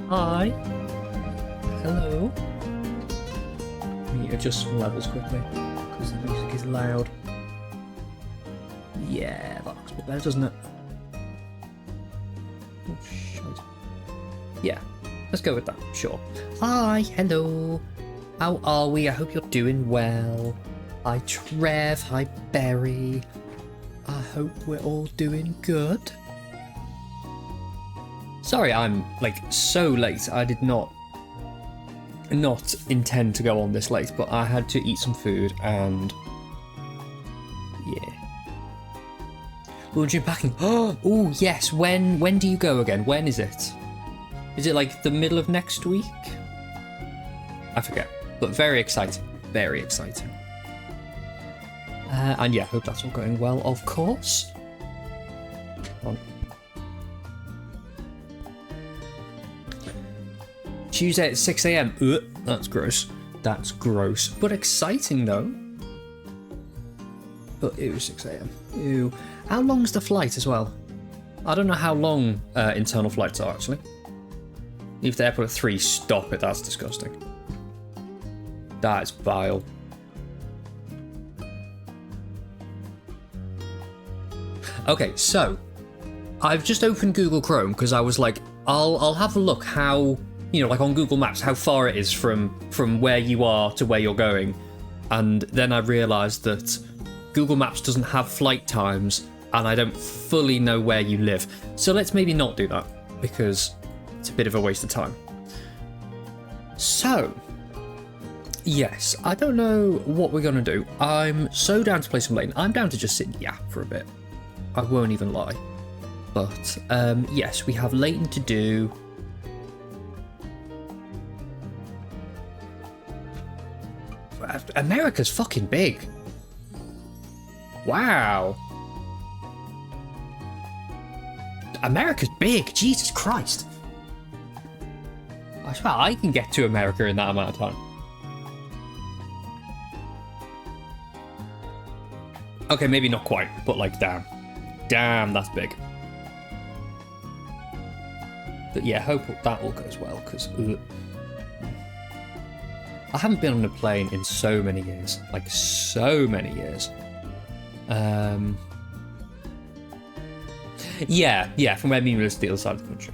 Hi. Hello. Let me adjust some levels quickly because the music is loud. Yeah, that looks a bit better, doesn't it? Oh, shite. Yeah, let's go with that. Sure. Hi. Hello. How are we? I hope you're doing well. Hi, Trev. Hi, Berry. I hope we're all doing good. Sorry, I'm like so late. I did not intend to go on this late, but I had to eat some food and yeah. Laundry and packing. Oh yes. When do you go again? When is it? Is it like the middle of next week? I forget. But very exciting. Very exciting. And yeah, hope that's all going well, of course. On. Tuesday at 6 a.m. That's gross. That's gross. But exciting, though. But ew, 6 a.m. Ew. How long's the flight as well? I don't know how long internal flights are, actually. Leave the airport at 3. Stop it. That's disgusting. That is vile. Okay, so I've just opened Google Chrome because I was like, I'll have a look how, you know, like on Google Maps, how far it is from where you are to where you're going. And then I realised that Google Maps doesn't have flight times and I don't fully know where you live. So let's maybe not do that because it's a bit of a waste of time. So, yes, I don't know what we're going to do. I'm so down to play some Layton. I'm down to just sit and yap for a bit. I won't even lie. But, yes, we have Layton to do. America's fucking big. Wow. America's big. Jesus Christ. I swear I can get to America in that amount of time. Okay, maybe not quite, but like, damn. Damn, that's big. But yeah, hope that all goes well, because I haven't been on a plane in so many years. Like, so many years. Yeah, from where me lives to the other side of the country.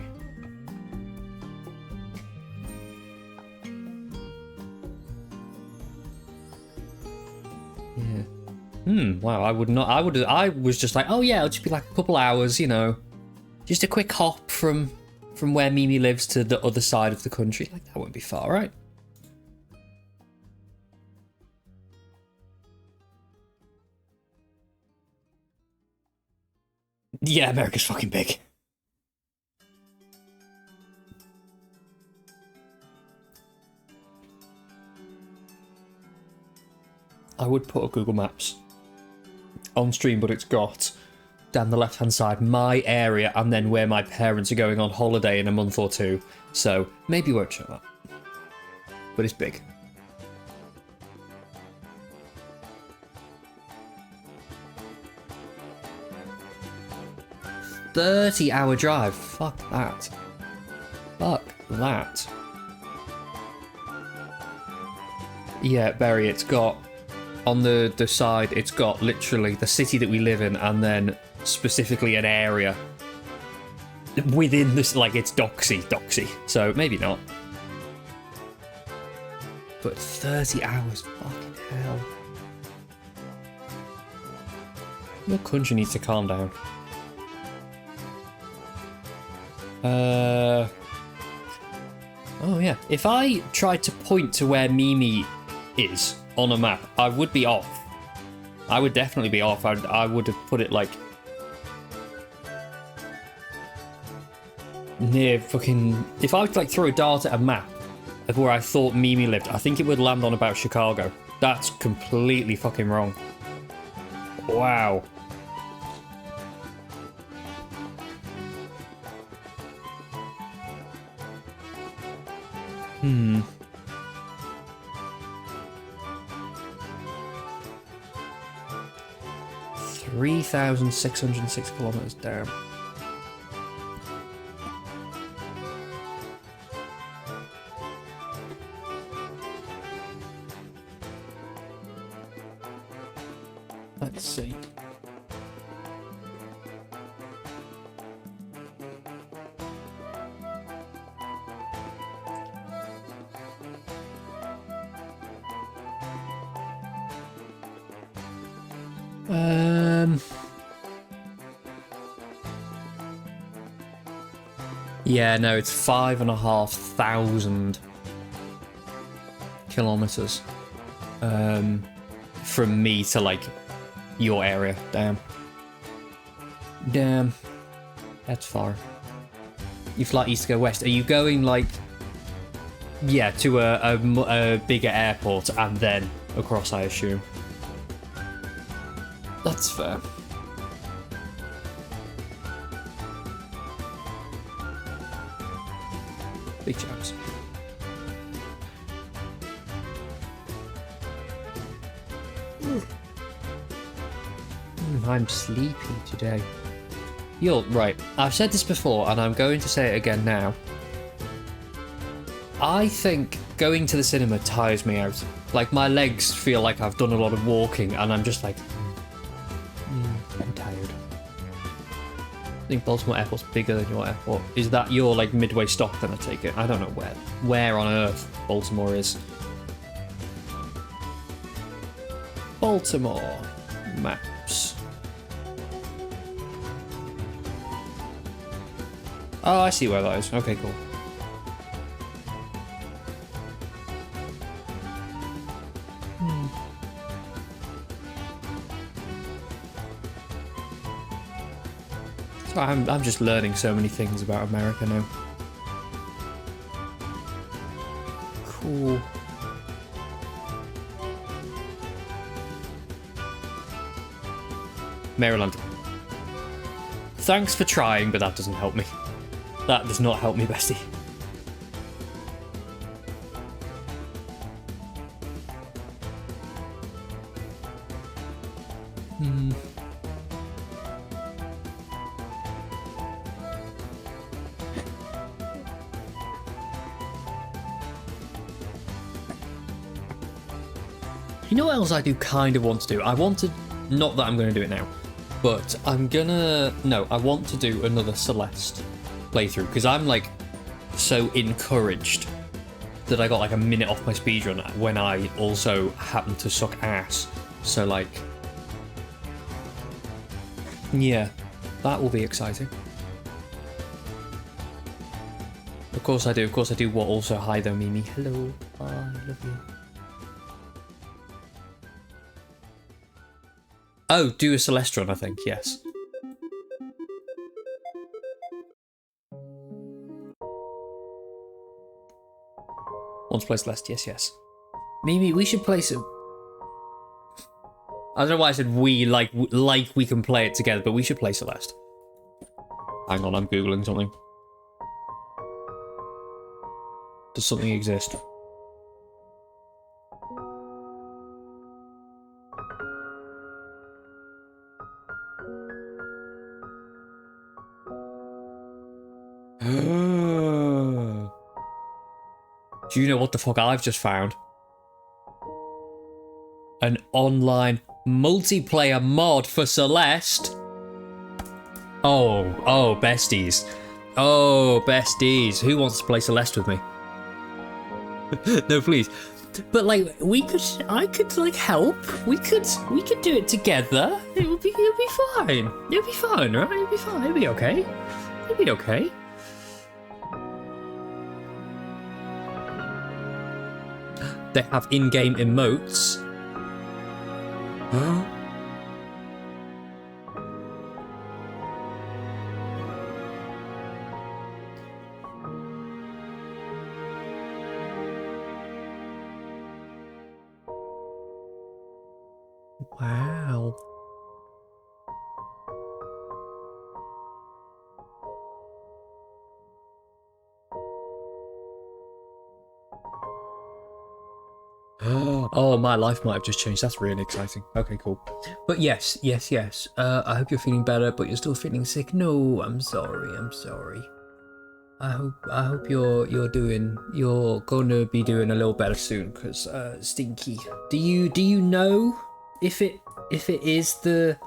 Wow, I was just like, oh yeah, it'll just be like a couple hours, you know. Just a quick hop from where Mimi lives to the other side of the country. Like, that won't be far, right? Yeah, America's fucking big. I would put a Google Maps on stream, but it's got down the left hand side my area and then where my parents are going on holiday in a month or two, so maybe won't show that, but it's big. $30-hour drive. Fuck that. Yeah, Barry, it's got on the side, it's got literally the city that we live in and then specifically an area within this, like, it's doxy, so maybe not. But 30 hours, fucking hell. Your country needs to calm down. Oh yeah, if I tried to point to where Mimi is on a map, I would be off. I would definitely be off. I would have put it like near fucking. If I was to like throw a dart at a map of where I thought Mimi lived, I think it would land on about Chicago. That's completely fucking wrong. Wow. Hmm. 3,606 kilometers down. Let's see. Yeah, no, it's 5,500 kilometers. From me to, like, your area. Damn. Damn. That's far. You fly east to go west. Are you going, like... Yeah, to a bigger airport and then across, I assume. That's fair. Big chaps. I'm sleepy today. You're right. I've said this before and I'm going to say it again now. I think going to the cinema tires me out. Like, my legs feel like I've done a lot of walking and I'm just like... I'm tired. I think Baltimore Airport's bigger than your airport. Is that your, like, midway stop then, I take it? I don't know where on earth Baltimore is. Baltimore maps. Oh, I see where that is. Okay, cool. So I'm just learning so many things about America now. Cool. Maryland. Thanks for trying, but that doesn't help me. That does not help me, bestie. You know what else I do kind of want to do? I want to... Not that I'm going to do it now. But I'm gonna... No, I want to do another Celeste playthrough. Because I'm, like, so encouraged that I got, like, a minute off my speedrun when I also happened to suck ass. So, like... Yeah, that will be exciting. Of course I do. Of course I do. What also? Hi though, Mimi. Hello. Oh, I love you. Oh, do a Celeste run, I think, yes. Want to play Celeste? Yes, yes. Mimi, we should play some... I don't know why I said we, like we can play it together, but we should play Celeste. Hang on, I'm Googling something. Does something exist? Do you know what the fuck I've just found? An online multiplayer mod for Celeste. Oh, besties. Oh, besties. Who wants to play Celeste with me? No, please. But like, I could like help. We could do it together. It would be fine. It would be fine, right? It would be fine. It would be okay. It would be okay. They have in-game emotes. Huh? Wow. Oh, my life might have just changed. That's really exciting. Okay, cool. But yes. I hope you're feeling better, but you're still feeling sick. No, I'm sorry. I hope you're gonna be doing a little better soon, because Stinky. Do you know if it if it is the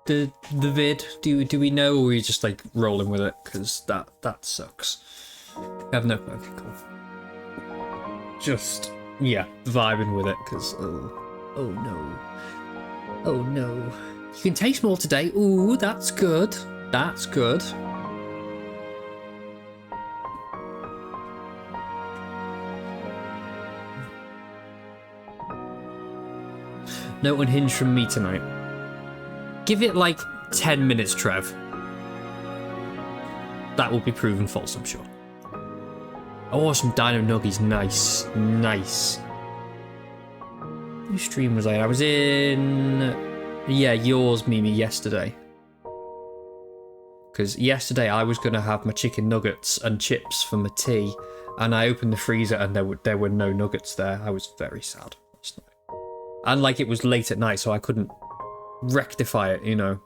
vid, do we know, or are we just like rolling with it? Because that sucks. I have no. Okay, cool. Just vibing with it. Because oh no. You can taste more today. Ooh, that's good. That's good. No unhinged from me tonight. Give it like 10 minutes, Trev. That will be proven false, I'm sure. Oh, some Dino Nuggies. Nice. Nice. Whose stream was I? I was in... Yeah, yours, Mimi, yesterday. Because yesterday I was going to have my chicken nuggets and chips for my tea, and I opened the freezer and there were no nuggets there. I was very sad last night. And like it was late at night, so I couldn't rectify it, you know.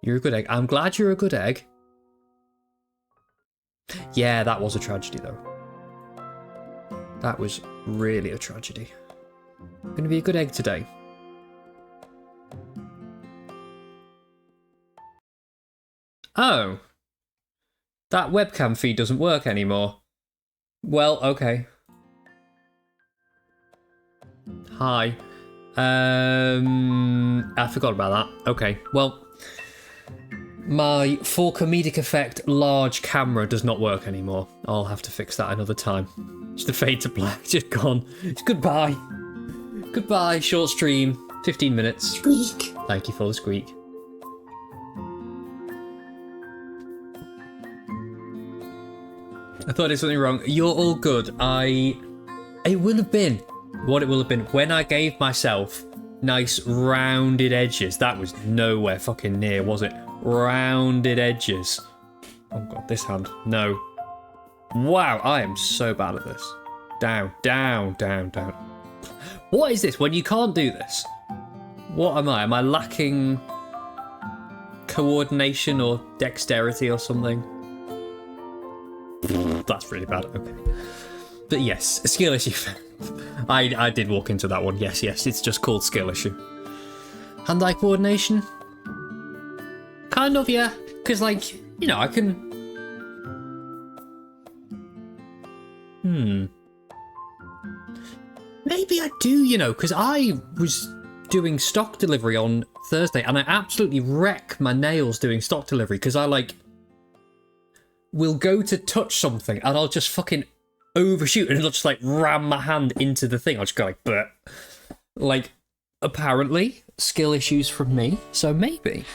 You're a good egg. I'm glad you're a good egg. Yeah, that was a tragedy, though. That was really a tragedy. I'm going to be a good egg today. Oh. That webcam feed doesn't work anymore. Well, okay. Hi. I forgot about that. Okay, well, my for comedic effect large camera does not work anymore. I'll have to fix that another time. It's the fade to black, just gone. It's goodbye. Goodbye, short stream, 15 minutes. Squeak. Thank you for the squeak. I thought I did something wrong. You're all good. It will have been what it will have been when I gave myself nice rounded edges. That was nowhere fucking near, was it? Rounded edges. Oh god, this hand. No. Wow, I am so bad at this. Down, down, down, down. What is this? When you can't do this? What am I? Am I lacking coordination or dexterity or something? That's really bad. Okay. But yes, a skill issue. I did walk into that one. Yes, it's just called skill issue. Hand-eye coordination? Kind of, yeah. Because, like, you know, I can... Maybe I do, you know, because I was doing stock delivery on Thursday, and I absolutely wreck my nails doing stock delivery, because I, like, will go to touch something, and I'll just fucking overshoot, and it'll just, like, ram my hand into the thing. I'll just go like, bleh. Like, apparently, skill issues from me, so maybe.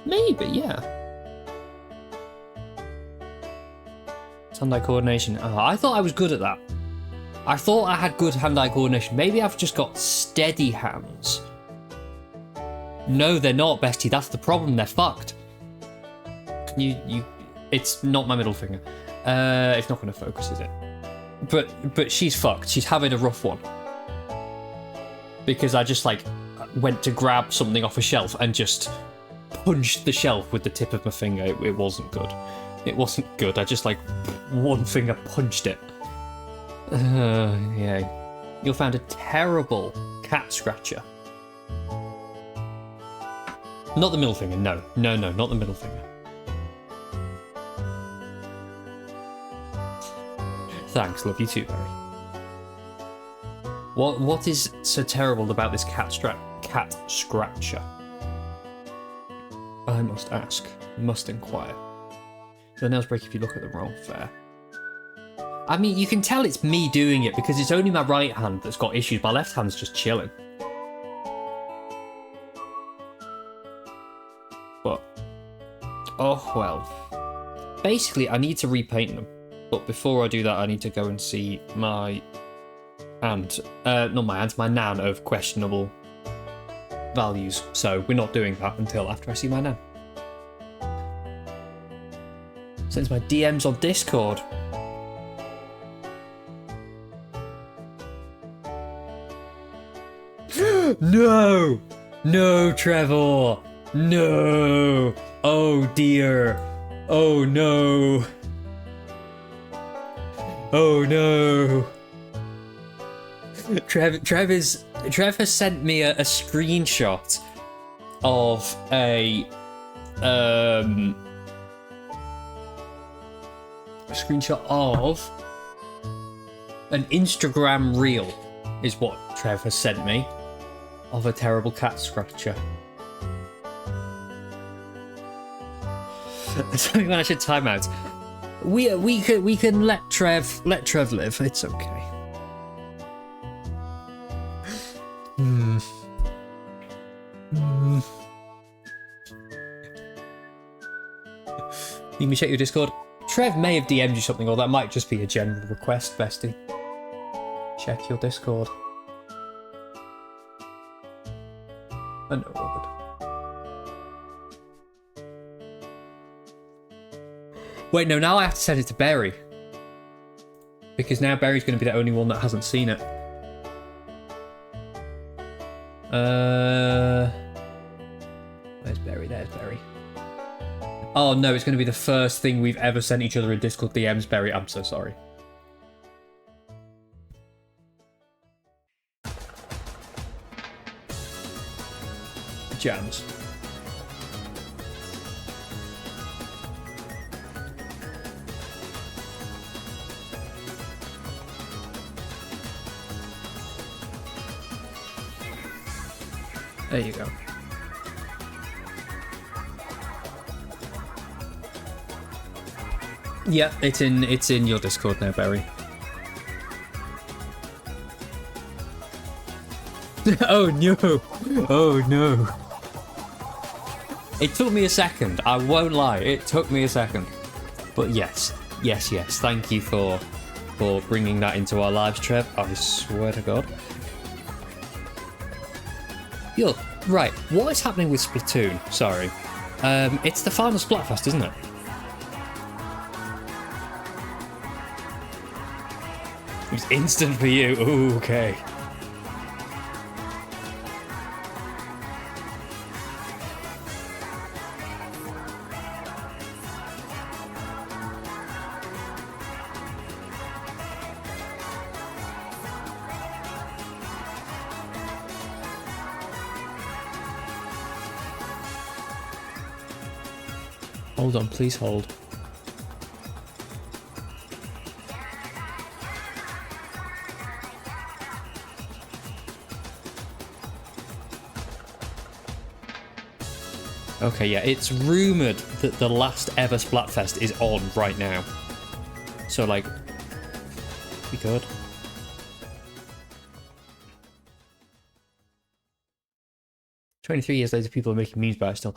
Maybe, yeah. Hand-eye coordination. Oh, I thought I was good at that. I thought I had good hand-eye coordination. Maybe I've just got steady hands. No, they're not, bestie. That's the problem. They're fucked. It's not my middle finger. It's not going to focus, is it? But she's fucked. She's having a rough one. Because I just, like, went to grab something off a shelf and just punched the shelf with the tip of my finger. It wasn't good. It wasn't good. I just, like, one finger punched it. Yeah. You'll find a terrible cat scratcher. Not the middle finger, no. No, not the middle finger. Thanks, love you too, Barry. What is so terrible about this cat scratcher? I must ask, must inquire. The nails break if you look at them wrong. Fair. I mean, you can tell it's me doing it because it's only my right hand that's got issues. My left hand's just chilling. But, oh well. Basically, I need to repaint them. But before I do that, I need to go and see my aunt. Not my aunt, my nan of questionable values. So we're not doing that until after I see my nan. Sends my DMs on Discord. No! No, Trevor! No! Oh dear! Oh no! Oh no! Trev has sent me a screenshot of a an Instagram reel, is what Trev has sent me, of a terrible cat scratcher. Something when I should time out. We can let Trev live. It's okay. Let me check your Discord. Trev may have DM'd you something, or that might just be a general request, bestie. Check your Discord. I know, Robert. Wait, no, now I have to send it to Barry. Because now Barry's going to be the only one that hasn't seen it. Where's Barry? There's Barry. Oh no, it's going to be the first thing we've ever sent each other in Discord DMs, Barry. I'm so sorry. Jams. There you go. Yeah, it's in your Discord now, Barry. Oh no! Oh no! It took me a second. I won't lie. It took me a second. But yes. Thank you for bringing that into our lives, Trev. I swear to God. Yo, right. What is happening with Splatoon? Sorry. It's the final Splatfest, isn't it? It's instant for you. Ooh, okay. Hold on, please hold. Okay, yeah, it's rumoured that the last ever Splatfest is on right now. So, like, we could. "23 years later, people are making memes about it still."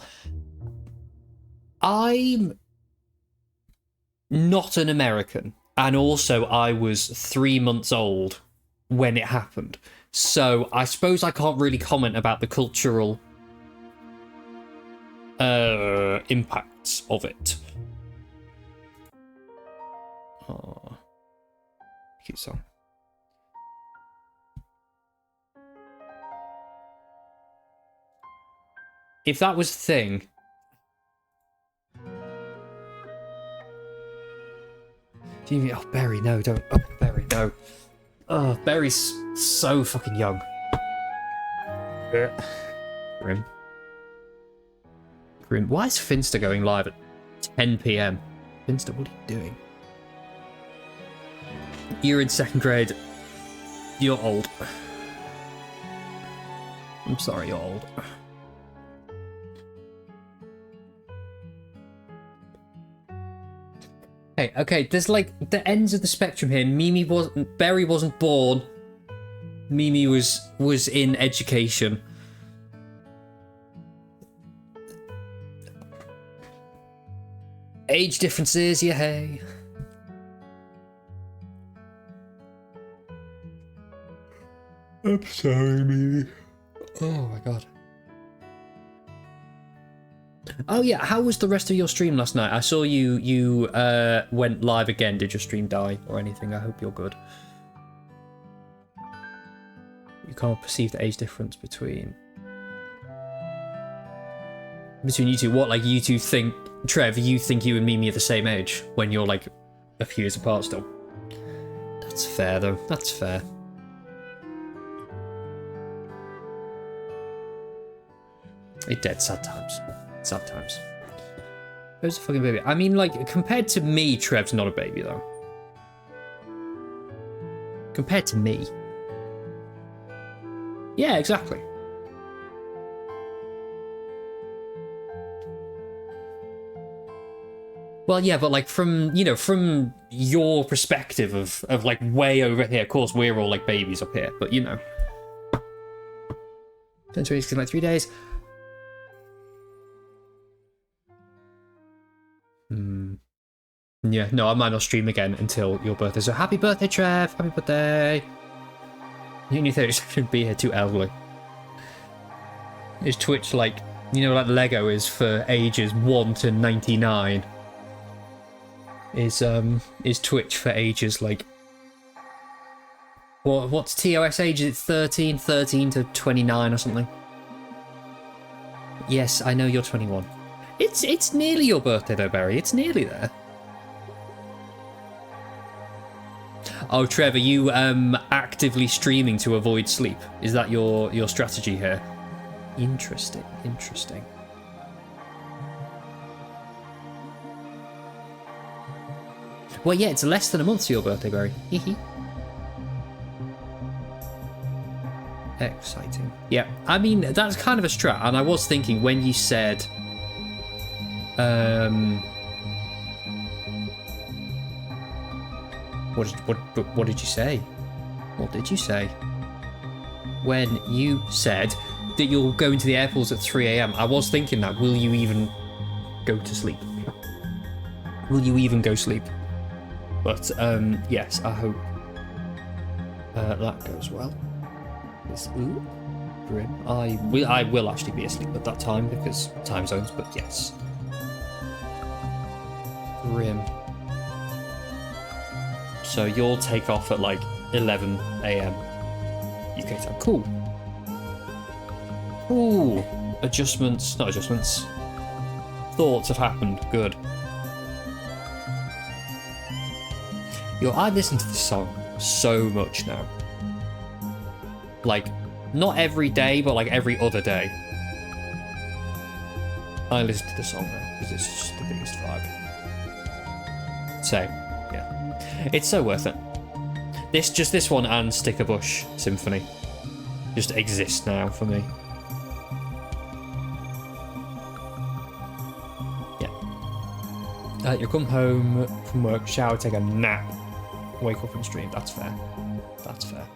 I'm not an American, and also I was 3 months old when it happened. So I suppose I can't really comment about the cultural impacts of it. Oh, cute song. If that was the thing, oh, Barry, no, don't. Oh, Barry, no. Oh, Barry's so fucking young. Grim. Why is Finster going live at 10 PM? Finster, what are you doing? You're in 2nd grade. You're old. I'm sorry, you're old. Okay, there's like the ends of the spectrum here. Barry wasn't born. Mimi was in education. Age differences, yeah, hey. I'm sorry, Mimi. Oh my God. Oh yeah, how was the rest of your stream last night? I saw you went live again. Did your stream die or anything? I hope you're good. You can't perceive the age difference between you two. What, like you two think, Trev, you think you and Mimi are the same age when you're like a few years apart still? That's fair though. That's fair. It dead. Sad times. Sad times. Who's a fucking baby? I mean, like, compared to me, Trev's not a baby, though. Compared to me. Yeah, exactly. Well, yeah, but like from, you know, from your perspective of like way over here, of course, we're all like babies up here, but you know. Centuries in like 3 days. Yeah, no, I might not stream again until your birthday. So happy birthday, Trev. Happy birthday. You need to should be here too elderly. Is Twitch like, you know, like Lego is for ages 1 to 99? Is Twitch for ages like what's TOS age? Is it 13 to 29 or something? Yes, I know you're 21. It's nearly your birthday though, Barry. It's nearly there. Oh, Trevor, you actively streaming to avoid sleep? Is that your strategy here? Interesting, interesting. Well, yeah, it's less than a month to your birthday, Barry. Hee. Exciting. Yeah, I mean, that's kind of a strat, and I was thinking when you said... What did you say? What did you say? When you said that you'll go into the airports at 3 a.m, I was thinking that, will you even go to sleep? Will you even go sleep? But, yes, I hope that goes well. Ooh, grim. I will actually be asleep at that time because time zones, but yes. Grim. So you'll take off at like 11 a.m. UK time. Cool. Ooh. Adjustments. Not adjustments. Thoughts have happened. Good. Yo, I listen to this song so much now. Like, not every day, but like every other day. I listen to the song now because it's just the biggest vibe. Same. It's so worth it. This one and Stickerbush Symphony just exist now for me. Yeah. You come home from work, shower, take a nap, wake up and stream. That's fair. That's fair.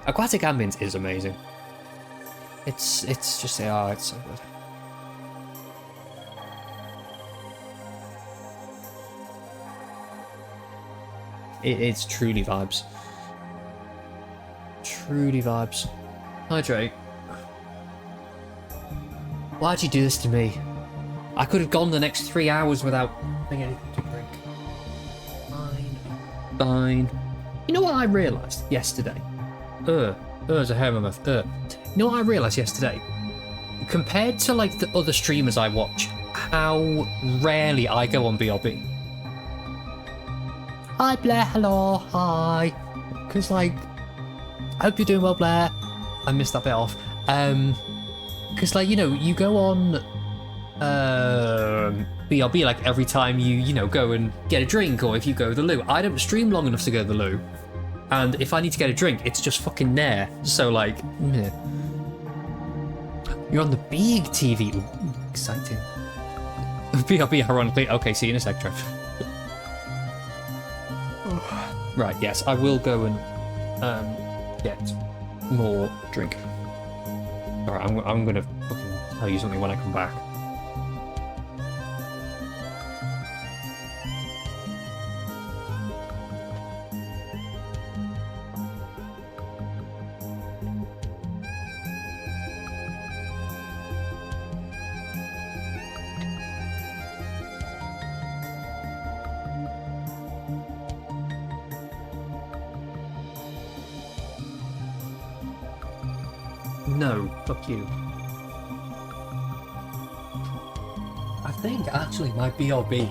Aquatic Ambience is amazing. It's just it's so good. It's truly vibes. Truly vibes. Hi, Drake. Why'd you do this to me? I could have gone the next 3 hours without having anything to drink. Fine. You know what I realised yesterday? There's a hair in my mouth. You know what I realised yesterday? Compared to like the other streamers I watch, how rarely I go on BRB. Hi Blair, hello, hi. Because like, I hope you're doing well, Blair. I missed that bit off. Because like, you know, you go on BRB like every time you know, go and get a drink, or if you go to the loo. I don't stream long enough to go to the loo. And if I need to get a drink, it's just fucking there. So like, meh. You're on the big TV. Ooh, exciting. BRB, ironically. Okay, see you in a sec, Trev. Right, yes, I will go and get more drink. Alright, I'm gonna fucking tell you something when I come back. No, fuck you. I think actually my BRB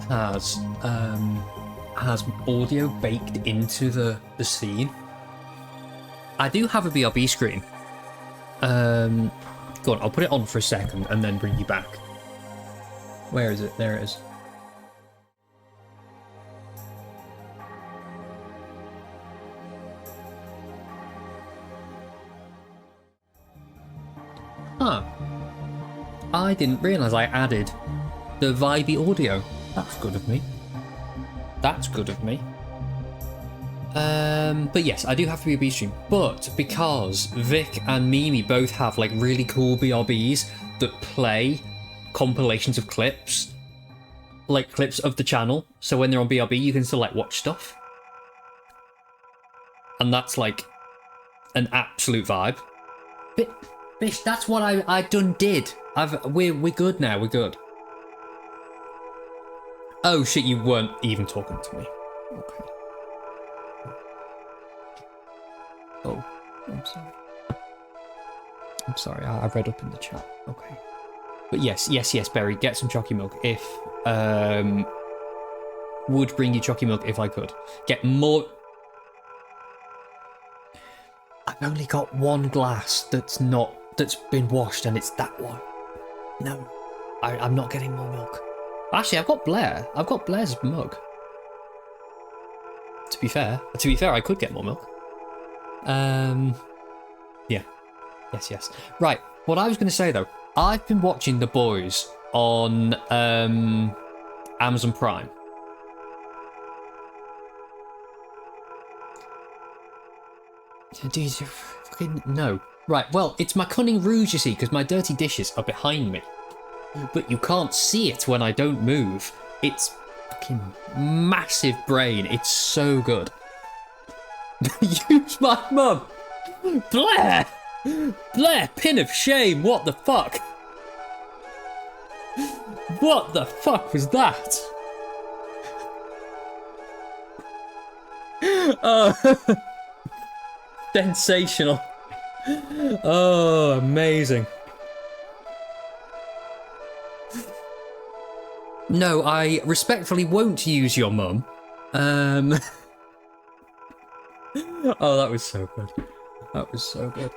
has audio baked into the scene. I do have a BRB screen. Go Go on, I'll put it on for a second and then bring you back. Where is it? There it is. Huh. I didn't realise I added the vibey audio. That's good of me. That's good of me. But yes, I do have to be a B stream. But because Vic and Mimi both have like really cool BRBs that play compilations of clips, like clips of the channel, so when they're on BRB you can still like watch stuff. And that's like an absolute vibe. Bish, that's what I done did. We're good now, we're good. Oh shit, you weren't even talking to me. Okay. Oh, I'm sorry. I'm sorry, I read up in the chat. Okay. But yes, Berry, get some chalky milk if would bring you chalky milk if I could. Get more. I've only got one glass that's been washed, and it's that one. No, I'm not getting more milk. Actually, I've got Blair. I've got Blair's mug. To be fair, I could get more milk. Yeah. Yes. Right. What I was going to say though, I've been watching The Boys on Amazon Prime. Do you fucking no? Right. Well, it's my cunning ruse, you see, because my dirty dishes are behind me. But you can't see it when I don't move. It's fucking massive brain. It's so good. Use my mum. Blair, pin of shame. What the fuck? What the fuck was that? Oh, sensational. Oh, amazing. No, I respectfully won't use your mum. Oh, that was so good. That was so good.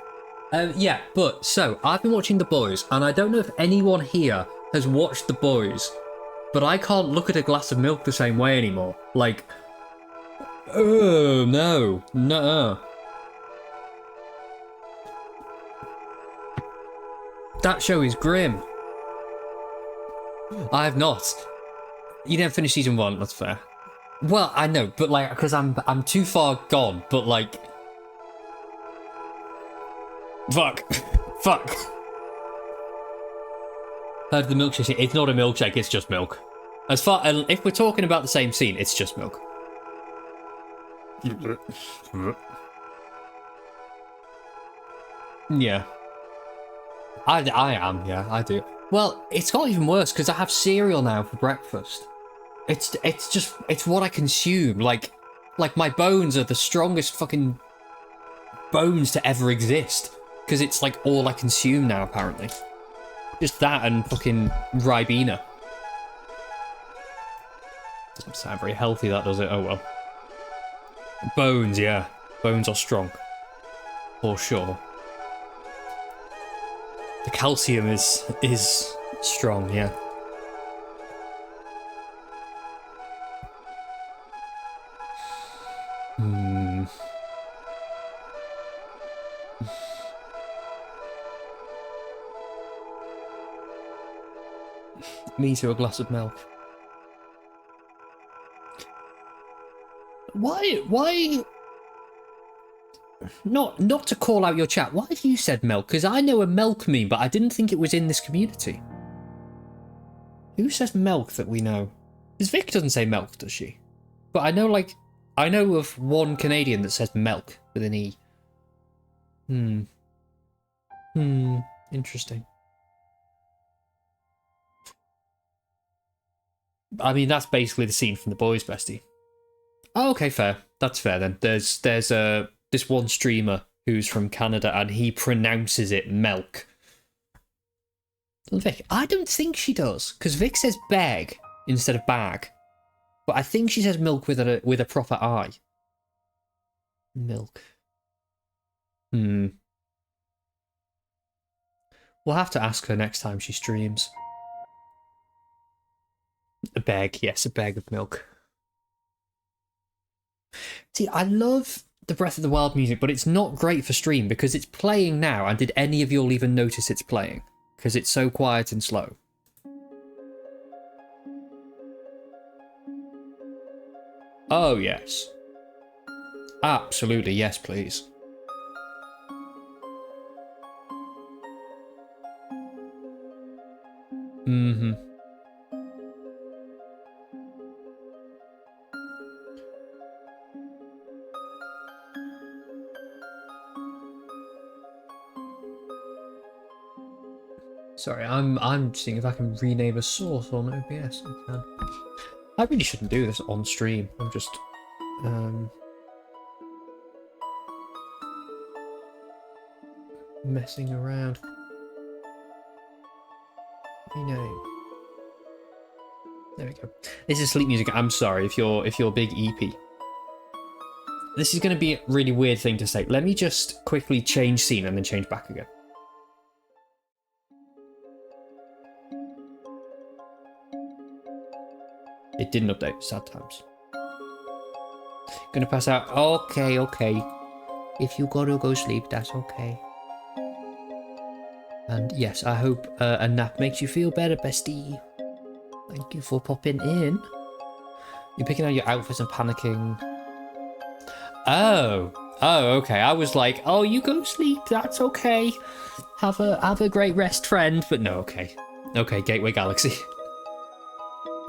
Yeah, but so I've been watching The Boys, and I don't know if anyone here has watched The Boys, but I can't look at a glass of milk the same way anymore. Like, oh no, no. That show is grim. I have not. You didn't finish season 1, that's fair. Well, I know, but like, because I'm too far gone, but like... Fuck. Heard the milkshake. It's not a milkshake, it's just milk. If we're talking about the same scene, it's just milk. Yeah. I am, yeah, I do. Well, it's got even worse because I have cereal now for breakfast. It's what I consume. Like my bones are the strongest fucking bones to ever exist because it's like all I consume now apparently. Just that and fucking Ribena. Doesn't sound very healthy, that does it? Oh well. Bones, yeah, bones are strong, for sure. The calcium is strong, yeah. Me too, a glass of milk. Why? Not to call out your chat. Why have you said milk? Because I know a milk meme, but I didn't think it was in this community. Who says milk that we know? Because Vic doesn't say milk, does she? But I know of one Canadian that says milk with an E. Interesting. I mean, that's basically the scene from The Boys, bestie. Oh, okay, fair. That's fair then. There's this one streamer who's from Canada and he pronounces it milk. Vic, I don't think she does, because Vic says bag instead of bag. But I think she says milk with a proper I. Milk. We'll have to ask her next time she streams. A bag, yes, a bag of milk. See, I love the Breath of the Wild music, but it's not great for stream because it's playing now, and did any of you all even notice it's playing? Because it's so quiet and slow. Oh, yes. Absolutely, yes, please. Mm-hmm. Sorry, I'm seeing if I can rename a source on OBS. I can. I really shouldn't do this on stream. I'm just messing around. Rename. There we go. This is sleep music. I'm sorry if you're big EP. This is going to be a really weird thing to say. Let me just quickly change scene and then change back again. It didn't update. Sad times. Gonna pass out. Okay, okay. If you gotta go sleep, that's okay. And yes, I hope a nap makes you feel better, bestie. Thank you for popping in. You're picking out your outfits and panicking. Oh, okay. I was like, oh, you go sleep. That's okay. Have a great rest, friend. But no, okay. Okay, Gateway Galaxy.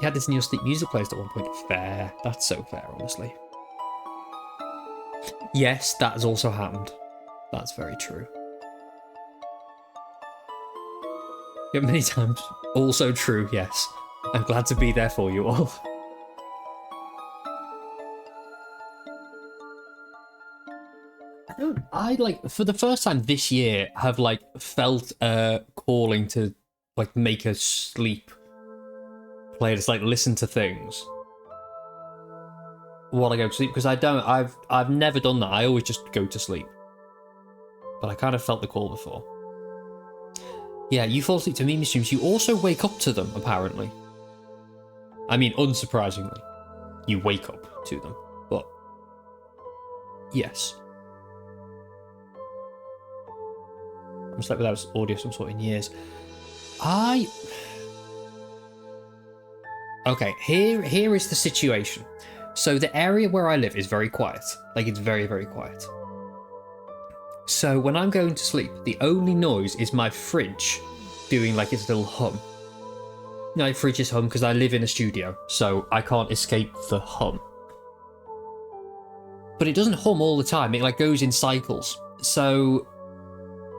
You had this in your sleep music playlist at one point. Fair. That's so fair, honestly. Yes, that has also happened. That's very true. Yeah, many times. Also true, yes. I'm glad to be there for you all. I like, for the first time this year, have like felt calling to like make a sleep playlist, like listen to things while I go to sleep, because I've never done that. I always just go to sleep. But I kind of felt the call before. Yeah, you fall asleep to meme streams. You also wake up to them, apparently. I mean, unsurprisingly, you wake up to them. But yes. I'm slept without audio some sort in years. Okay, here is the situation. So the area where I live is very quiet. Like, it's very, very quiet. So when I'm going to sleep, the only noise is my fridge doing like its little hum. My fridge is hum because I live in a studio, so I can't escape the hum. But it doesn't hum all the time. It like goes in cycles. So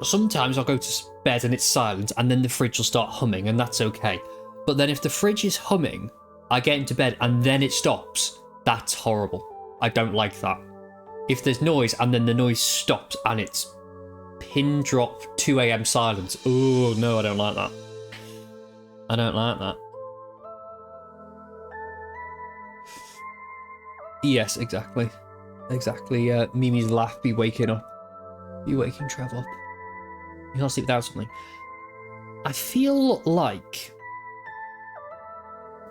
sometimes I'll go to bed and it's silent, and then the fridge will start humming, and that's okay. But then if the fridge is humming, I get into bed and then it stops. That's horrible. I don't like that. If there's noise and then the noise stops and it's pin drop 2 a.m. silence. Oh no, I don't like that. I don't like that. Yes, exactly. Exactly. Mimi's laugh be waking up. Be waking Trev up. You can't sleep without something. I feel like,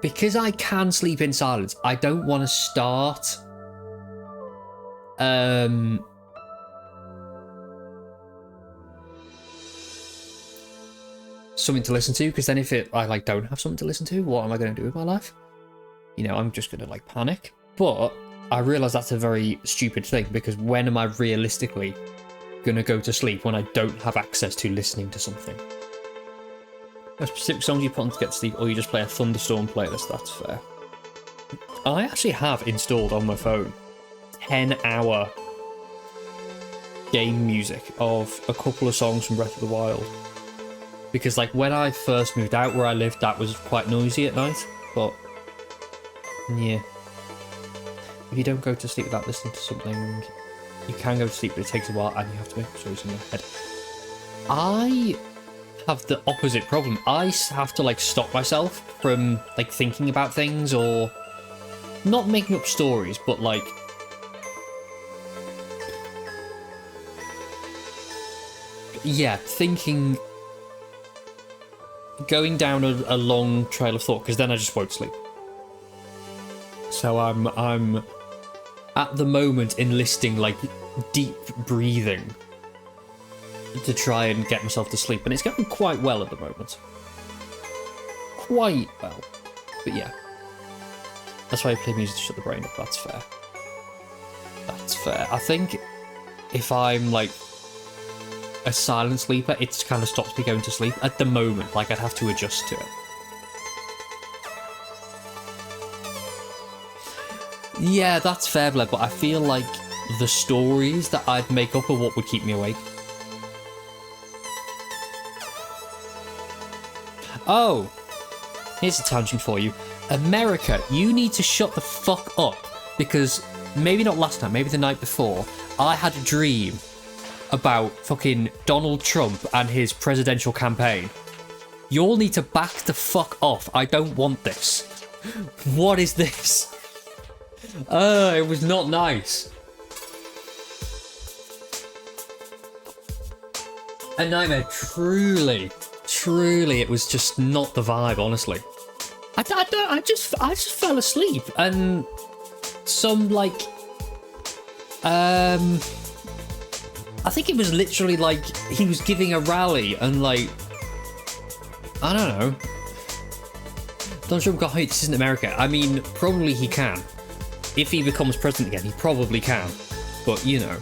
because I can sleep in silence, I don't want to start something to listen to, because then if I like don't have something to listen to, what am I going to do with my life? You know, I'm just going to like panic. But I realise that's a very stupid thing, because when am I realistically going to go to sleep when I don't have access to listening to something? A specific songs you put on to get to sleep, or you just play a Thunderstorm playlist? That's fair. I actually have installed on my phone 10-hour game music of a couple of songs from Breath of the Wild. Because like when I first moved out where I lived, that was quite noisy at night. But yeah, if you don't go to sleep without listening to something, you can go to sleep, but it takes a while and you have to make choices in your head. I have the opposite problem. I have to like stop myself from like thinking about things, or not making up stories, but like yeah, thinking going down a long trail of thought, because then I just won't sleep. So I'm at the moment enlisting like deep breathing to try and get myself to sleep, and it's going quite well at the moment. Quite well. But yeah. That's why I play music to shut the brain up. That's fair. That's fair. I think if I'm like a silent sleeper, it kind of stops me going to sleep at the moment. Like, I'd have to adjust to it. Yeah, that's fair, Bled, but I feel like the stories that I'd make up are what would keep me awake. Oh, here's a tangent for you. America, you need to shut the fuck up, because maybe not last night, maybe the night before, I had a dream about fucking Donald Trump and his presidential campaign. You all need to back the fuck off. I don't want this. What is this? It was not nice. A nightmare, truly, it was just not the vibe, honestly. I just fell asleep, and some like, I think it was literally like he was giving a rally, and like, I don't know. Donald Trump got hate. This isn't America. I mean, probably he can. If he becomes president again, he probably can. But, you know.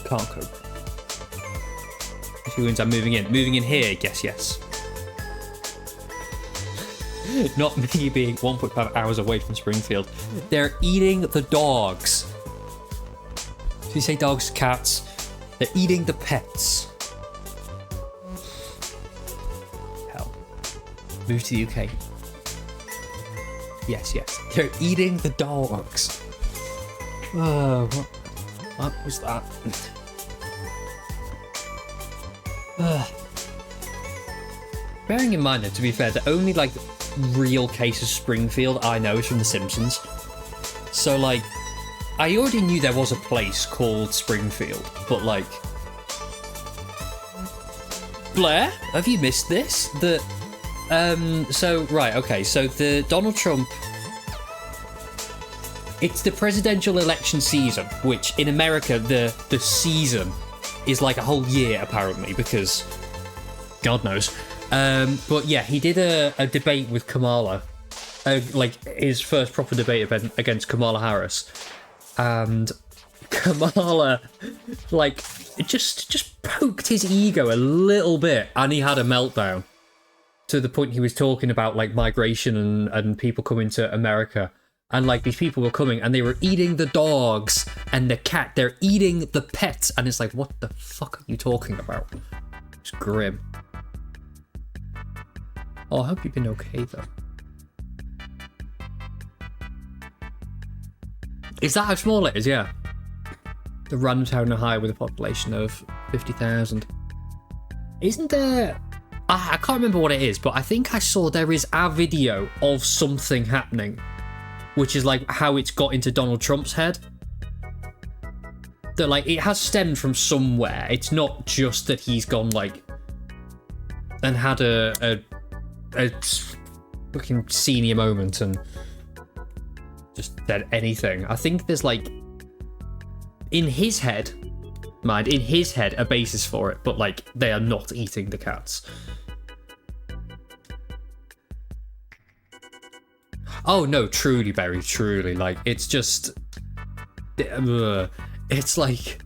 Can't cope. If he wins, I'm moving in. Moving in here, yes. Not me being 1.5 hours away from Springfield. They're eating the dogs. Did you say dogs, cats? They're eating the pets. Hell. Move to the UK. Yes. They're eating the dogs. What was that? Bearing in mind, though, to be fair, the only like real case of Springfield I know is from The Simpsons. So like, I already knew there was a place called Springfield, but like, Blair, have you missed this? So the Donald Trump, it's the presidential election season, which in America, the season is like a whole year apparently, because God knows. But yeah, he did a debate with Kamala, like his first proper debate against Kamala Harris. And Kamala, like, just poked his ego a little bit, and he had a meltdown. To the point he was talking about, like, migration and people coming to America. And, like, these people were coming, and they were eating the dogs and the cat. They're eating the pets. And it's like, what the fuck are you talking about? It's grim. Oh, I hope you've been okay, though. Is that how small it is? Yeah. The random town in Ohio with a population of 50,000. Isn't there... I can't remember what it is, but I think I saw there is a video of something happening, which is like how it's got into Donald Trump's head. That like, it has stemmed from somewhere. It's not just that he's gone like... and had a fucking senior moment and... just said anything. I think there's like, in his head, a basis for it, but like they are not eating the cats. Oh no, truly, Barry, truly. Like, it's just, it's like,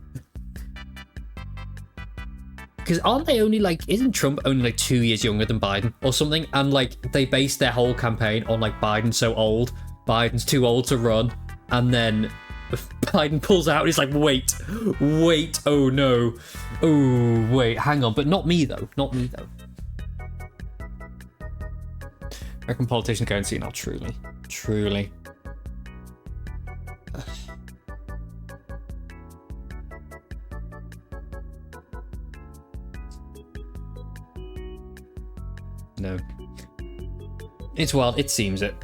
because aren't they only like, isn't Trump only like 2 years younger than Biden or something? And like, they based their whole campaign on like Biden's so old. Biden's too old to run, and then Biden pulls out and he's like, wait, oh no, oh wait, hang on, but not me though. American politicians go and see now, truly. No. It's wild, it seems it.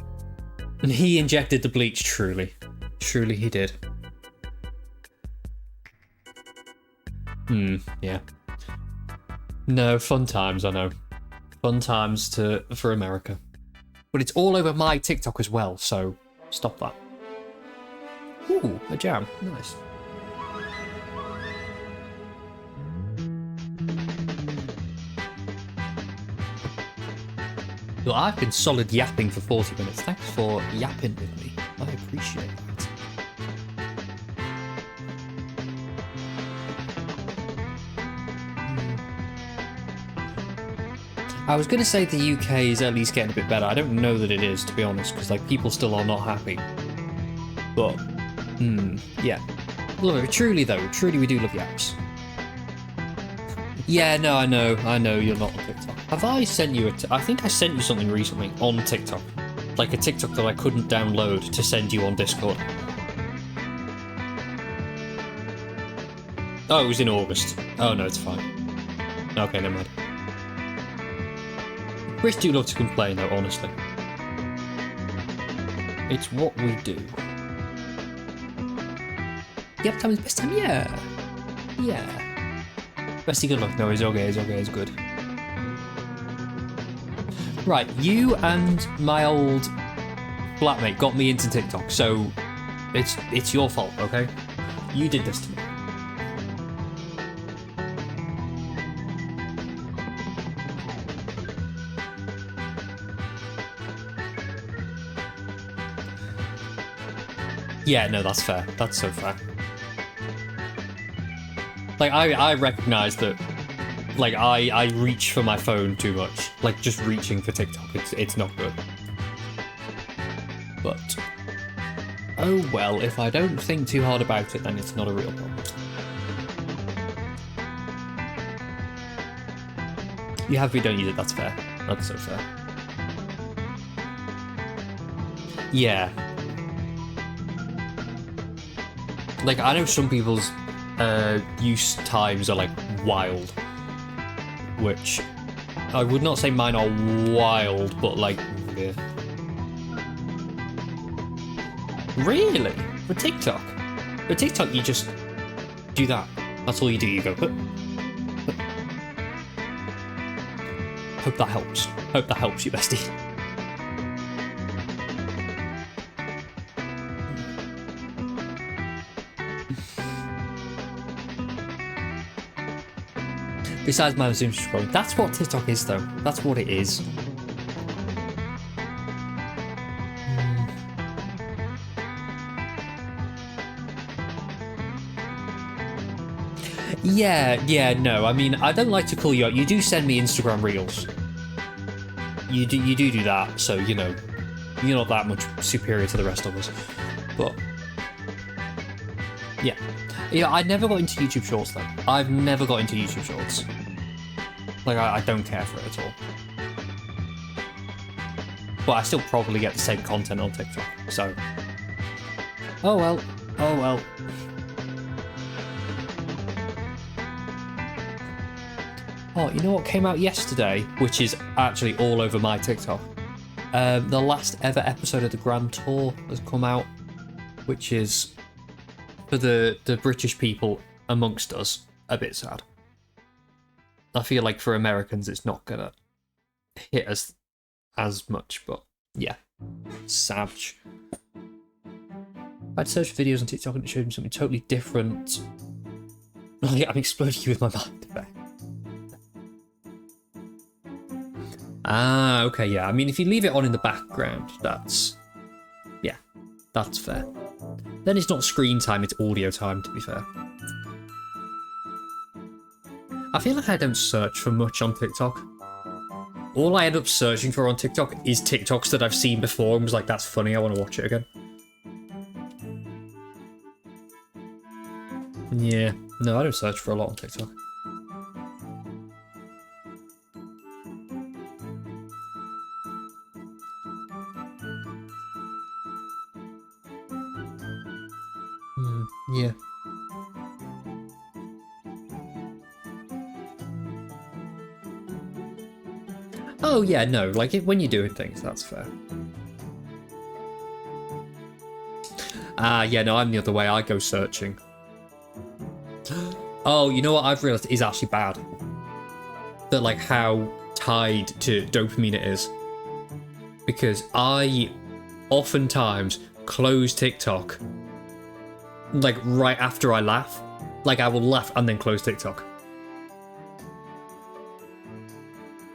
And he injected the bleach, truly. Truly he did. Yeah. No, fun times, I know. Fun times for America. But it's all over my TikTok as well, so stop that. Ooh, a jam. Nice. Well, I've been solid yapping for 40 minutes. Thanks for yapping with me. I appreciate that. I was going to say the UK is at least getting a bit better. I don't know that it is, to be honest, because like people still are not happy. But, yeah. Love it. Truly, though, truly we do love Yaps. Yeah, no, I know you're not on TikTok. Have I sent you I think I sent you something recently on TikTok. Like a TikTok that I couldn't download to send you on Discord. Oh, it was in August. Oh, no, it's fine. Okay, never mind. Brits do love to complain, though, honestly. It's what we do. Yep, time is best time, yeah. Yeah. Bestie, good luck. No, it's okay, it's good. Right, you and my old flatmate got me into TikTok, so it's your fault, okay? You did this to me. Yeah, no, that's fair. That's so fair. Like, I recognise that, like, I reach for my phone too much. Like, just reaching for TikTok, it's not good. But, oh well, if I don't think too hard about it, then it's not a real problem. You have, we don't use it, that's fair. That's so fair. Yeah. Like, I know some people's use times are, like, wild. Which, I would not say mine are wild, but, like, yeah. Really? For TikTok? For TikTok, you just do that. That's all you do. You go, Hope that helps. Hope that helps you, bestie. Besides my Zoom scrolling. That's what TikTok is, though. That's what it is. Yeah, no. I mean, I don't like to call you out. You do send me Instagram reels. You do that, so, you know, you're not that much superior to the rest of us. But, yeah. Yeah, I never got into YouTube Shorts, though. I've never got into YouTube Shorts. Like, I don't care for it at all. But I still probably get the same content on TikTok, so... Oh well. Oh well. Oh, you know what came out yesterday? Which is actually all over my TikTok. The last ever episode of the Grand Tour has come out, which is... for the British people amongst us, a bit sad. I feel like for Americans it's not gonna hit us as much, but yeah. Savage. I'd search videos on TikTok and it showed me something totally different. I'm exploding you with my mind. Ah, okay, yeah. I mean, if you leave it on in the background, that's... yeah, that's fair. Then it's not screen time, it's audio time, to be fair. I feel like I don't search for much on TikTok. All I end up searching for on TikTok is TikToks that I've seen before and was like, that's funny, I want to watch it again. Yeah, no, I don't search for a lot on TikTok. Yeah. Oh yeah, no, like when you're doing things, that's fair. Yeah, no, I'm the other way. I go searching. Oh, you know what I've realised is actually bad? That, like, how tied to dopamine it is. Because I oftentimes close TikTok, like, right after I laugh. Like, I will laugh and then close TikTok.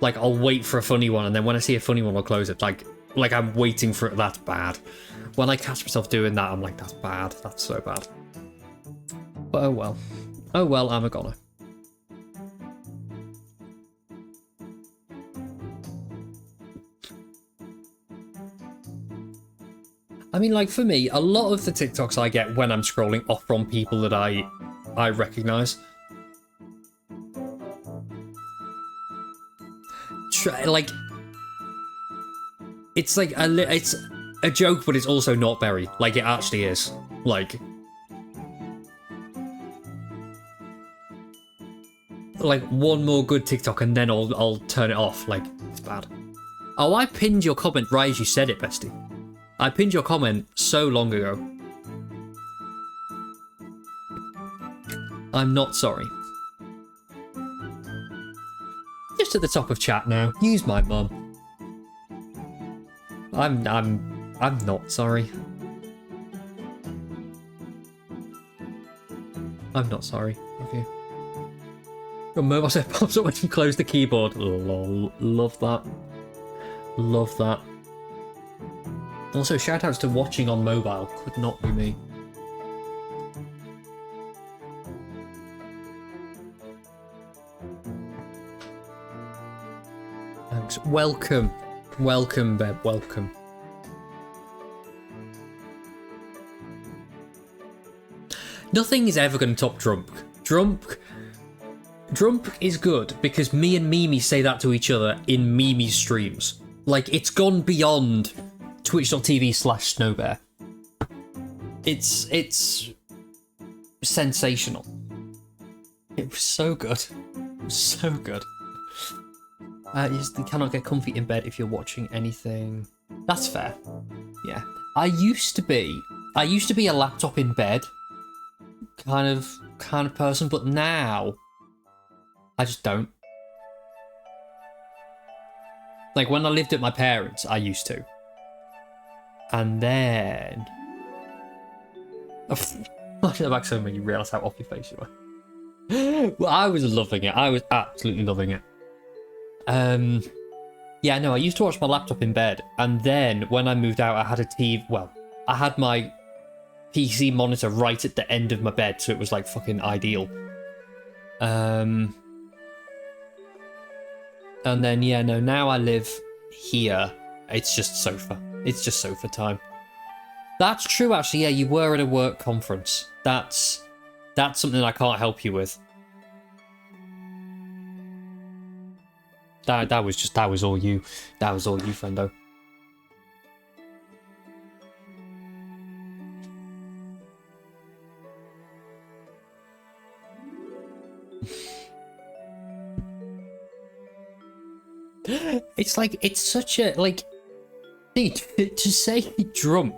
Like, I'll wait for a funny one, and then when I see a funny one, I'll close it. Like I'm waiting for it. That's bad. When I catch myself doing that, I'm like, that's bad. That's so bad. But oh well. Oh well, I'm a goner. I mean, like, for me, a lot of the TikToks I get when I'm scrolling are from people that I recognise. Like, it's like it's a joke, but it's also not very. Like, it actually is. Like one more good TikTok and then I'll turn it off. Like, it's bad. Oh, I pinned your comment right as you said it, bestie. I pinned your comment so long ago. I'm not sorry. Just at the top of chat now. Use my mum. I'm not sorry. I'm not sorry. Love you. Your mobile set pops up when you close the keyboard. Lol. Love that. Love that. Also, shoutouts to watching on mobile. Could not be me. Thanks. Welcome. Welcome, Beb. Welcome. Nothing is ever going to top Drunk. Drunk is good because me and Mimi say that to each other in Mimi streams. Like, it's gone beyond twitch.tv/snowbear. It's sensational. It was so good. It was so good. You cannot get comfy in bed if you're watching anything. That's fair. Yeah. I used to be a laptop in bed kind of person, but now I just don't. Like, when I lived at my parents', I used to. And then I should have back so when you realise how off your face you were. Well, I was loving it. I was absolutely loving it. Yeah, no, I used to watch my laptop in bed, and then when I moved out, I had a TV. Well, I had my PC monitor right at the end of my bed, so it was like fucking ideal. And then, yeah, no, now I live here. It's just sofa. It's just sofa time. That's true, actually. Yeah, you were at a work conference. That's something I can't help you with. That was all you. That was all you, friendo. It's like, it's such a, like, dude, to say drunk,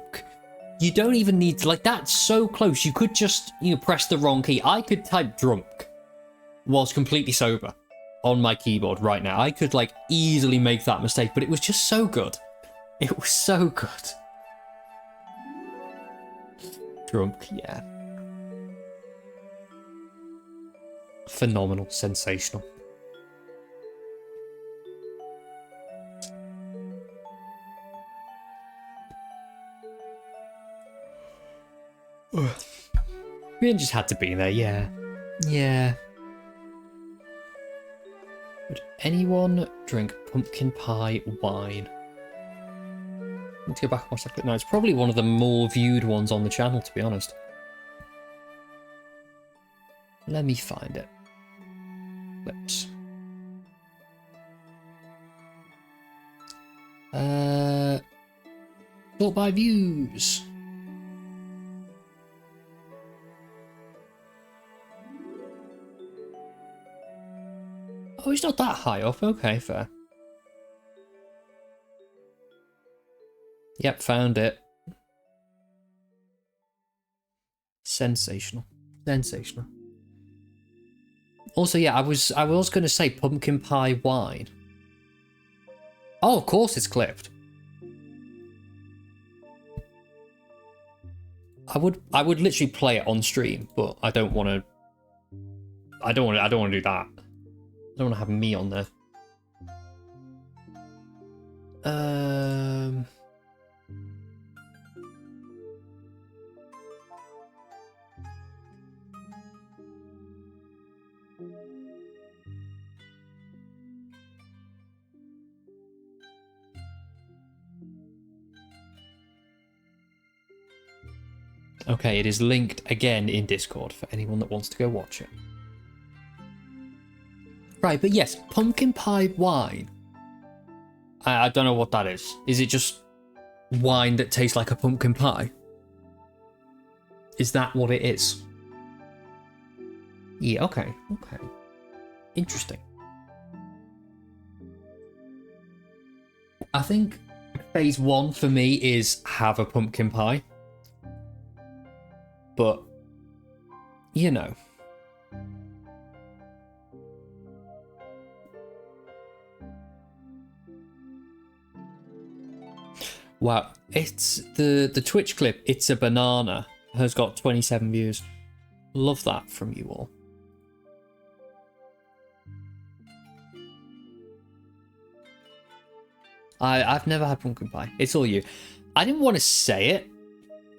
you don't even need to, like, that's so close. You could just, press the wrong key. I could type drunk whilst completely sober on my keyboard right now. I could, like, easily make that mistake, but it was just so good. It was so good. Drunk, yeah. Phenomenal. Sensational. We just had to be there, yeah. Yeah. Would anyone drink pumpkin pie wine? Let's go back and watch that clip now. It's probably one of the more viewed ones on the channel, to be honest. Let me find it. Clips. Sort by views. Oh, it's not that high up. Okay, fair. Yep, found it. Sensational. Sensational. Also, yeah, I was going to say pumpkin pie wine. Oh, of course it's clipped. I would literally play it on stream, but I don't want to. I don't want to do that. I don't want to have me on there. Okay, it is linked again in Discord for anyone that wants to go watch it. Right, but yes, pumpkin pie wine. I don't know what that is. Is it just wine that tastes like a pumpkin pie? Is that what it is? Yeah, okay. Interesting. I think phase 1 for me is have a pumpkin pie. But, you know. Wow, it's the Twitch clip, It's a Banana, has got 27 views. Love that from you all. I've never had pumpkin pie. It's all you. I didn't want to say it.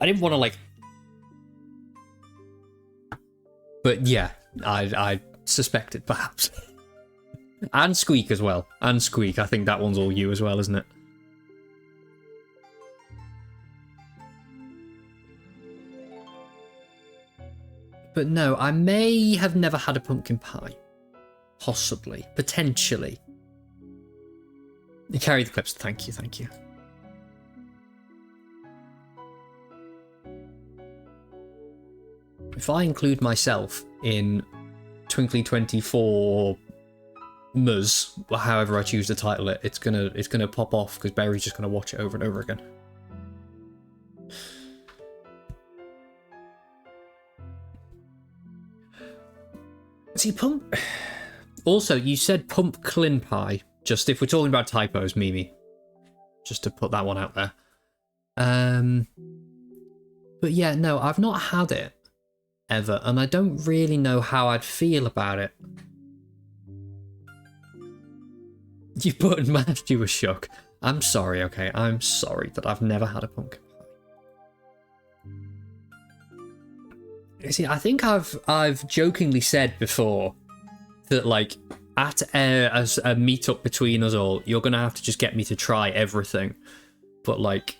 I didn't want to, like... But yeah, I suspected, perhaps. And Squeak as well. And Squeak, I think that one's all you as well, isn't it? But no, I may have never had a pumpkin pie. Possibly. Potentially. You carry the clips. Thank you. If I include myself in Twinkly 24 Ms, however I choose to title it, it's gonna pop off because Barry's just gonna watch it over and over again. See, Also, you said pumpkin pie. Just if we're talking about typos, Mimi. Just to put that one out there. But yeah, no, I've not had it ever, and I don't really know how I'd feel about it. You button mashed, you were shook. I'm sorry, okay? I'm sorry that I've never had a pumpkin pie. You see, I think I've jokingly said before that, like, at as a meet-up between us all, you're gonna have to just get me to try everything. But, like,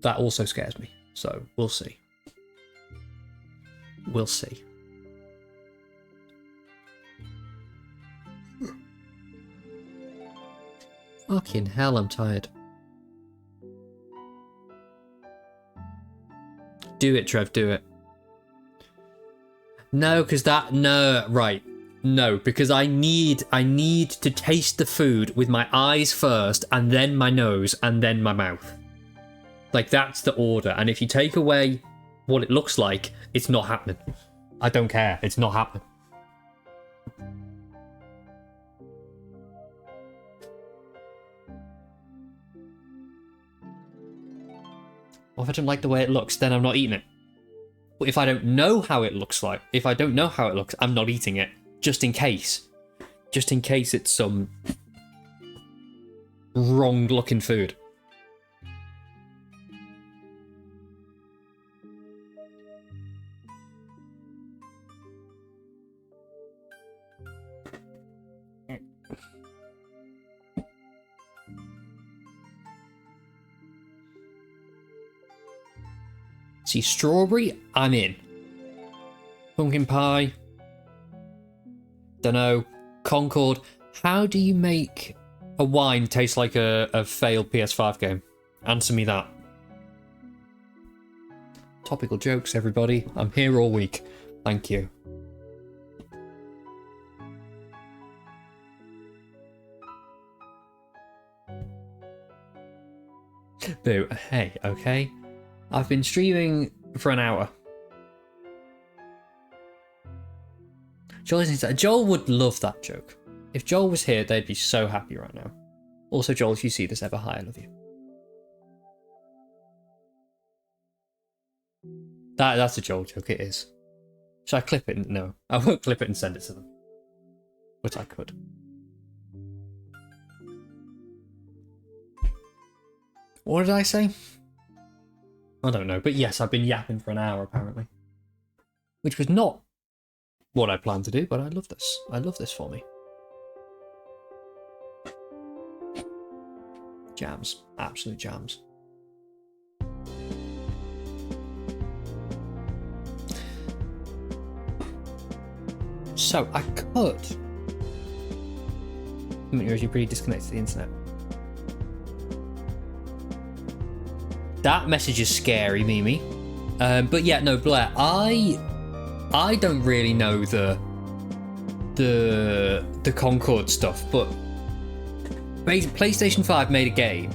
that also scares me. So, we'll see. We'll see. Fucking hell, I'm tired. Do it, Trev, do it. No, because right. No, because I need to taste the food with my eyes first, and then my nose, and then my mouth. Like, that's the order. And if you take away what it looks like, it's not happening. I don't care. It's not happening. Well, if I don't like the way it looks, then I'm not eating it. But if I don't know how it looks, I'm not eating it. Just in case. Just in case it's some wrong-looking food. See, strawberry, I'm in. Pumpkin pie. Dunno. Concord. How do you make a wine taste like a failed PS5 game? Answer me that. Topical jokes, everybody. I'm here all week. Thank you. Boo. Hey, okay. I've been streaming for an hour. Joel isn't. Joel would love that joke. If Joel was here, they'd be so happy right now. Also, Joel, if you see this ever, hi, I love you. That's a Joel joke, it is. Should I clip it? No. I won't clip it and send it to them. But I could. What did I say? I don't know, but yes, I've been yapping for an hour, apparently. Which was not what I planned to do, but I love this. I love this for me. Jams. Absolute jams. So, I could... You're actually pretty disconnected to the internet. That message is scary, Mimi. But yeah, no, Blair, I don't really know the Concord stuff, but PlayStation 5 made a game.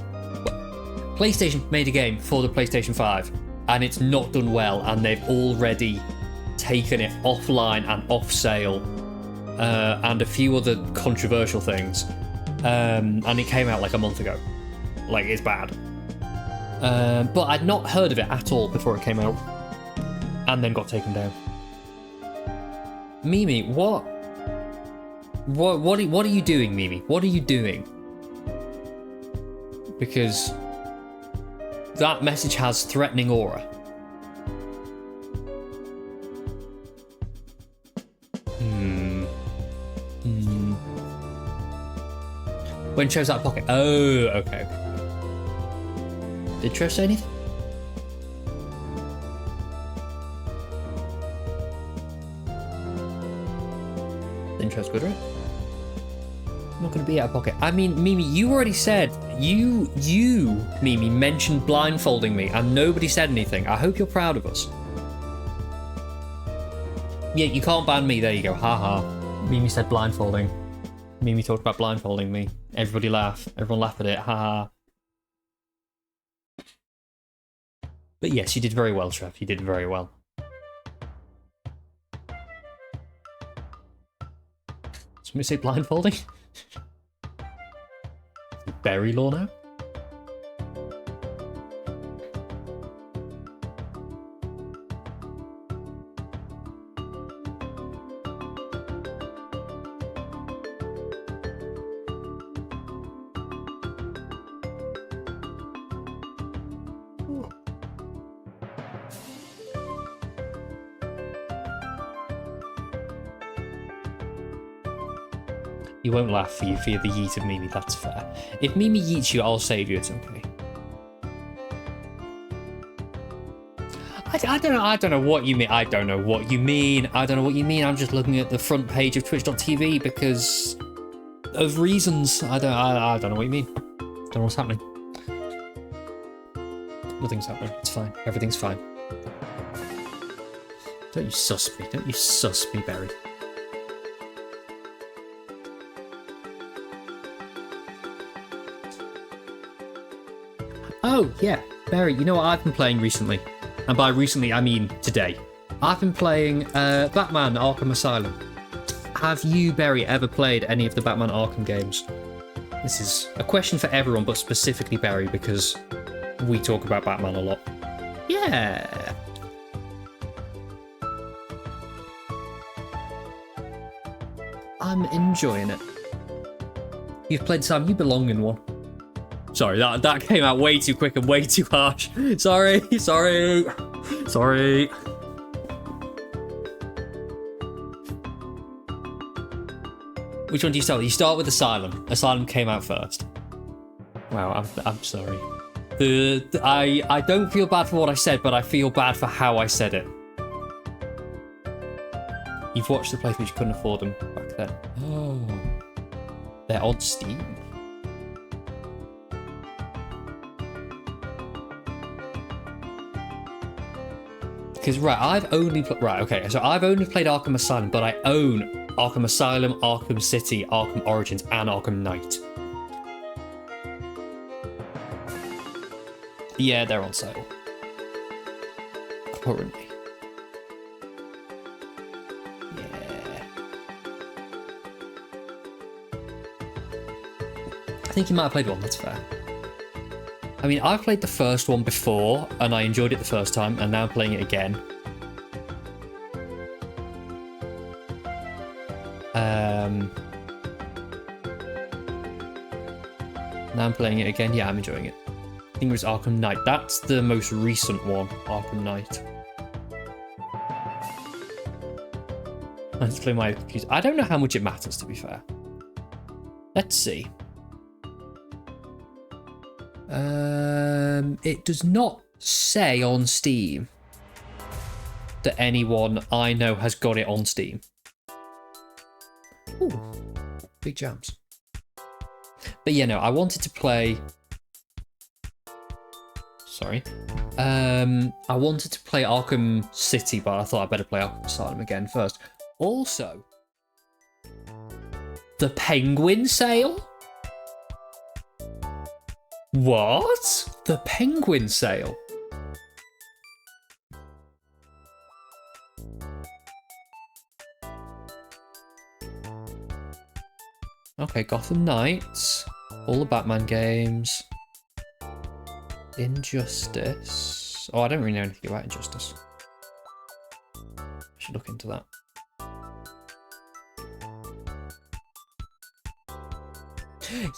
PlayStation made a game for the PlayStation 5, and it's not done well, and they've already taken it offline and off sale, and a few other controversial things. And it came out like a month ago. Like, it's bad. But I'd not heard of it at all before it came out, and then got taken down. Mimi, what are you doing, Mimi? What are you doing? Because that message has threatening aura. When Trev's out of pocket. Oh, okay. Did Trev say anything? Then Trev's good, right? I'm not going to be out of pocket. I mean, Mimi, you already said, you, Mimi, mentioned blindfolding me and nobody said anything. I hope you're proud of us. Yeah, you can't ban me. There you go. Haha. Mimi said blindfolding. Mimi talked about blindfolding me. Everybody laugh. Everyone laugh at it. Haha. But yes, you did very well, Trev. You did very well. Somebody say blindfolding? Berry law now? You won't laugh for the yeet of Mimi, that's fair. If Mimi yeets you, I'll save you, it's okay. I don't know what you mean. I don't know what you mean. I'm just looking at the front page of twitch.tv because of reasons. I don't know what you mean. Don't know what's happening. Nothing's happening. It's fine. Everything's fine. Don't you sus me. Don't you sus me, Barry. Oh, yeah, Barry, you know what I've been playing recently? And by recently, I mean today. I've been playing Batman Arkham Asylum. Have you, Barry, ever played any of the Batman Arkham games? This is a question for everyone, but specifically Barry, because we talk about Batman a lot. Yeah. I'm enjoying it. You've played Sam, you belong in one. Sorry, that came out way too quick and way too harsh. Sorry. Which one do you start with? You start with Asylum. Asylum came out first. Wow, I'm sorry. I don't feel bad for what I said, but I feel bad for how I said it. You've watched the playthroughs, you couldn't afford them back then. Oh, they're on Steam. Because I've only played Arkham Asylum, but I own Arkham Asylum, Arkham City, Arkham Origins, and Arkham Knight. Yeah, they're on sale currently. Yeah. think you might have played one, that's fair. I mean, I've played the first one before, and I enjoyed it the first time, and now I'm playing it again. Now I'm playing it again. Yeah, I'm enjoying it. I think it was Arkham Knight. That's the most recent one, Arkham Knight. Let's play my computer. I don't know how much it matters, to be fair. Let's see. It does not say on Steam that anyone I know has got it on Steam. Ooh, big jams. But yeah, no, I wanted to play... Sorry. I wanted to play Arkham City, but I thought I'd better play Arkham Asylum again first. Also, the Penguin sale? What? The Penguin sale? Okay, Gotham Knights, all the Batman games, Injustice. Oh, I don't really know anything about Injustice. I should look into that.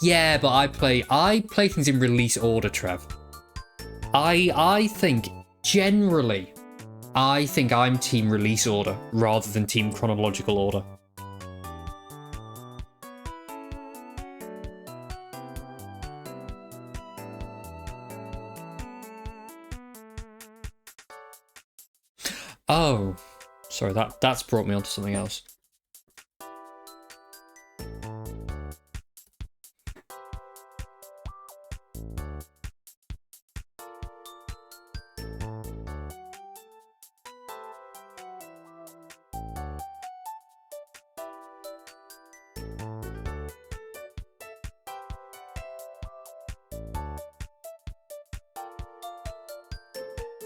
Yeah, but I play things in release order, Trev. I think, generally, I think I'm team release order rather than team chronological order. Oh, sorry, that's brought me onto something else.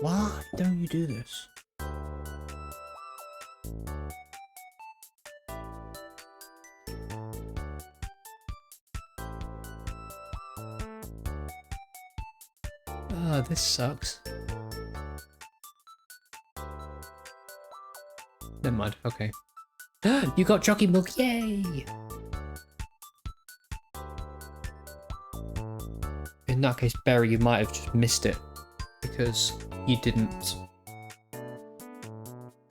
Why don't you do this? Oh, this sucks. Never mind, okay. You got Jockey Mug, yay! In that case, Barry, you might have just missed it. Because you didn't...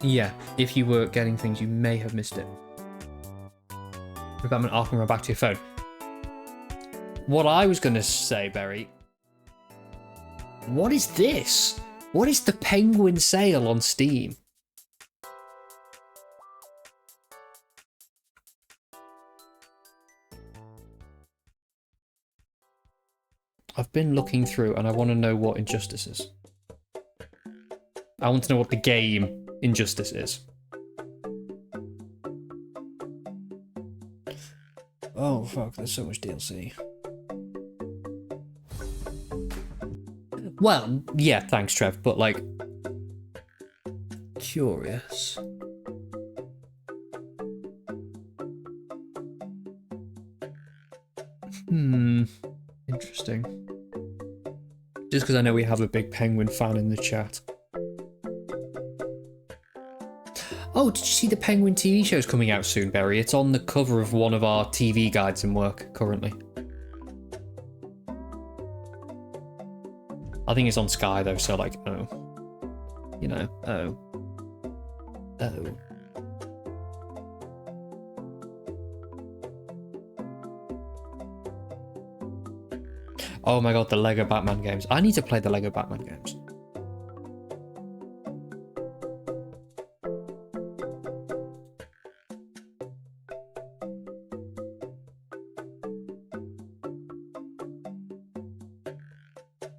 Yeah, if you were getting things, you may have missed it. Batman Arkham, run back to your phone. What I was going to say, Barry... What is this? What is the Penguin sale on Steam? I've been looking through and I want to know what Injustice is. I want to know what the game Injustice is. Oh fuck, there's so much DLC. Well, yeah, thanks Trev, but like... Curious. Interesting. Just because I know we have a big Penguin fan in the chat. Oh, did you see the Penguin TV show's coming out soon, Barry? It's on the cover of one of our TV guides in work currently. I think it's on Sky though, so like, oh. You know, oh. Oh. Oh my god, the Lego Batman games. I need to play the Lego Batman games.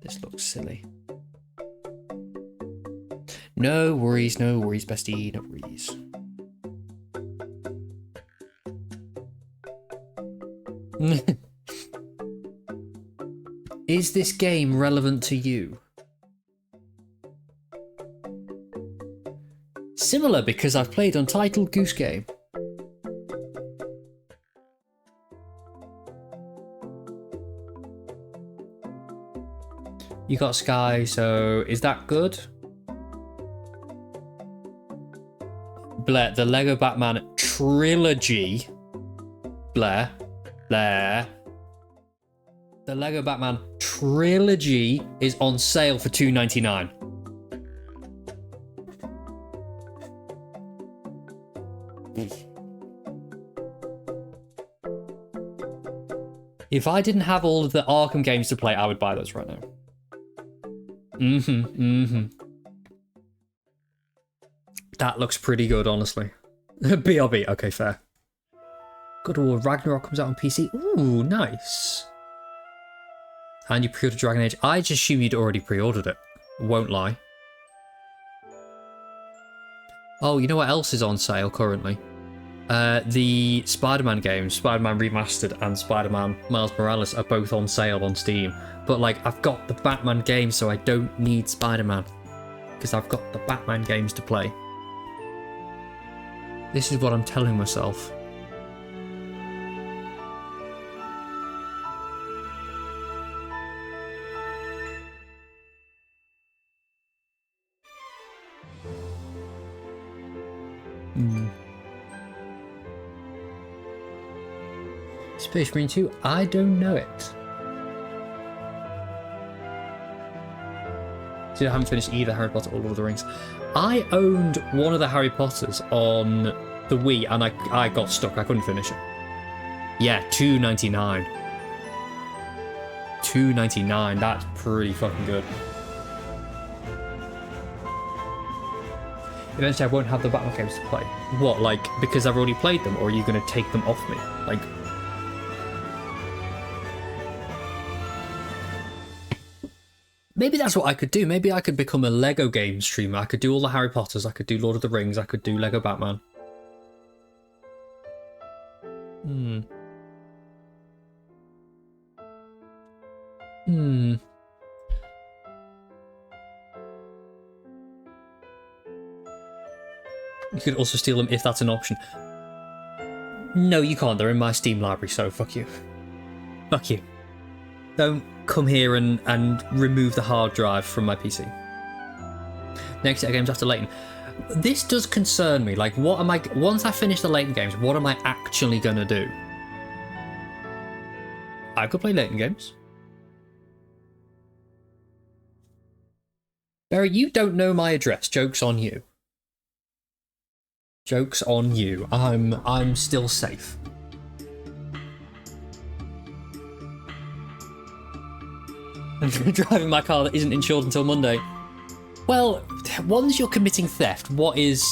This looks silly. No worries, bestie, no worries. Is this game relevant to you? Similar, because I've played Untitled Goose Game. You got Sky, so is that good? Blair, the Lego Batman trilogy. Blair. The Lego Batman trilogy is on sale for $2.99. If I didn't have all of the Arkham games to play, I would buy those right now. That looks pretty good, honestly. BRB, okay, fair. God of War Ragnarok comes out on PC. Ooh, nice. And you pre-ordered Dragon Age. I just assume you'd already pre-ordered it. Won't lie. Oh, you know what else is on sale currently? The Spider-Man games, Spider-Man Remastered and Spider-Man Miles Morales are both on sale on Steam. But like, I've got the Batman games, so I don't need Spider-Man. Because I've got the Batman games to play. This is what I'm telling myself. Space Marine 2? I don't know it. See, I haven't finished either Harry Potter or Lord of the Rings. I owned one of the Harry Potters on the Wii and I got stuck. I couldn't finish it. Yeah, $2.99. $2.99. That's pretty fucking good. Eventually I won't have the Batman games to play. What, like, because I've already played them, or are you going to take them off me? Like... Maybe that's what I could do. Maybe I could become a Lego game streamer. I could do all the Harry Potters, I could do Lord of the Rings, I could do Lego Batman. You could also steal them if that's an option. No, you can't. They're in my Steam library, so fuck you. Fuck you. Don't come here and remove the hard drive from my PC. Next set of games after Layton. This does concern me. Like, what am I... Once I finish the Layton games, what am I actually going to do? I could play Layton games. Barry, you don't know my address. Joke's on you. Joke's on you. I'm still safe. I'm driving my car that isn't insured until Monday. Well, once you're committing theft, what is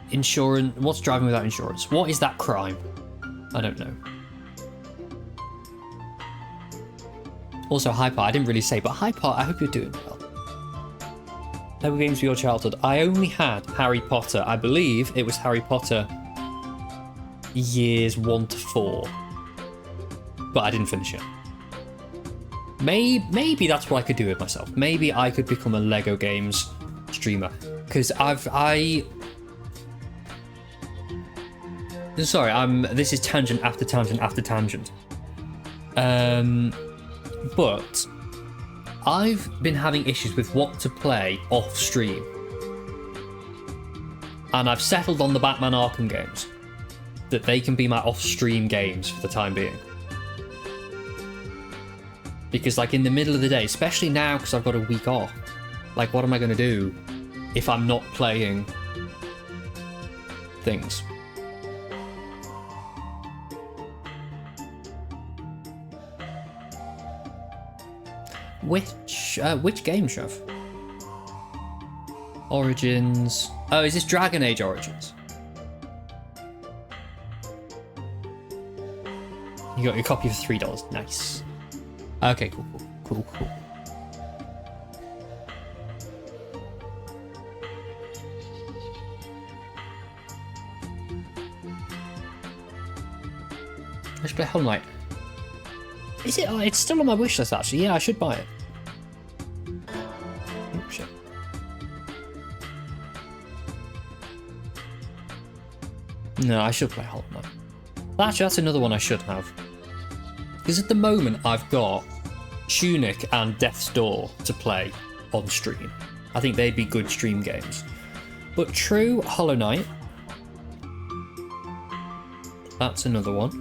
insurance? What's driving without insurance? What is that crime? I don't know. Also, hi Part, I didn't really say, but hi Part, I hope you're doing well. Lego games for your childhood. I only had Harry Potter. I believe it was Harry Potter years 1 to 4. But I didn't finish it. Maybe that's what I could do with myself. Maybe I could become a Lego games streamer. Because Sorry, this is tangent after tangent after tangent. But I've been having issues with what to play off stream. And I've settled on the Batman Arkham games. That they can be my off-stream games for the time being. Because, like, in the middle of the day, especially now because I've got a week off, like, what am I going to do if I'm not playing things? Which game, Chef? Origins. Oh, is this Dragon Age Origins? You got your copy for $3. Nice. Okay, cool. I should play Hollow Knight. Is it? Oh, it's still on my wish list, actually. Yeah, I should buy it. Oh, shit. No, I should play Hollow Knight. Actually, that's another one I should have. Because at the moment I've got Tunic and Death's Door to play on stream. I think they'd be good stream games. But True, Hollow Knight. That's another one.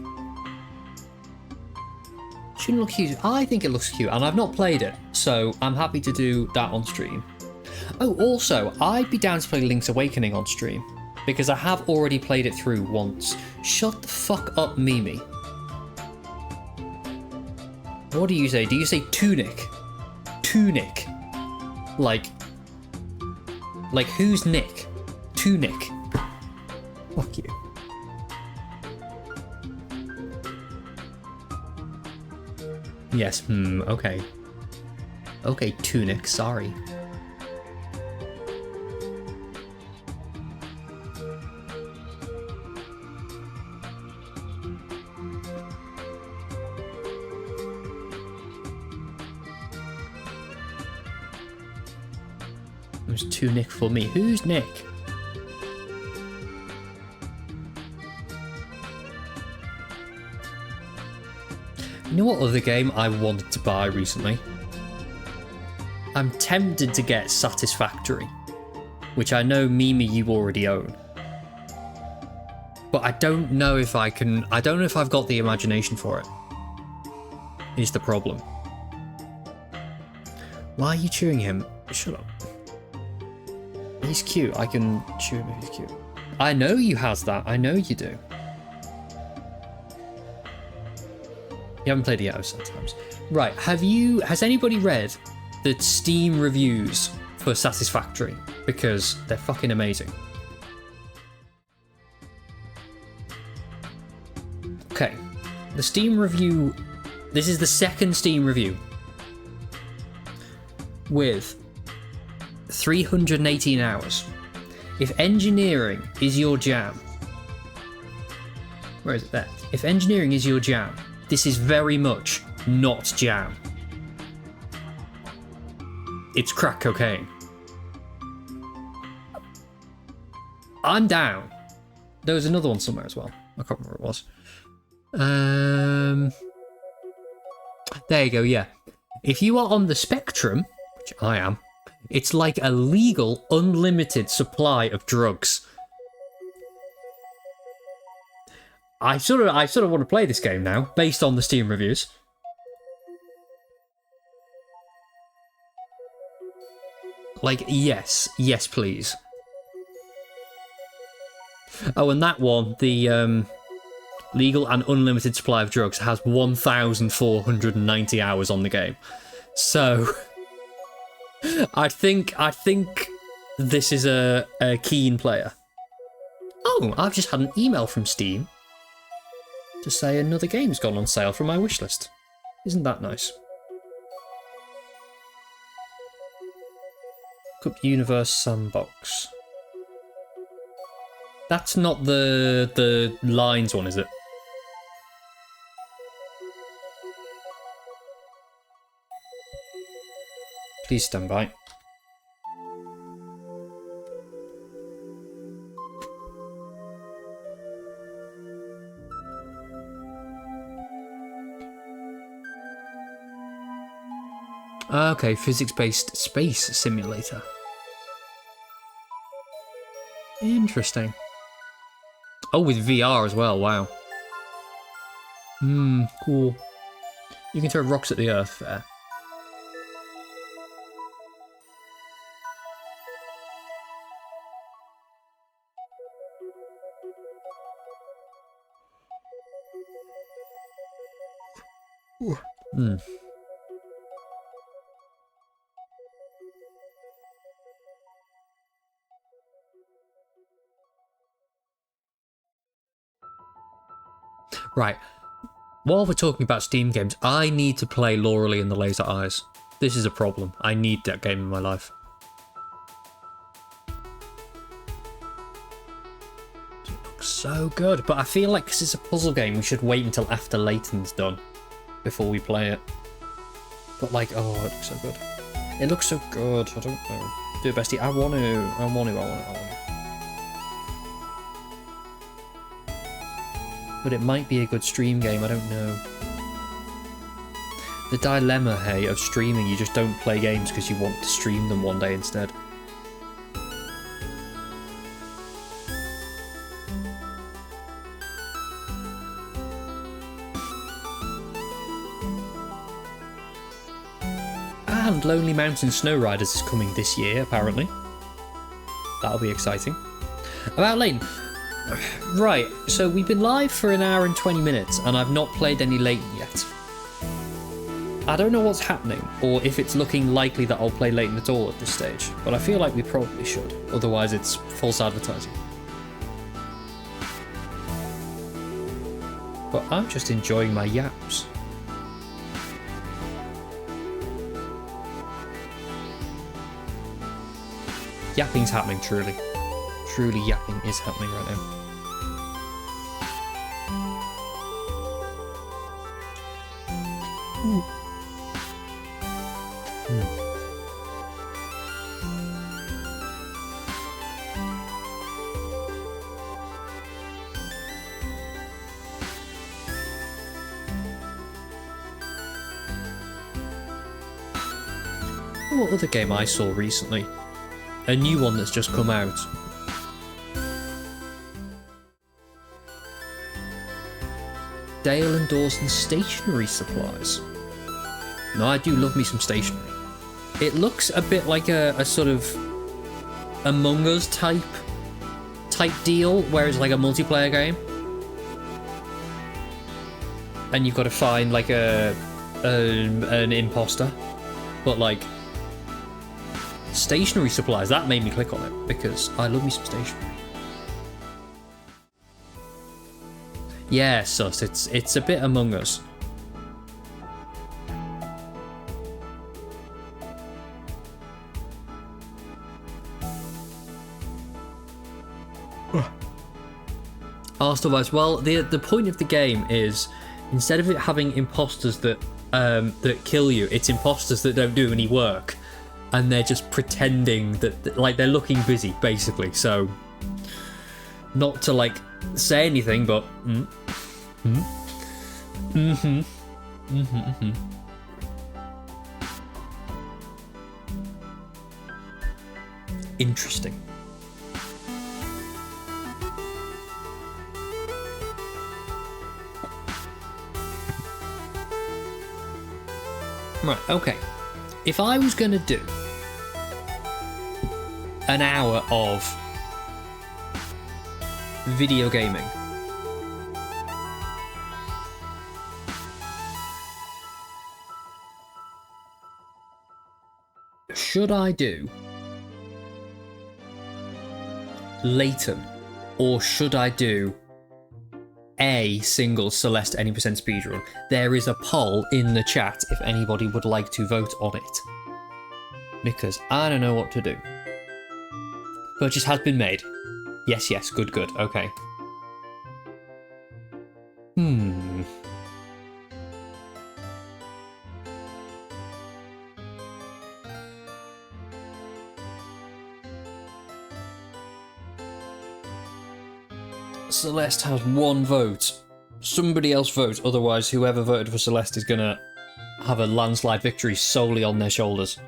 Shouldn't look cute. I think it looks cute, and I've not played it, so I'm happy to do that on stream. Oh, also, I'd be down to play Link's Awakening on stream, because I have already played it through once. Shut the fuck up, Mimi. What do you say? Do you say Tunic? Tunic. Like who's Nick? Tunic. Fuck you. Yes, okay. Okay, Tunic, sorry. There's Tunic for me. Who's Nick? You know what other game I wanted to buy recently? I'm tempted to get Satisfactory, which I know, Mimi, you already own. But I don't know if I can... I don't know if I've got the imagination for it. Is the problem. Why are you chewing him? Shut up. He's cute. I can chew him if he's cute. I know you has that. I know you do. You haven't played it yet sometimes. Right, has anybody read the Steam reviews for Satisfactory? Because they're fucking amazing. Okay, the Steam review, this is the second Steam review with 318 hours. If engineering is your jam, where is it there? If engineering is your jam, this is very much not jam. It's crack cocaine. I'm down. There was another one somewhere as well. I can't remember what it was. There you go, yeah. If you are on the spectrum, which I am, it's like a legal, unlimited supply of drugs. I sort of want to play this game now, based on the Steam reviews. Like, yes, please. Oh, and that one, the legal and unlimited supply of drugs, has 1,490 hours on the game. So, I think this is a keen player. Oh, I've just had an email from Steam to say another game's gone on sale from my wishlist. Isn't that nice? Cup Universe Sandbox. That's not the Lines one, is it? Please stand by. Okay, physics-based space simulator. Interesting. Oh, with VR as well, wow. Cool. You can throw rocks at the Earth, fair. Right. While we're talking about Steam games, I need to play Laurely and the Laser Eyes. This is a problem. I need that game in my life. It looks so good, but I feel like because it's a puzzle game, we should wait until after Layton's done before we play it. But like, oh, it looks so good. It looks so good. I don't know. Do it, bestie. I want to. But it might be a good stream game, I don't know. The dilemma, hey, of streaming. You just don't play games because you want to stream them one day instead. And Lonely Mountain Snow Riders is coming this year, apparently. That'll be exciting. About Layton. Right, so we've been live for an hour and 20 minutes, and I've not played any Layton yet. I don't know what's happening, or if it's looking likely that I'll play Layton at all at this stage, but I feel like we probably should, otherwise it's false advertising. But I'm just enjoying my yaps. Yapping's happening, truly. Truly yapping is happening right now. What other game I saw recently? A new one that's just come out. Dale and Dawson stationery supplies. No, I do love me some stationery. It looks a bit like a sort of Among Us type deal, where it's like a multiplayer game. And you've got to find like an imposter. But like stationery supplies, that made me click on it because I love me some stationery. Yeah, sus, it's a bit Among Us. Arsenal vibes. Well, the point of the game is instead of it having imposters that kill you, it's imposters that don't do any work, and they're just pretending that like they're looking busy, basically. So, not to like say anything, but interesting. Right, okay. If I was going to do an hour of video gaming, should I do Layton, or should I do a single Celeste any % speedrun? There is a poll in the chat if anybody would like to vote on it, because I don't know what to do. Purchase has been made. Yes, yes, good, good, okay. Celeste has one vote. Somebody else vote, otherwise whoever voted for Celeste is gonna have a landslide victory solely on their shoulders.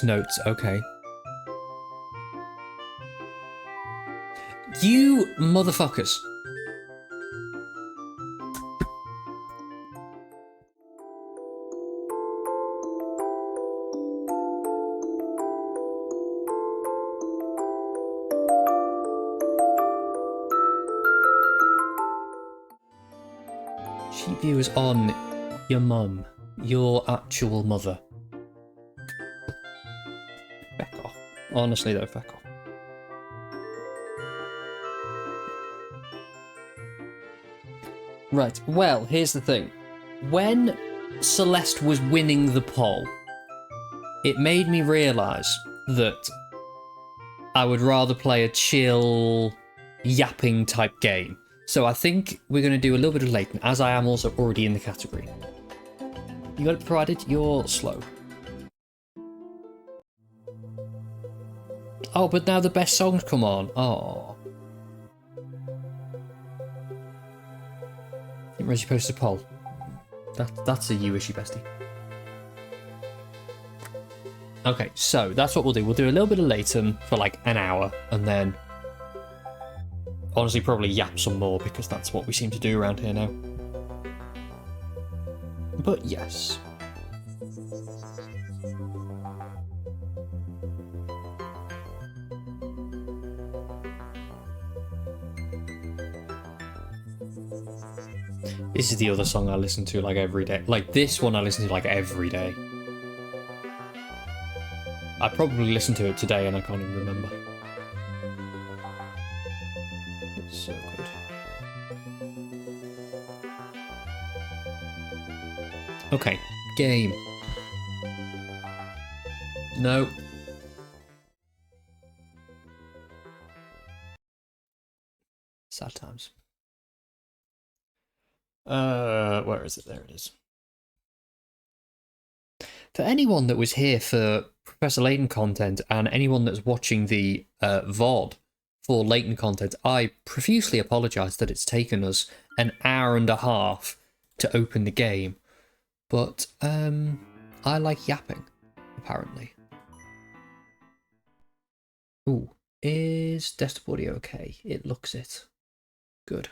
Notes, okay. You motherfuckers. Cheap viewers on your mum, your actual mother. Back off. Honestly though, back off. Right, well, here's the thing. When Celeste was winning the poll, it made me realise that I would rather play a chill, yapping type game. So I think we're going to do a little bit of Layton, as I am also already in the category. You got it provided, you're slow. Oh, but now the best songs come on. Oh. I think Reggie posted a poll. That's a you issue, bestie. Okay, so that's what we'll do. We'll do a little bit of Layton for like an hour, and then honestly probably yap some more because that's what we seem to do around here now. But yes. This is the other song I listen to like every day. Like this one I listen to like every day. I probably listened to it today and I can't even remember. It's so good. Okay, game. No. Sad times. Where is it? There it is. For anyone that was here for Professor Layton content and anyone that's watching the VOD for Layton content, I profusely apologise that it's taken us an hour and a half to open the game. But I like yapping, apparently. Ooh, is desktop audio okay? It looks it. Good.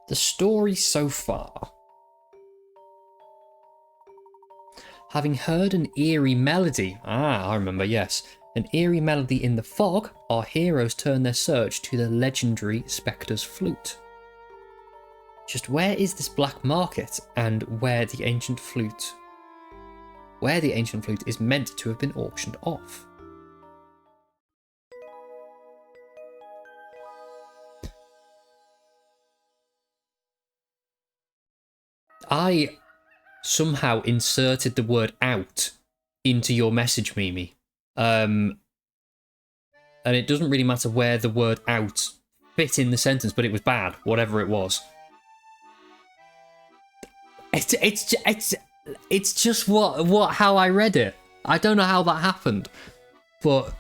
The story so far. Having heard an eerie melody. Ah, I remember, yes. An eerie melody in the fog, our heroes turn their search to the legendary Spectre's flute. Just where is this black market and where the ancient flute is meant to have been auctioned off? I somehow inserted the word out into your message, Mimi. And it doesn't really matter where the word out fit in the sentence, but it was bad, whatever it was. It's just how I read it. I don't know how that happened, but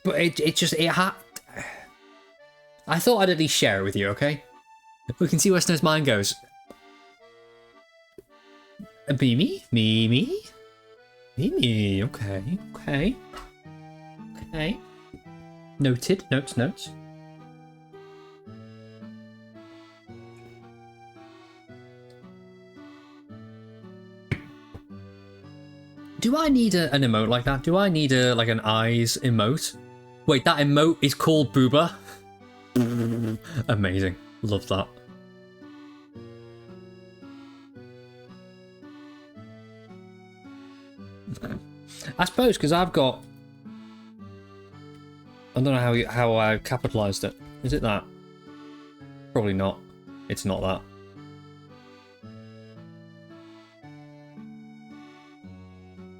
it had. I thought I'd at least share it with you, okay? We can see where Snow's mind goes. Mimi? Okay. Noted. Notes. Do I need an emote like that? Do I need like an eyes emote? Wait, that emote is called Booba? Amazing. Love that. I suppose because I've got. I don't know how I capitalised it. Is it that? Probably not. It's not that.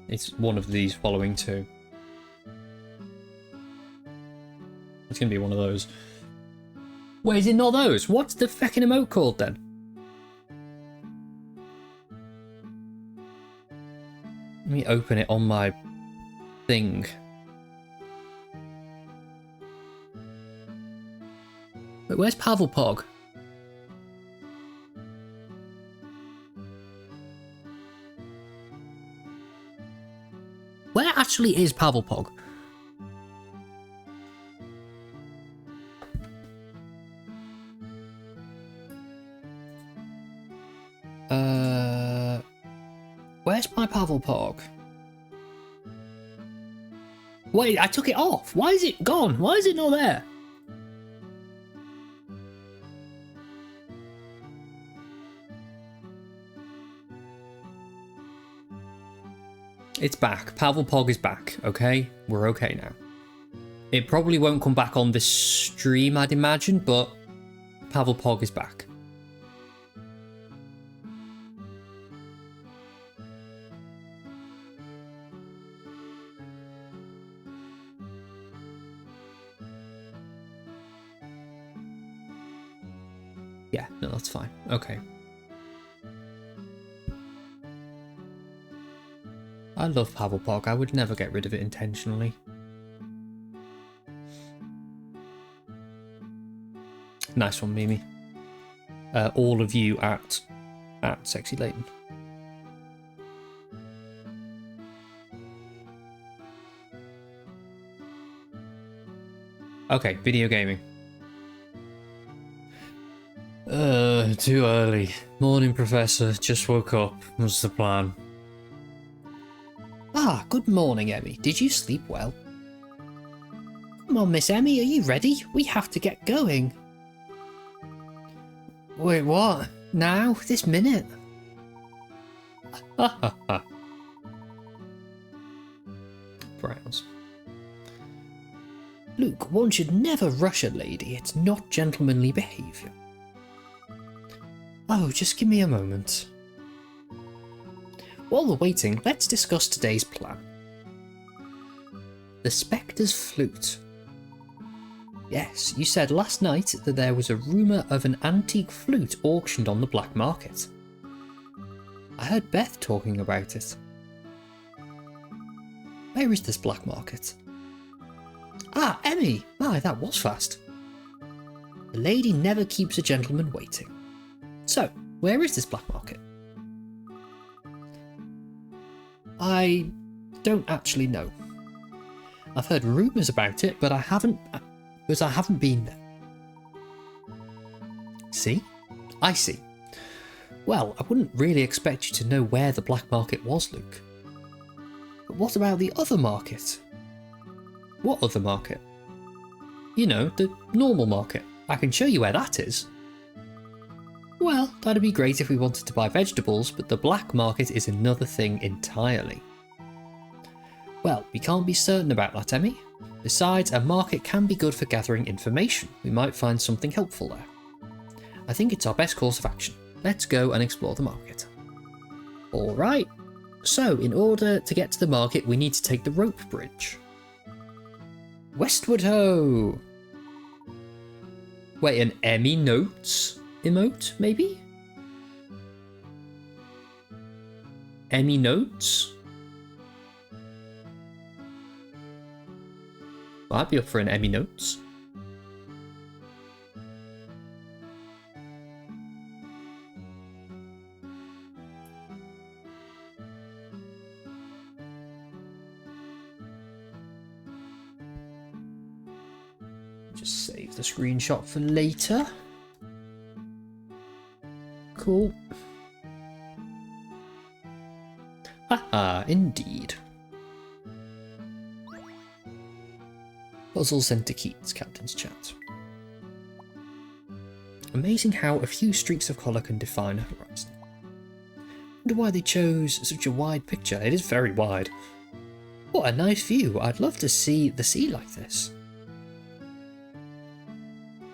It's one of these following two. It's gonna be one of those. Wait, is it not those? What's the feckin' emote called then? Let me open it on my thing. Wait, where's Pavel Pog? Where actually is Pavel Pog? Where's my Pavel Pog? Wait, I took it off. Why is it gone? Why is it not there? It's back. Pavel Pog is back, okay? We're okay now. It probably won't come back on this stream, I'd imagine, but Pavel Pog is back. Yeah, no, that's fine. Okay. I love Pavelpark. I would never get rid of it intentionally. Nice one, Mimi. All of you at Sexy Layton. Okay, video gaming. Too early. Morning, Professor. Just woke up. What's the plan? Ah, good morning, Emmy. Did you sleep well? Come on, Miss Emmy, are you ready? We have to get going. Wait, what? Now? This minute? Ha ha ha. Browse. Luke, one should never rush a lady. It's not gentlemanly behaviour. Oh, just give me a moment. While we're waiting, let's discuss today's plan. The Spectre's flute. Yes, you said last night that there was a rumour of an antique flute auctioned on the black market. I heard Beth talking about it. Where is this black market? Ah, Emmy! My, that was fast. The lady never keeps a gentleman waiting. So, where is this black market? I don't actually know. I've heard rumours about it, but I haven't been there. See? I see. Well, I wouldn't really expect you to know where the black market was, Luke. But what about the other market? What other market? You know, the normal market. I can show you where that is. Well, that'd be great if we wanted to buy vegetables, but the black market is another thing entirely. Well, we can't be certain about that, Emmy. Besides, a market can be good for gathering information. We might find something helpful there. I think it's our best course of action. Let's go and explore the market. Alright. So, in order to get to the market, we need to take the rope bridge. Westward ho! Wait, an Emmy Notes emote, maybe? Emmy Notes? I'd be up for an Emmy Notes. Just save the screenshot for later. Cool. Haha, indeed. Puzzle Centre Keats, Captain's Chat. Amazing how a few streaks of colour can define a horizon. Wonder why they chose such a wide picture. It is very wide. What a nice view. I'd love to see the sea like this.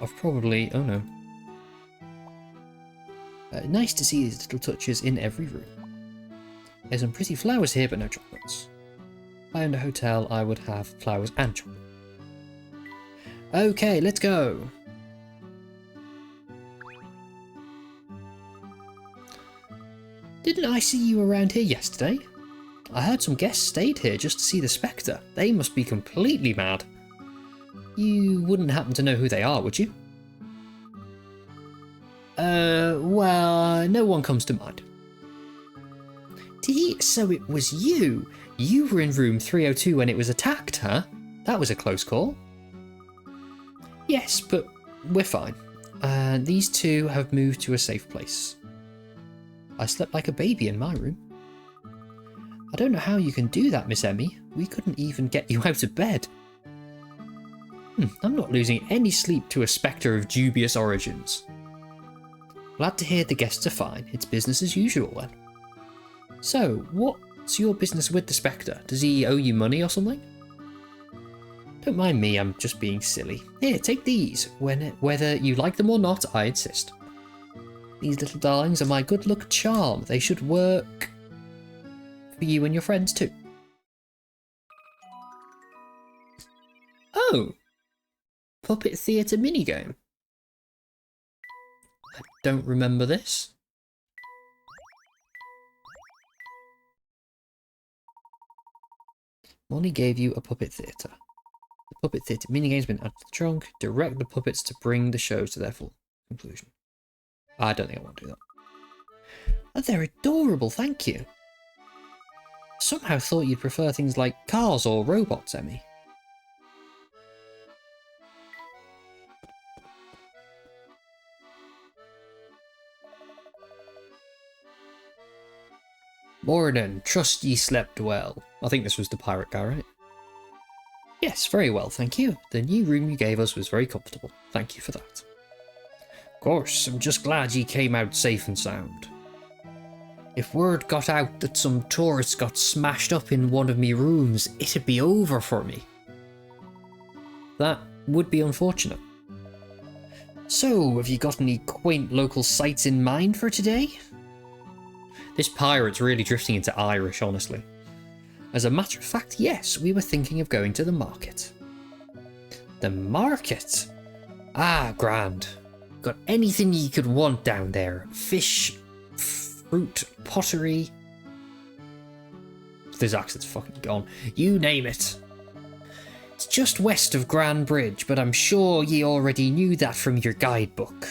I've probably... oh no. Nice to see these little touches in every room. There's some pretty flowers here, but no chocolates. If I owned a hotel, I would have flowers and chocolate. Okay, let's go. Didn't I see you around here yesterday? I heard some guests stayed here just to see the Spectre. They must be completely mad. You wouldn't happen to know who they are, would you? Well, no one comes to mind. So it was you? You were in room 302 when it was attacked, huh? That was a close call. Yes, but we're fine. These two have moved to a safe place. I slept like a baby in my room. I don't know how you can do that, Miss Emmy. We couldn't even get you out of bed. I'm not losing any sleep to a spectre of dubious origins. Glad to hear the guests are fine. It's business as usual then. So, what's your business with the spectre? Does he owe you money or something? Don't mind me, I'm just being silly. Here, take these. Whether you like them or not, I insist. These little darlings are my good luck charm. They should work for you and your friends too. Oh! Puppet theatre minigame. I don't remember this. Molly gave you a puppet theatre. The puppet theatre minigame's been added to the trunk. Direct the puppets to bring the shows to their full conclusion. I don't think I want to do that. Oh, they're adorable, thank you. Somehow thought you'd prefer things like cars or robots, Emmy. Morning, trust ye slept well. I think this was the pirate guy, right? Yes, very well, thank you. The new room you gave us was very comfortable. Thank you for that. Of course, I'm just glad ye came out safe and sound. If word got out that some tourists got smashed up in one of me rooms, it'd be over for me. That would be unfortunate. So, have you got any quaint local sights in mind for today? This pirate's really drifting into Irish, honestly. As a matter of fact, yes, we were thinking of going to the market. The market? Ah, grand. Got anything you could want down there. Fish, fruit, pottery. This accent's fucking gone. You name it. It's just west of Grand Bridge, but I'm sure ye already knew that from your guidebook.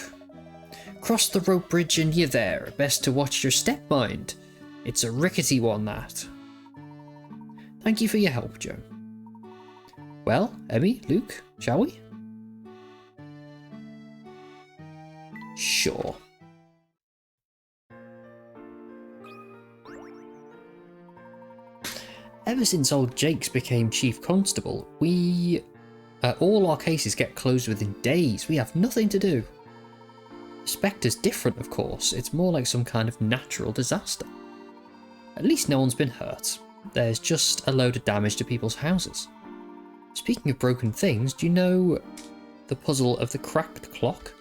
Cross the rope bridge and you're there. Best to watch your step, mind. It's a rickety one, that. Thank you for your help, Joe. Well, Emmy, Luke, shall we? Sure. Ever since old Jakes became chief constable, all our cases get closed within days. We have nothing to do. The Spectre's different, of course. It's more like some kind of natural disaster. At least no one's been hurt. There's just a load of damage to people's houses. Speaking of broken things, do you know the puzzle of the cracked clock?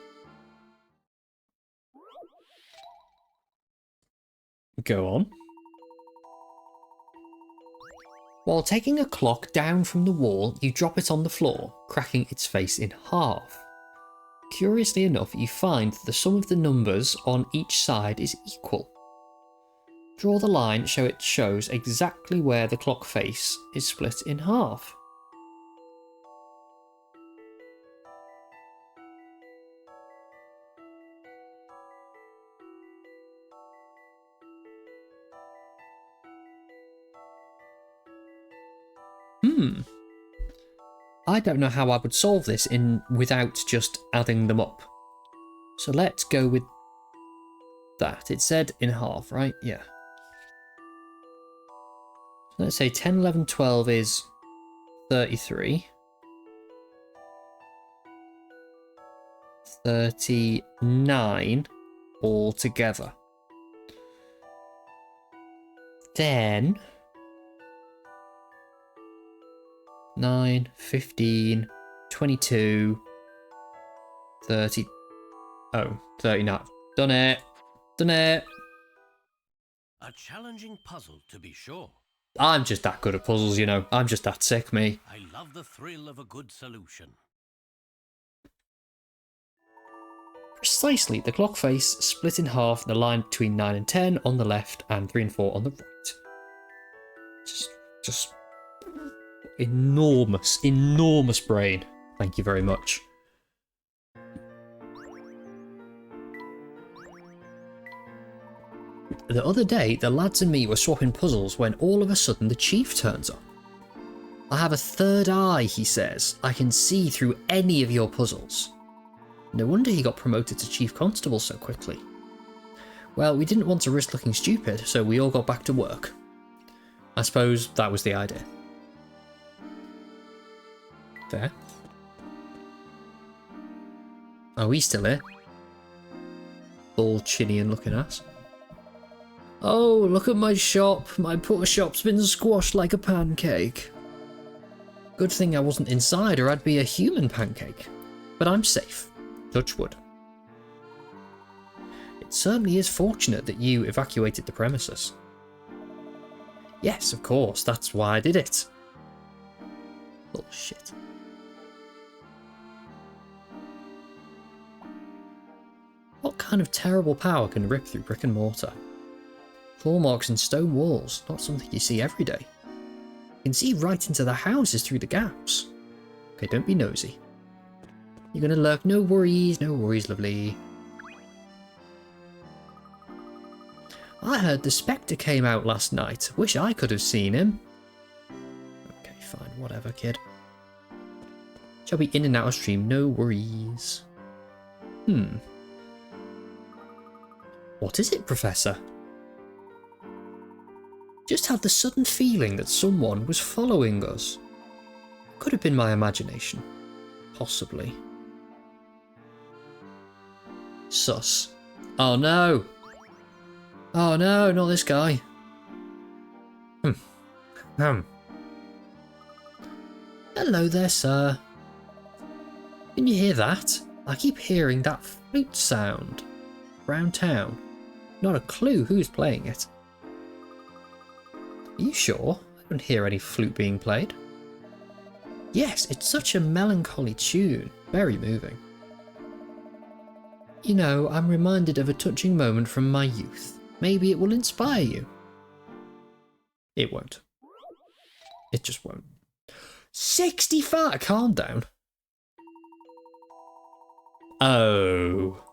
Go on. While taking a clock down from the wall, you drop it on the floor, cracking its face in half. Curiously enough, you find that the sum of the numbers on each side is equal. Draw the line so it shows exactly where the clock face is split in half. I don't know how I would solve this without just adding them up. So let's go with that. It said in half, right? Yeah. Let's say 10, 11, 12 is 33. 39 altogether. Then 9, 15, 22, 30. Oh, 39. Done it. Done it. A challenging puzzle, to be sure. I'm just that good at puzzles, you know. I'm just that sick, me. I love the thrill of a good solution. Precisely, the clock face split in half, the line between 9 and 10 on the left and 3 and 4 on the right. Just enormous, enormous brain. Thank you very much. The other day, the lads and me were swapping puzzles when all of a sudden the chief turns up. I have a third eye, he says. I can see through any of your puzzles. No wonder he got promoted to chief constable so quickly. Well, we didn't want to risk looking stupid, so we all got back to work. I suppose that was the idea. There. Are we still here? Bald Chinian looking ass. Oh, look at my shop. My poor shop's been squashed like a pancake. Good thing I wasn't inside or I'd be a human pancake. But I'm safe. Touch wood. It certainly is fortunate that you evacuated the premises. Yes, of course, that's why I did it. Bullshit. What kind of terrible power can rip through brick and mortar? Claw marks and stone walls, not something you see every day. can see right into the houses through the gaps. Okay, don't be nosy. You're gonna lurk. No worries, lovely. I heard the Spectre came out last night. Wish I could have seen him. Okay, fine, whatever, kid. Shall be in and out of stream, no worries. What is it, Professor? Just had the sudden feeling that someone was following us. Could have been my imagination. Possibly. Sus. Oh no! Oh no, not this guy. Hello there, sir. Can you hear that? I keep hearing that flute sound round town. Not a clue who's playing it. Are you sure? I don't hear any flute being played. Yes, it's such a melancholy tune. Very moving. You know, I'm reminded of a touching moment from my youth. Maybe it will inspire you. It won't. It just won't. 65! Calm down. Oh.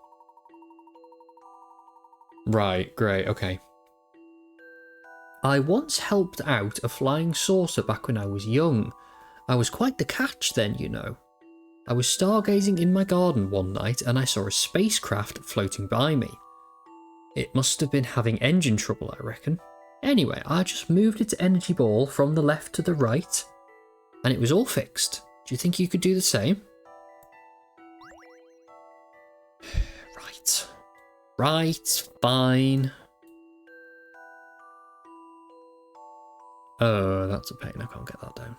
Right, great, okay. I once helped out a flying saucer back when I was young. I was quite the catch then, you know. I was stargazing in my garden one night and I saw a spacecraft floating by me. It must have been having engine trouble, I reckon. Anyway, I just moved its energy ball from the left to the right, and it was all fixed. Do you think you could do the same? Right. Right, fine. Oh, that's a pain. I can't get that down.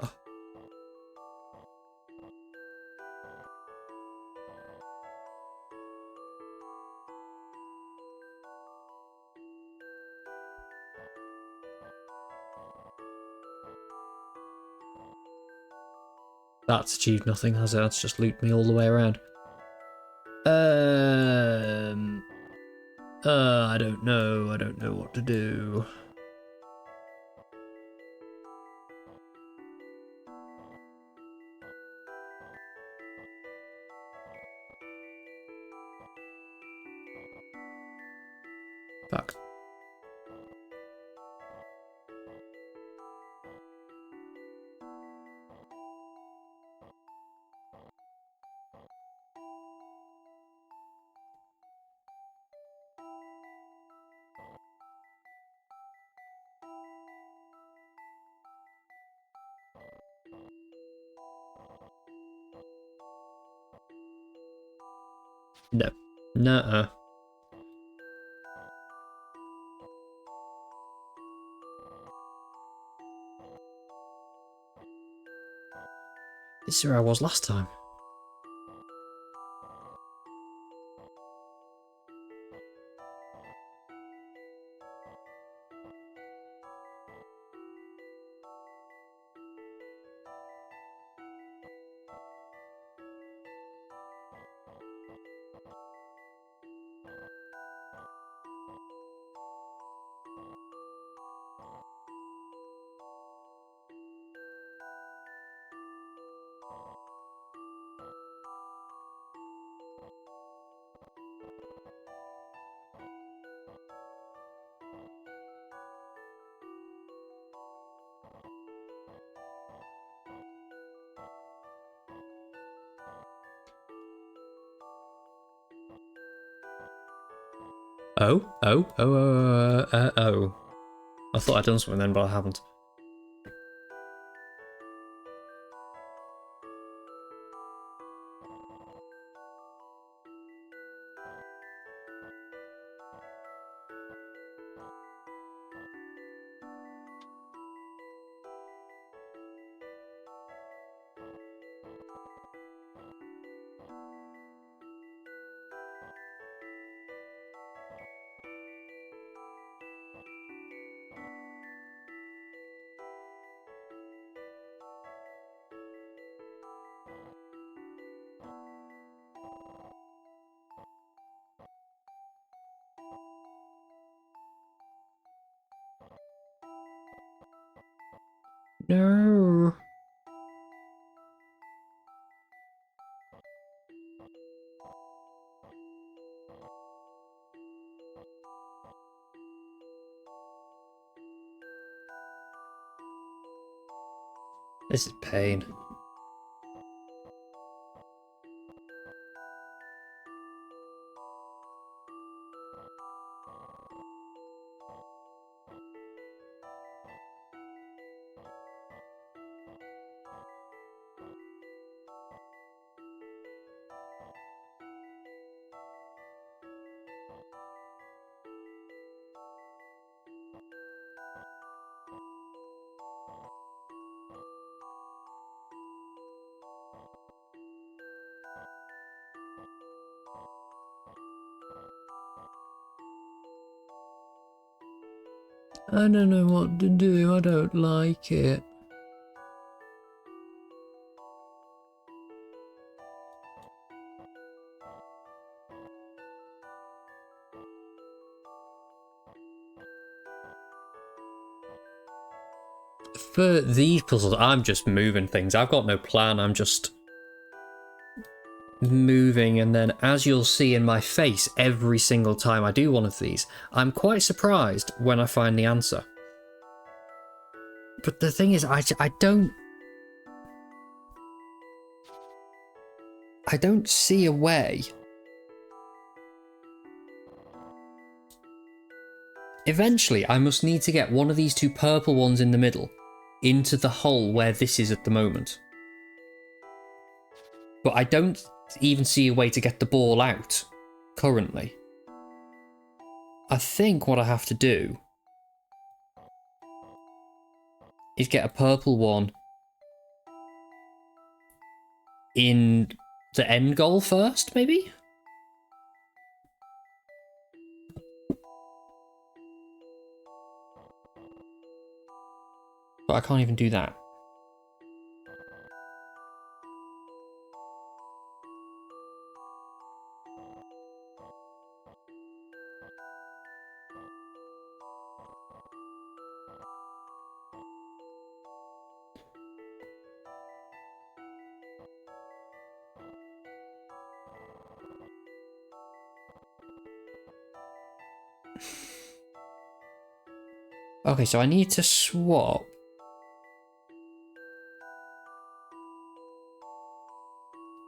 Oh. That's achieved nothing, has it? That's just looped me all the way around. I don't know. I don't know what to do. Fuck. No. Nuh-uh. This is where I was last time. Oh. I thought I'd done something then, but I haven't. No. This is pain. I don't know what to do. I don't like it. For these puzzles, I'm just moving things. I've got no plan. I'm just moving, and then as you'll see in my face every single time I do one of these, I'm quite surprised when I find the answer. But the thing is, I don't see a way. Eventually, I must need to get one of these two purple ones in the middle into the hole where this is at the moment. But I don't even see a way to get the ball out currently. I think what I have to do is get a purple one in the end goal first, maybe? But I can't even do that. Okay, so I need to swap.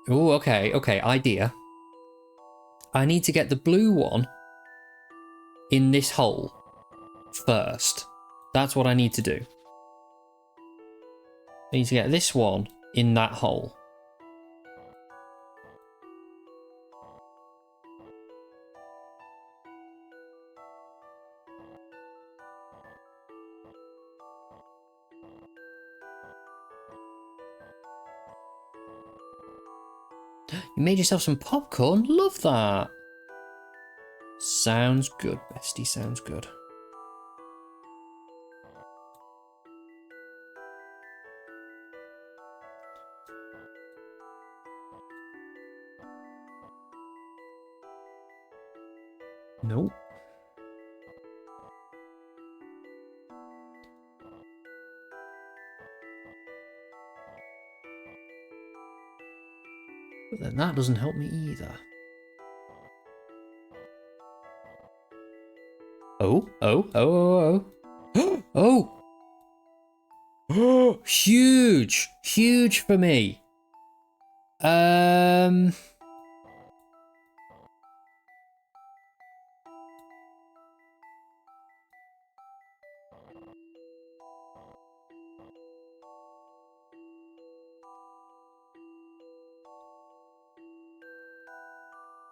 Oh, okay, idea. I need to get the blue one in this hole first. That's what I need to do. I need to get this one in that hole. You made yourself some popcorn? Love that. Sounds good, bestie, sounds good. Nope. But then that doesn't help me either. Oh. Oh! Huge! Huge for me.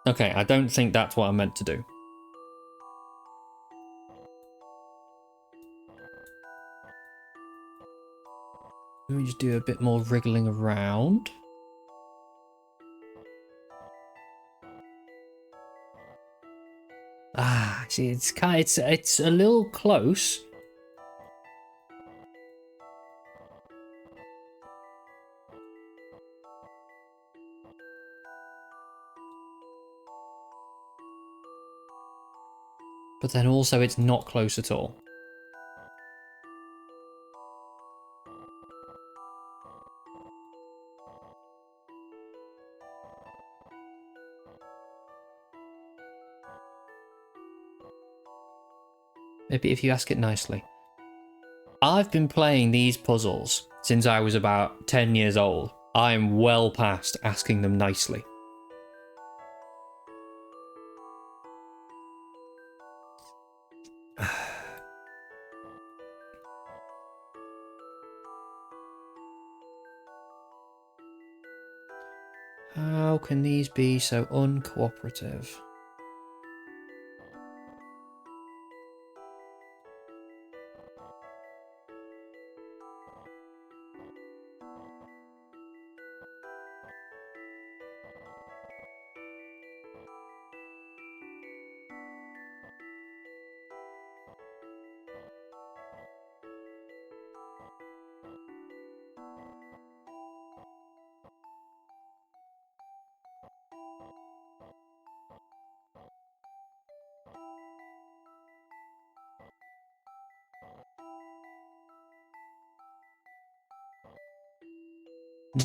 Okay, I don't think that's what I meant to do. Let me just do a bit more wriggling around. Ah, see, it's a little close. But then also it's not close at all. Maybe if you ask it nicely. I've been playing these puzzles since I was about 10 years old. I'm well past asking them nicely. How can these be so uncooperative?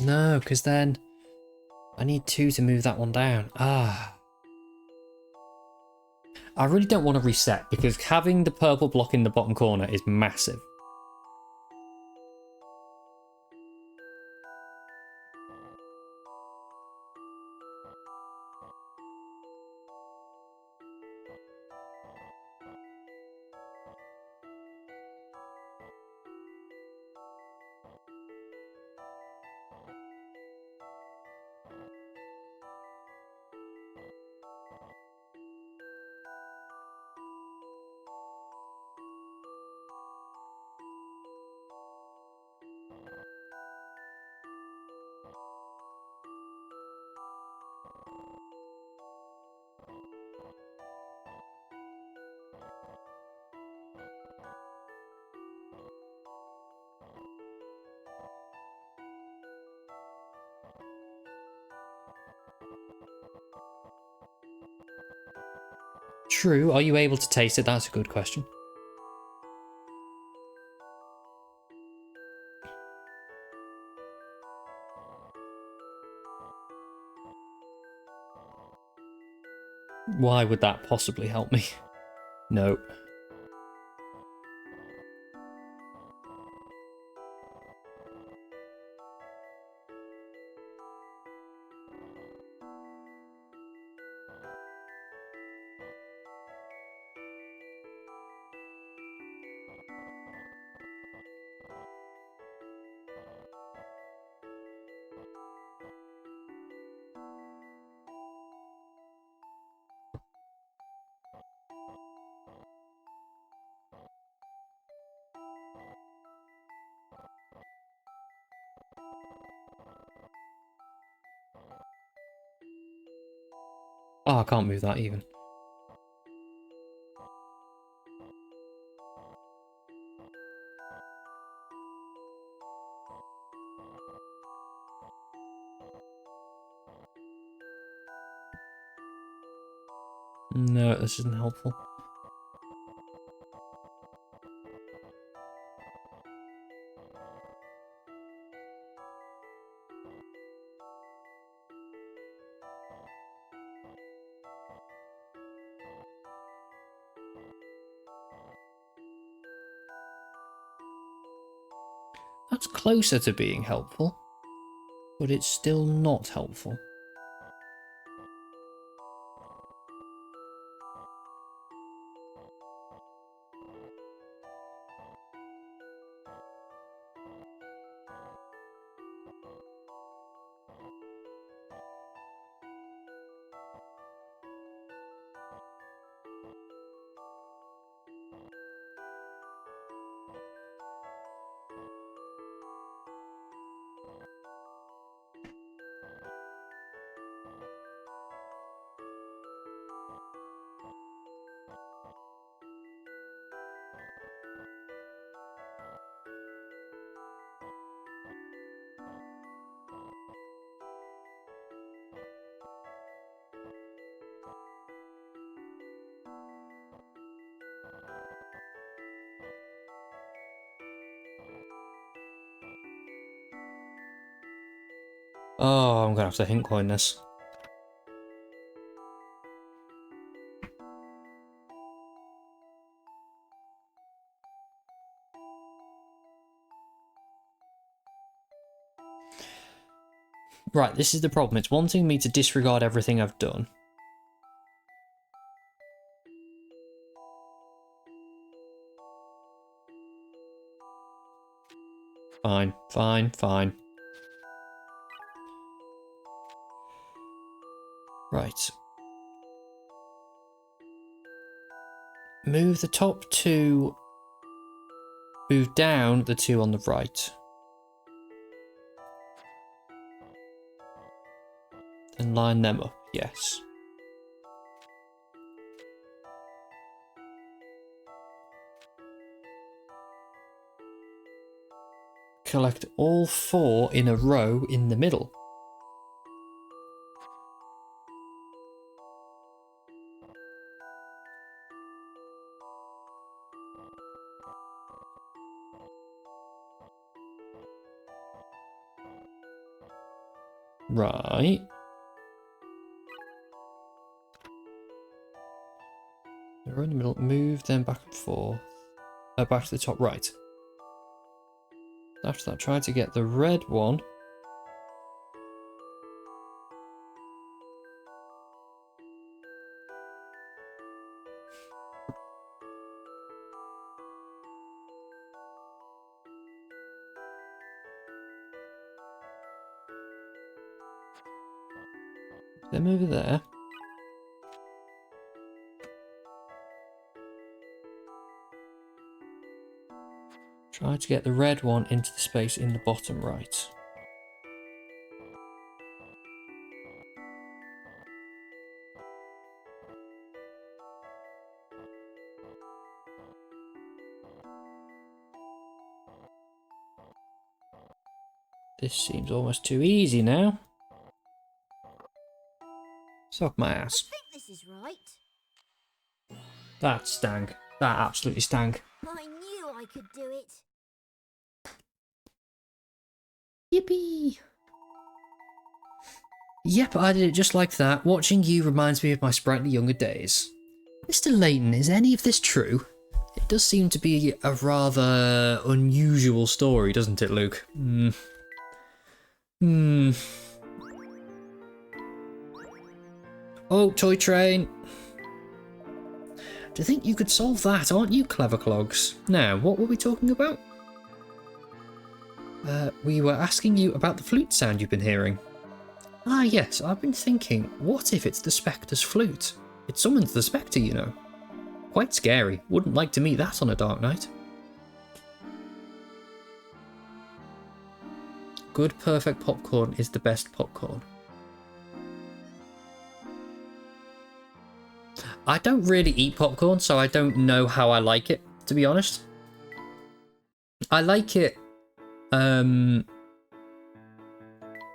No, because then I need 2 to move that one down. Ah. I really don't want to reset because having the purple block in the bottom corner is massive. True, are you able to taste it? That's a good question. Why would that possibly help me? No. Oh, I can't move that even. No, this isn't helpful. That's closer to being helpful, but it's still not helpful. Oh, I'm gonna have to hint coin this. Right, this is the problem. It's wanting me to disregard everything I've done. Fine, fine, fine. Right. Move the top two. Move down the two on the right. Then line them up, yes. Collect all 4 in a row in the middle. Right. They're in the middle. Move them back and forth. Back to the top right. After that, try to get the red one. Them over there. Try to get the red one into the space in the bottom right. This seems almost too easy now. Suck my ass. I think this is right. That stank. That absolutely stank. I knew I could do it. Yippee! Yep, I did it just like that. Watching you reminds me of my sprightly younger days. Mr. Layton, is any of this true? It does seem to be a rather unusual story, doesn't it, Luke? Oh, toy train! Do you think you could solve that, aren't you, clever clogs? Now, what were we talking about? We were asking you about the flute sound you've been hearing. Ah yes, I've been thinking, what if it's the Spectre's flute? It summons the Spectre, you know. Quite scary. Wouldn't like to meet that on a dark night. Good perfect popcorn is the best popcorn. I don't really eat popcorn, so I don't know how I like it, to be honest. I like it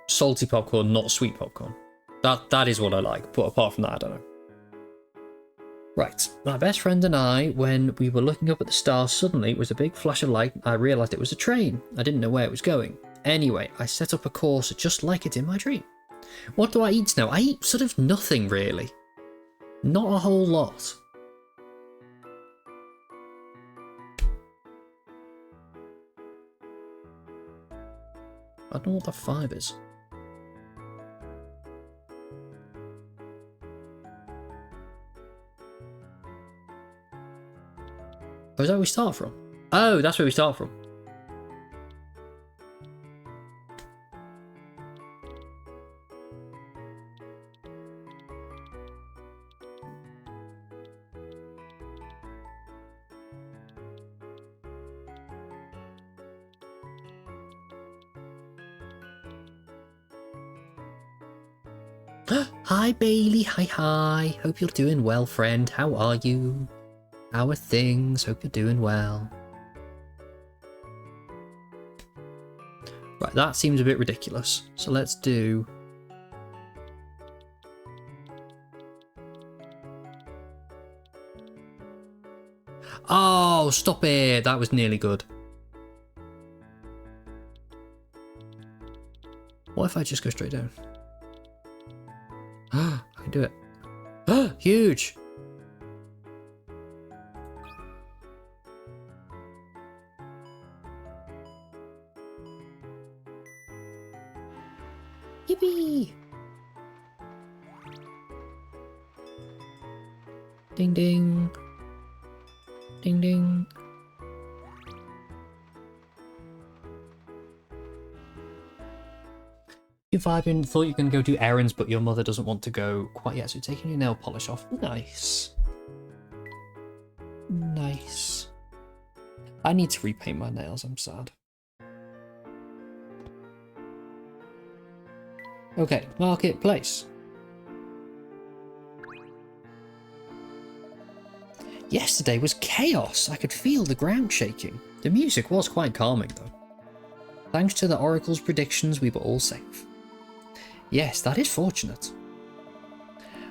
salty popcorn, not sweet popcorn. That is what I like, but apart from that, I don't know. Right, my best friend and I, when we were looking up at the stars, suddenly it was a big flash of light. I realised it was a train. I didn't know where it was going. Anyway, I set up a course just like it in my dream. What do I eat now? I eat sort of nothing, really. Not a whole lot. I don't know what the 5 is. Oh, is that where we start from? Oh, that's where we start from. Hi Bailey, hi. Hope you're doing well, friend. How are you? How are things? Hope you're doing well. Right, that seems a bit ridiculous. So let's do... Oh, stop it. That was nearly good. What if I just go straight down? I can do it. Huge! Yippee! Ding ding. Ding ding. You're vibing, thought you were going to go do errands, but your mother doesn't want to go quite yet, so you're taking your nail polish off. Nice. Nice. I need to repaint my nails, I'm sad. Okay, marketplace. Yesterday was chaos. I could feel the ground shaking. The music was quite calming, though. Thanks to the Oracle's predictions, we were all safe. Yes, that is fortunate.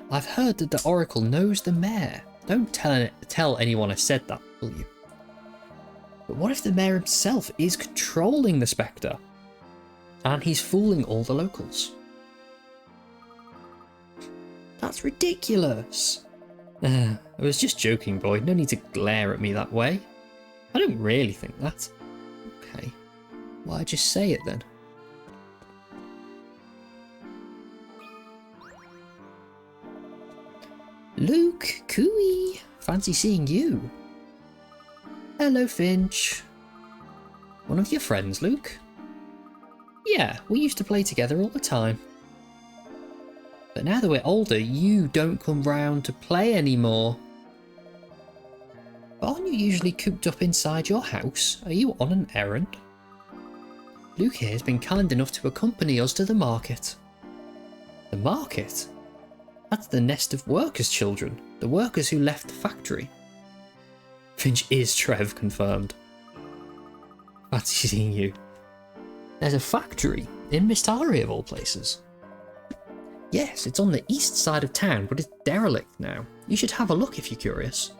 I've heard that the Oracle knows the mayor. Don't tell anyone I said that, will you? But what if the mayor himself is controlling the Spectre? And he's fooling all the locals? That's ridiculous. I was just joking, boy. No need to glare at me that way. I don't really think that. Okay. Why'd you say it then? Luke, cooey. Fancy seeing you. Hello, Finch. One of your friends, Luke? Yeah, we used to play together all the time. But now that we're older, you don't come round to play anymore. But aren't you usually cooped up inside your house? Are you on an errand? Luke here has been kind enough to accompany us to the market. The market? That's the nest of workers' children, the workers who left the factory. Finch is Trev, confirmed. Fancy seeing you. There's a factory in Mistari of all places. Yes, it's on the east side of town, but it's derelict now. You should have a look if you're curious.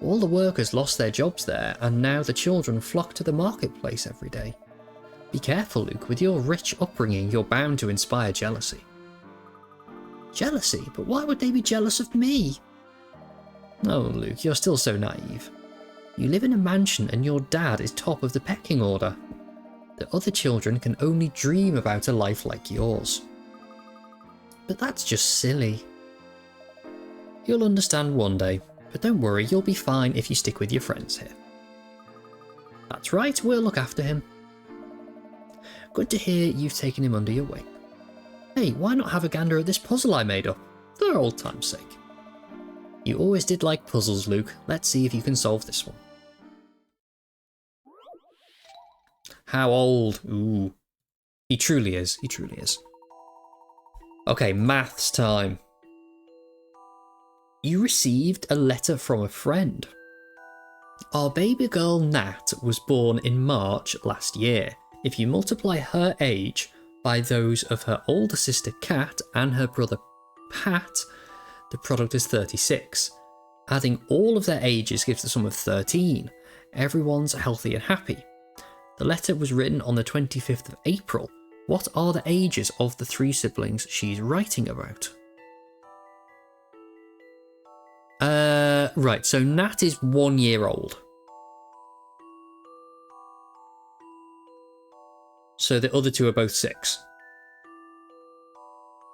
All the workers lost their jobs there, and now the children flock to the marketplace every day. Be careful, Luke. With your rich upbringing, you're bound to inspire jealousy. Jealousy? But why would they be jealous of me? Oh, Luke, you're still so naive. You live in a mansion and your dad is top of the pecking order. The other children can only dream about a life like yours. But that's just silly. You'll understand one day, but don't worry, you'll be fine if you stick with your friends here. That's right, we'll look after him. Good to hear you've taken him under your wing. Hey, why not have a gander at this puzzle I made up? For old time's sake. You always did like puzzles, Luke. Let's see if you can solve this one. How old? Ooh. He truly is. He truly is. Okay, maths time. You received a letter from a friend. Our baby girl Nat was born in March last year. If you multiply her age by those of her older sister Kat and her brother Pat, the product is 36. Adding all of their ages gives the sum of 13. Everyone's healthy and happy. The letter was written on the 25th of April. What are the ages of the 3 siblings she's writing about? Right, so Nat is 1 year old. So the other 2 are both 6.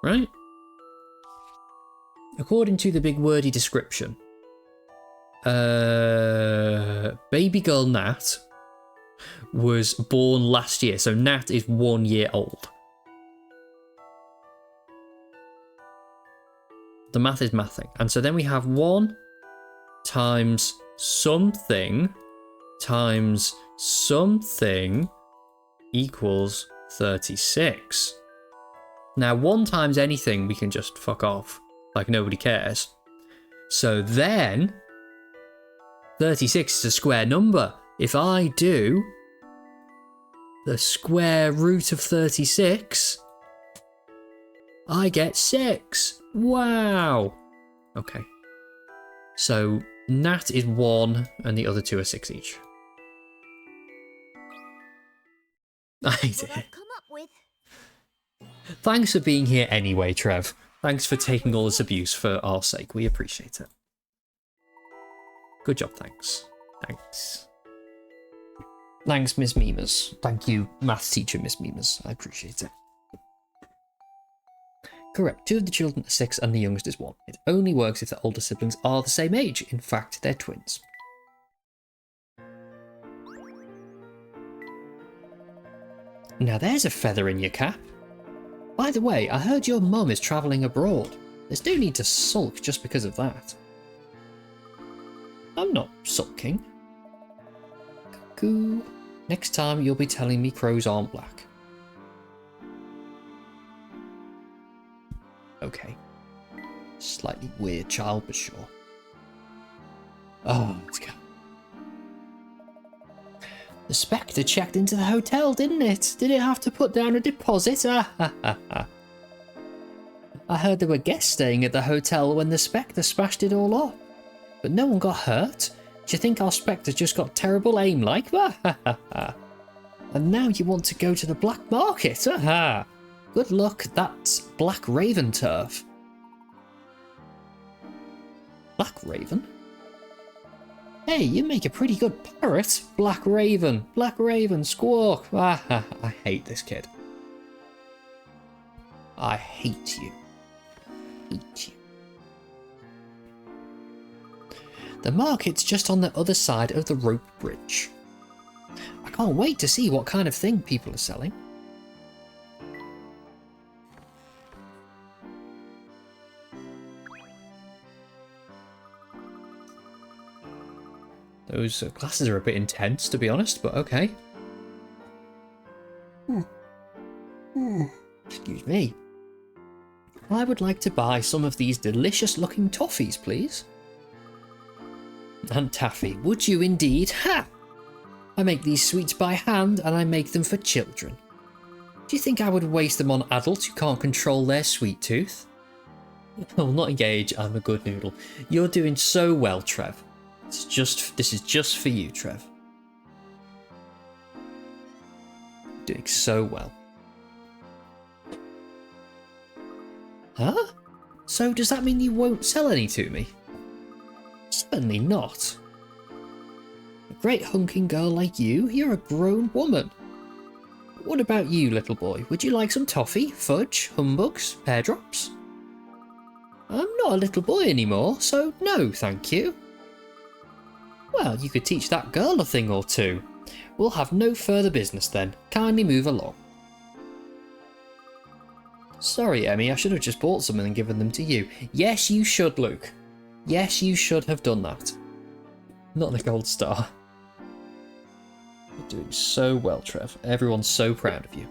Right? According to the big wordy description, baby girl Nat was born last year, so Nat is 1 year old. The math is mathing. And so then we have 1 times something times something equals 36. Now 1 times anything we can just fuck off, like nobody cares. So then 36 is a square number. If I do the square root of 36, I get 6. Wow. Okay. So Nat is 1 and the other 2 are 6 each. I did. What I've come up with. Thanks for being here anyway, Trev. Thanks for taking all this abuse for our sake. We appreciate it. Good job, thanks. Thanks. Thanks, Miss Memes. Thank you, maths teacher, Miss Memes. I appreciate it. Correct. 2 of the children are 6 and the youngest is 1. It only works if the older siblings are the same age. In fact, they're twins. Now there's a feather in your cap. By the way, I heard your mum is travelling abroad. There's no need to sulk just because of that. I'm not sulking. Cuckoo. Next time you'll be telling me crows aren't black. Okay. Slightly weird child, but sure. Oh, let's go. The Spectre checked into the hotel, didn't it? Did it have to put down a deposit? I heard there were guests staying at the hotel when the Spectre smashed it all up. But no one got hurt. Do you think our Spectre just got terrible aim like? And now you want to go to the black market? Good luck, that's Black Raven turf. Black Raven? Hey, you make a pretty good parrot. Black Raven, squawk. I hate this kid. I hate you. Hate you. The market's just on the other side of the rope bridge. I can't wait to see what kind of thing people are selling. Those glasses are a bit intense, to be honest, but okay. Excuse me. I would like to buy some of these delicious-looking toffees, please. And taffy, would you indeed? Ha! I make these sweets by hand, and I make them for children. Do you think I would waste them on adults who can't control their sweet tooth? Oh, not engage, I'm a good noodle. You're doing so well, Trev. This is just for you, Trev. Doing so well. Huh? So does that mean you won't sell any to me? Certainly not. A great hunking girl like you, you're a grown woman. What about you, little boy? Would you like some toffee, fudge, humbugs, pear drops? I'm not a little boy anymore, so no, thank you. Well, you could teach that girl a thing or two. We'll have no further business then. Kindly move along. Sorry, Emmy, I should have just bought some and given them to you. Yes, you should, Luke. Yes, you should have done that. Not the gold star. You're doing so well, Trev. Everyone's so proud of you.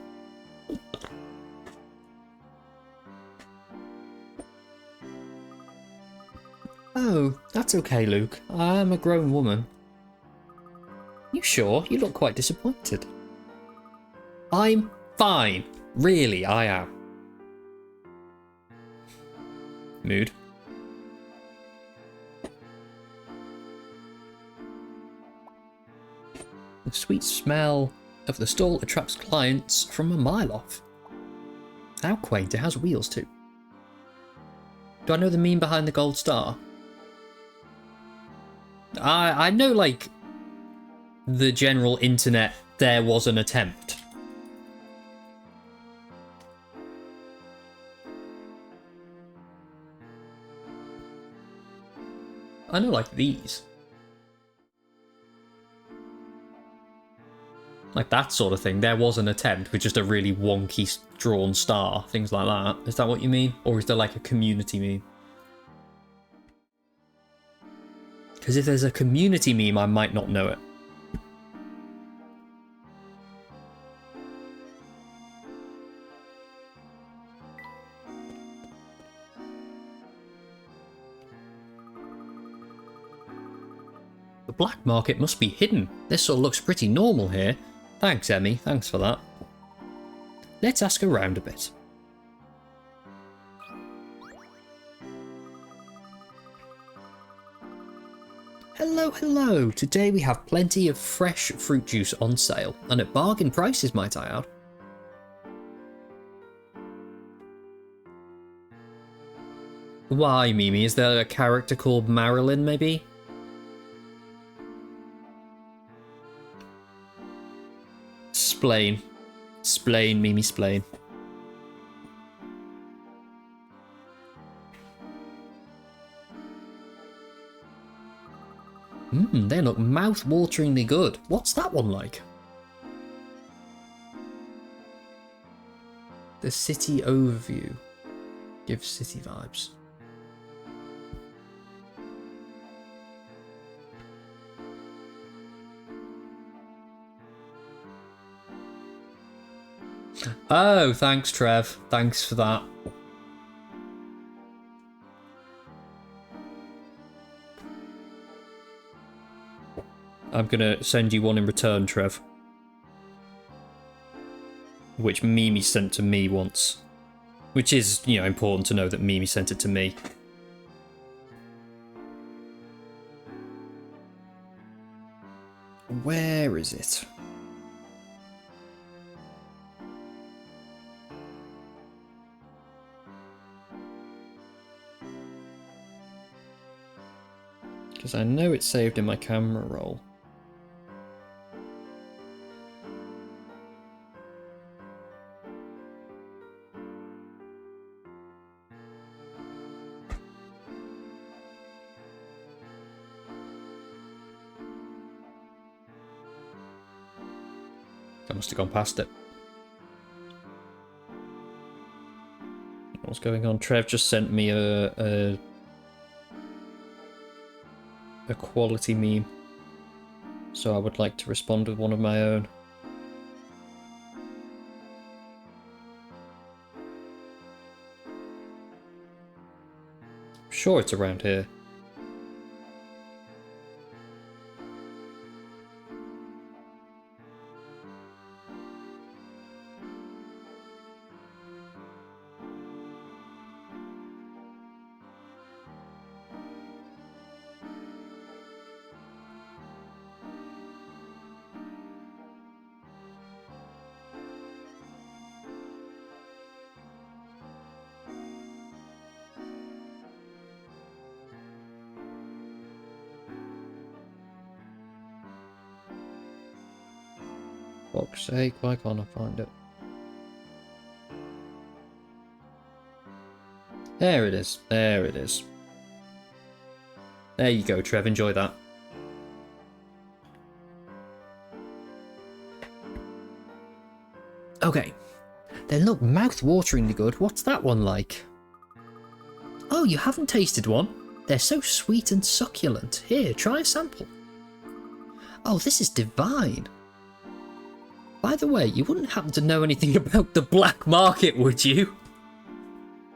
Oh, that's okay, Luke. I am a grown woman. You sure? You look quite disappointed. I'm fine. Really, I am. Mood. The sweet smell of the stall attracts clients from a mile off. How quaint, it has wheels too. Do I know the meme behind the gold star? I know, like, the general internet, there was an attempt. I know, like, these. Like that sort of thing. There was an attempt with just a really wonky drawn star. Things like that. Is that what you mean? Or is there, like, a community meme? Because if there's a community meme, I might not know it. The black market must be hidden. This sort of looks pretty normal here. Thanks, Emmy. Thanks for that. Let's ask around a bit. Hello, hello! Today we have plenty of fresh fruit juice on sale, and at bargain prices, might I add. Why, Mimi? Is there a character called Marilyn, maybe? Splain. Splain, Mimi, splain. They look mouth-wateringly good. What's that one like? The city overview gives city vibes. Oh, thanks, Trev. Thanks for that. I'm gonna send you one in return, Trev. Which Mimi sent to me once. Which is, you know, important to know that Mimi sent it to me. Where is it? Because I know it's saved in my camera roll. I must have gone past it. What's going on? Trev just sent me a quality meme. So I would like to respond with one of my own. I'm sure it's around here. Fuck's sake, why can't I find it? There it is. There it is. There you go, Trev. Enjoy that. Okay. They look mouth-wateringly good. What's that one like? Oh, you haven't tasted one? They're so sweet and succulent. Here, try a sample. Oh, this is divine. By the way, you wouldn't happen to know anything about the black market, would you?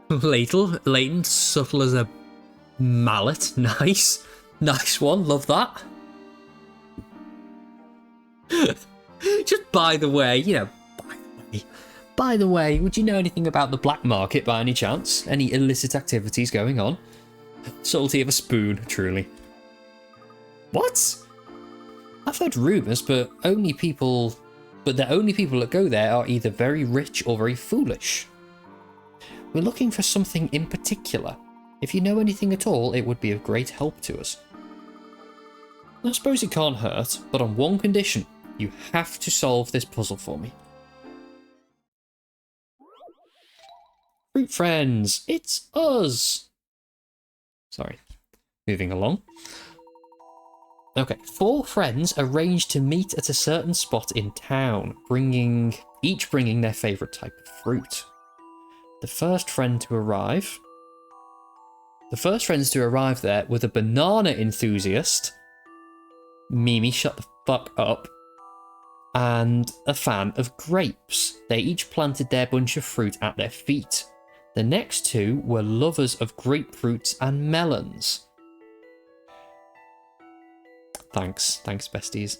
Layton, subtle as a mallet. Nice. Nice one, love that. Just by the way, you know, by the way, would you know anything about the black market by any chance? Any illicit activities going on? Salty of a spoon, truly. What? I've heard rumours, but the only people that go there are either very rich or very foolish. We're looking for something in particular. If you know anything at all, it would be of great help to us. I suppose it can't hurt, but on one condition. You have to solve this puzzle for me. Fruit friends, it's us! Sorry, moving along. Okay, 4 friends arranged to meet at a certain spot in town, each bringing their favourite type of fruit. The first friends to arrive there were the banana enthusiast, Mimi, shut the fuck up, and a fan of grapes. They each planted their bunch of fruit at their feet. The next 2 were lovers of grapefruits and melons. Thanks, besties.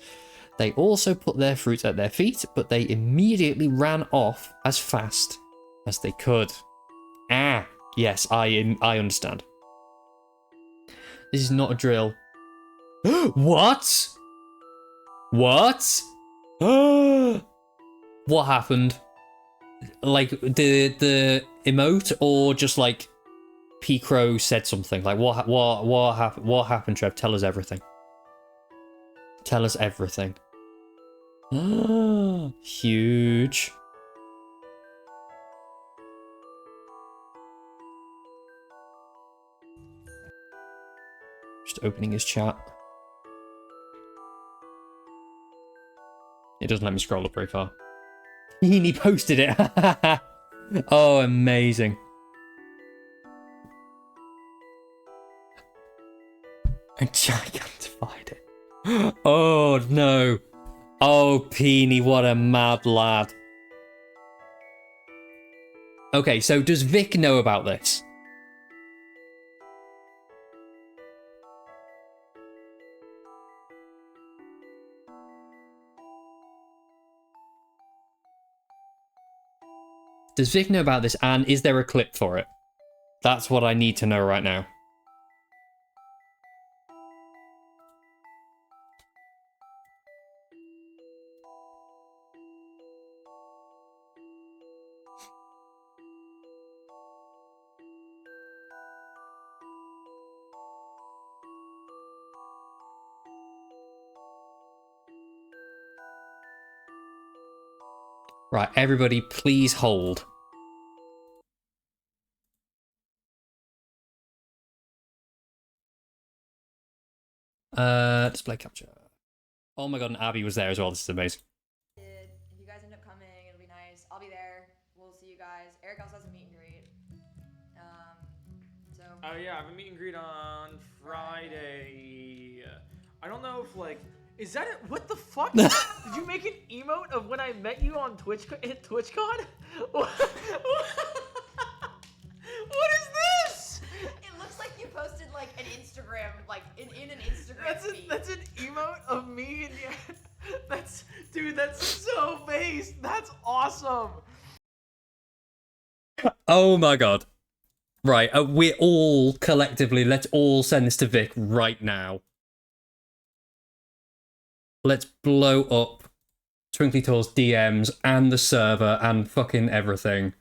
They also put their fruit at their feet, but they immediately ran off as fast as they could. Ah, yes, I understand. This is not a drill. What? What? What happened? Like the emote, or just like P Crow said something? Like what happened? What happened, Trev? Tell us everything. Tell us everything. Huge. Just opening his chat. It doesn't let me scroll up very far. He posted it. Oh, amazing. I gigantified it. Oh, no. Oh, Peony, what a mad lad. Okay, so does Vic know about this? Does Vic know about this, and is there a clip for it? That's what I need to know right now. Right, everybody, please hold. Display capture. Oh my god, and Abby was there as well. This is amazing. If you guys end up coming, it'll be nice. I'll be there. We'll see you guys. Eric also has a meet and greet. So. Oh yeah, I have a meet and greet on Friday. I don't know if like, is that it? What the fuck? Did you make an emote of when I met you on Twitch at TwitchCon? What is this? It looks like you posted like an Instagram, like in an Instagram feed. That's an emote of me and yeah. That's so based. That's awesome. Oh my god. Right, we're all collectively, let's all send this to Vic right now. Let's blow up Twinkly Toes DMs and the server and fucking everything.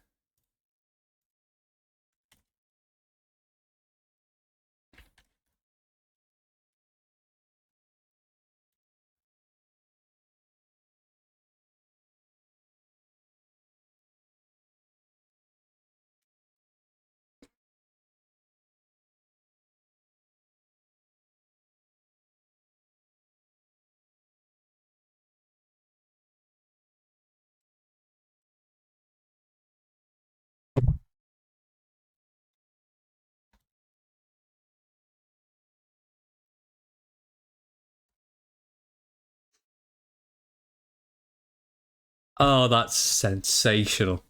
Oh, that's sensational.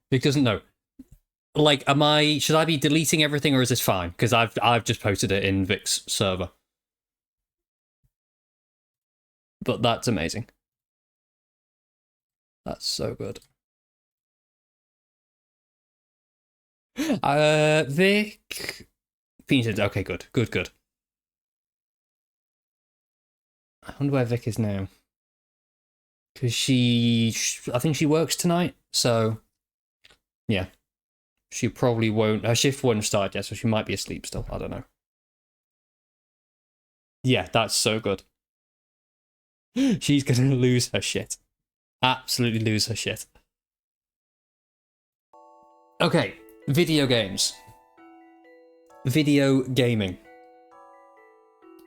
Vic doesn't know. Like, should I be deleting everything or is this fine? Because I've just posted it in Vic's server. But that's amazing. That's so good. Vic. Penis. Okay, good. Good. I wonder where Vic is now. Because I think she works tonight, so yeah. She probably won't, her shift won't have started yet, so she might be asleep still. I don't know. Yeah, that's so good. She's gonna lose her shit. Absolutely lose her shit. Okay, video games. Video gaming.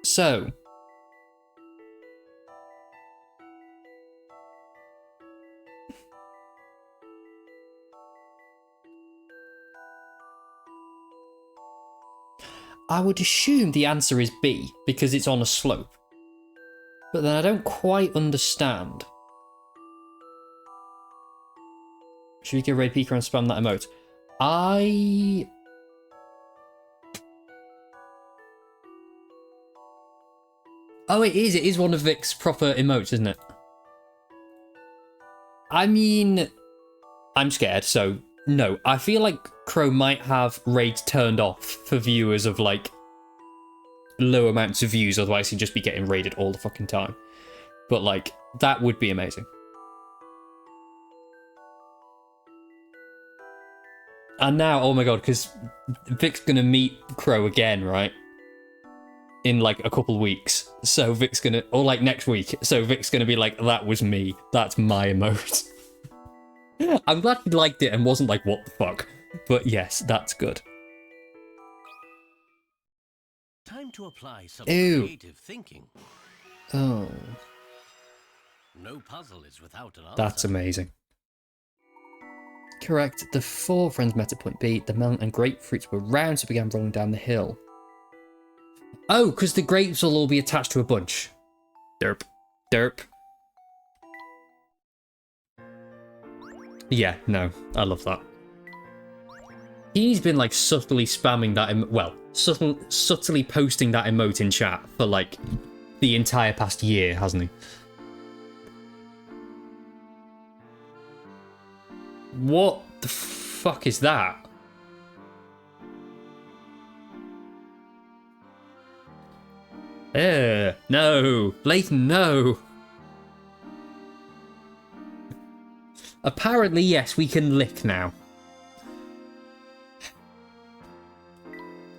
So, I would assume the answer is B, because it's on a slope. But then I don't quite understand. Should we get Ray Peeker and spam that emote? Oh, it is. It is one of Vic's proper emotes, isn't it? I mean, I'm scared, so no. I feel like Crow might have raids turned off for viewers of, like, low amounts of views, otherwise he'd just be getting raided all the fucking time. But, like, that would be amazing. And now, oh my god, because Vic's gonna meet Crow again, right? In, like, a couple weeks. So Vic's gonna, or, like, next week. So Vic's gonna be like, that was me. That's my emote. I'm glad he liked it and wasn't like, what the fuck? But yes, that's good. Time to apply some Ew. creative thinking. Oh. No puzzle is without an answer. That's amazing. Correct. The four friends met at point B. The melon and grapefruits were round, so began rolling down the hill. Oh, because the grapes will all be attached to a bunch. Derp. Derp. Yeah, no, I love that. He's been like subtly spamming that, subtly posting that emote in chat for like the entire past year, hasn't he? What the fuck is that? No, Layton, no. Apparently, yes, we can lick now.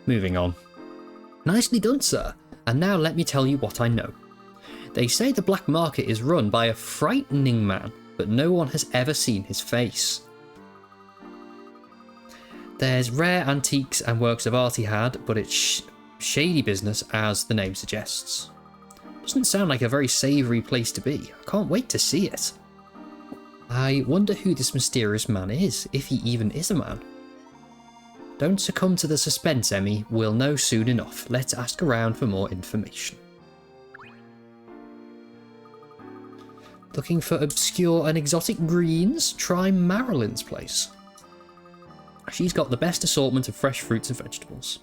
Moving on. Nicely done, sir. And now let me tell you what I know. They say the black market is run by a frightening man, but no one has ever seen his face. There's rare antiques and works of art he had, but it's shady business, as the name suggests. Doesn't sound like a very savoury place to be. I can't wait to see it. I wonder who this mysterious man is, if he even is a man. Don't succumb to the suspense, Emmy. We'll know soon enough. Let's ask around for more information. Looking for obscure and exotic greens? Try Marilyn's place. She's got the best assortment of fresh fruits and vegetables.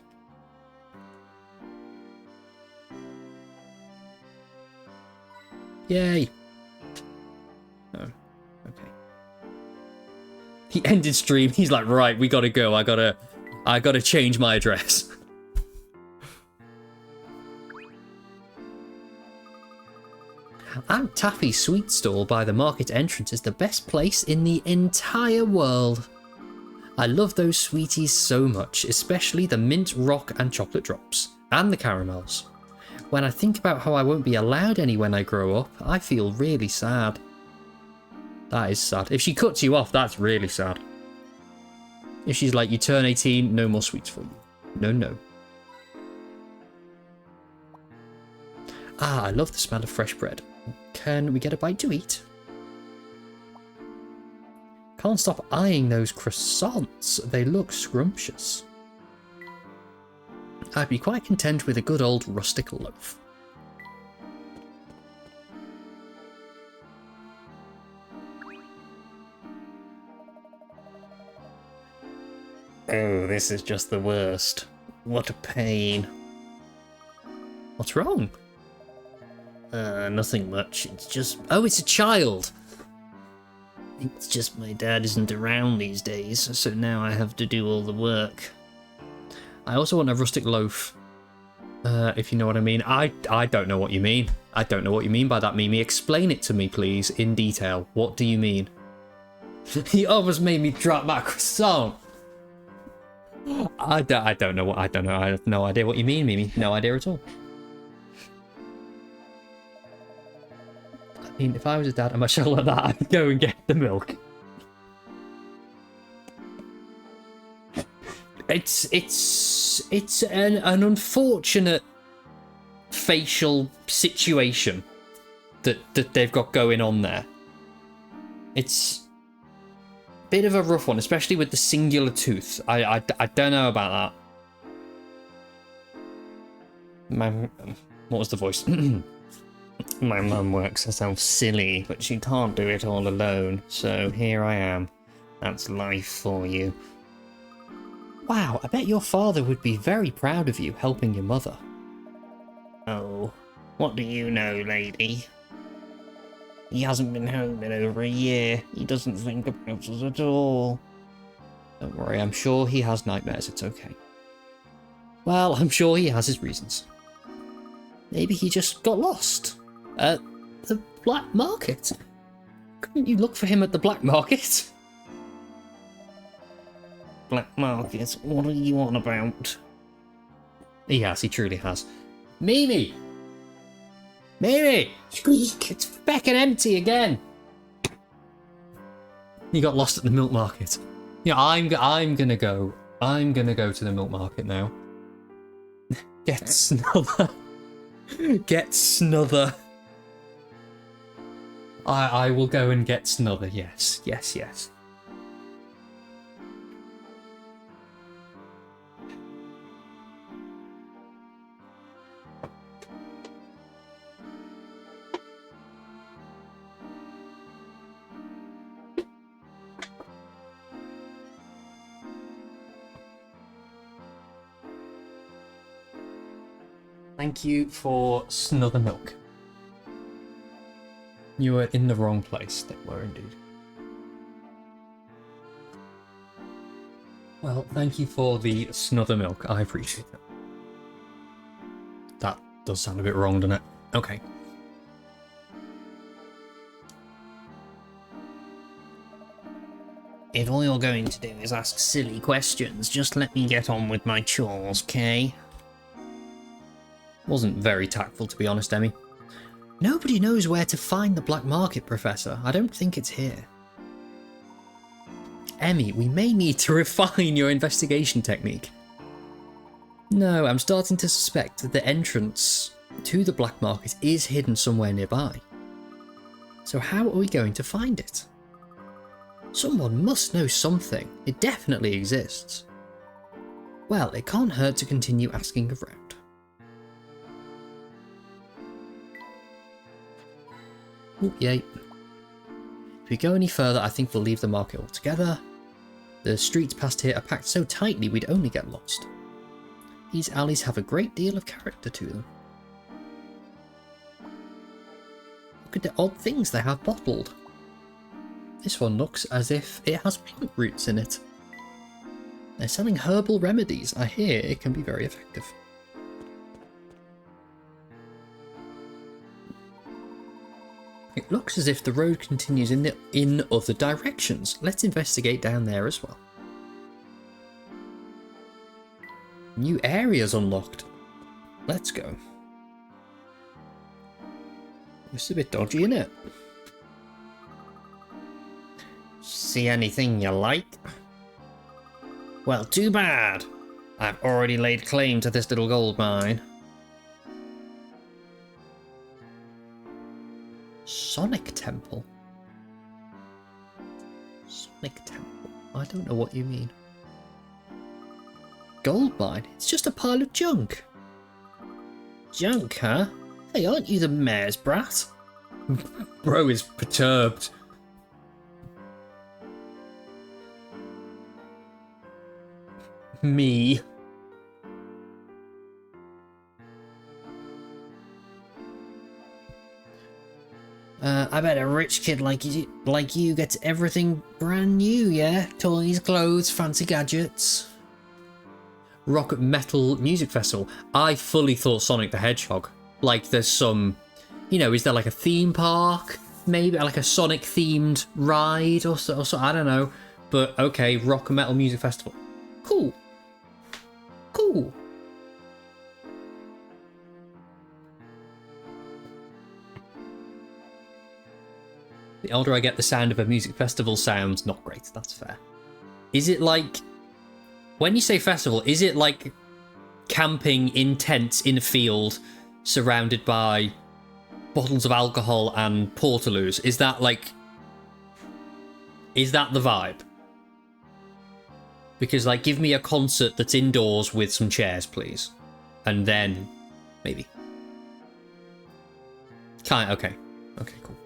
Yay! Oh, okay. He ended stream. He's like, right, we gotta go. I gotta change my address. Aunt Taffy's sweet stall by the market entrance is the best place in the entire world. I love those sweeties so much, especially the mint rock and chocolate drops, and the caramels. When I think about how I won't be allowed any when I grow up, I feel really sad. That is sad. If she cuts you off, that's really sad. If she's like, you turn 18, no more sweets for you. No, no. Ah, I love the smell of fresh bread. Can we get a bite to eat? Can't stop eyeing those croissants. They look scrumptious. I'd be quite content with a good old rustic loaf. Oh, this is just the worst. What a pain. What's wrong? Nothing much. It's just... Oh, it's a child! It's just my dad isn't around these days, so now I have to do all the work. I also want a rustic loaf, if you know what I mean. I don't know what you mean. I don't know what you mean by that, Mimi. Explain it to me, please, in detail. What do you mean? He almost made me drop my croissant. I don't know. I have no idea what you mean, Mimi. No idea at all. I mean, if I was a dad and my child like that, I'd go and get the milk. It's an unfortunate facial situation that they've got going on there. It's a bit of a rough one, especially with the singular tooth. I don't know about that. What was the voice? My mum works herself silly, but she can't do it all alone, so here I am. That's life for you. Wow, I bet your father would be very proud of you helping your mother. Oh, what do you know, lady? He hasn't been home in over a year. He doesn't think about us at all. Don't worry, I'm sure he has nightmares, it's okay. Well, I'm sure he has his reasons. Maybe he just got lost at the black market. Couldn't you look for him at the black market? Black market, what are you on about? He has, he truly has. Mimi! Mimi! It's feckin' empty again! You got lost at the milk market. Yeah, I'm gonna go to the milk market now. Get snother. Get snother. I will go and get Snother, yes. Yes, yes. Thank you for Snother Milk. You were in the wrong place, they were indeed. Well, thank you for the Snother Milk, I appreciate it. That does sound a bit wrong, doesn't it? Okay. If all you're going to do is ask silly questions, just let me get on with my chores, Kay? Wasn't very tactful, to be honest, Emmy. Nobody knows where to find the black market, Professor. I don't think it's here. Emmy, we may need to refine your investigation technique. No, I'm starting to suspect that the entrance to the black market is hidden somewhere nearby. So how are we going to find it? Someone must know something. It definitely exists. Well, it can't hurt to continue asking around. Ooh, yay. If we go any further, I think we'll leave the market altogether. The streets past here are packed so tightly we'd only get lost. These alleys have a great deal of character to them. Look at the odd things they have bottled. This one looks as if it has plant roots in it. They're selling herbal remedies. I hear it can be very effective. It looks as if the road continues in other directions. Let's investigate down there as well. New areas unlocked. Let's go. It's a bit dodgy, isn't it? See anything you like? Well, too bad. I've already laid claim to this little gold mine. Sonic Temple? Sonic Temple? I don't know what you mean. Gold mine? It's just a pile of junk. Junk, huh? Hey, aren't you the mayor's brat? Bro is perturbed. Me. I bet a rich kid like you gets everything brand new, yeah? Toys, clothes, fancy gadgets. Rock Metal Music Festival. I fully thought Sonic the Hedgehog. Like there's some, you know, is there like a theme park? Maybe like a Sonic themed ride or so, I don't know. But okay, Rock Metal Music Festival. Cool. Cool. The older I get, the sound of a music festival sounds not great. That's fair. Is it like, when you say festival, is it like camping in tents in a field surrounded by bottles of alcohol and portaloos? Is that like, is that the vibe? Because like, give me a concert that's indoors with some chairs, please. And then, maybe. Okay. Okay, cool.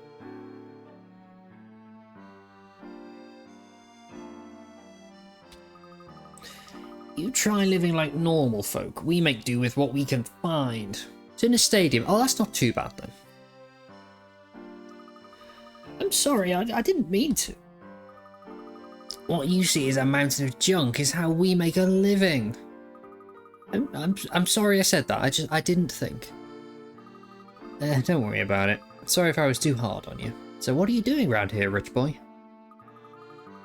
You try living like normal folk. We make do with what we can find. It's in a stadium. Oh, that's not too bad then. I'm sorry, I didn't mean to. What you see as a mountain of junk is how we make a living. I'm sorry I said that. I didn't think. Don't worry about it. Sorry if I was too hard on you. So what are you doing around here, rich boy?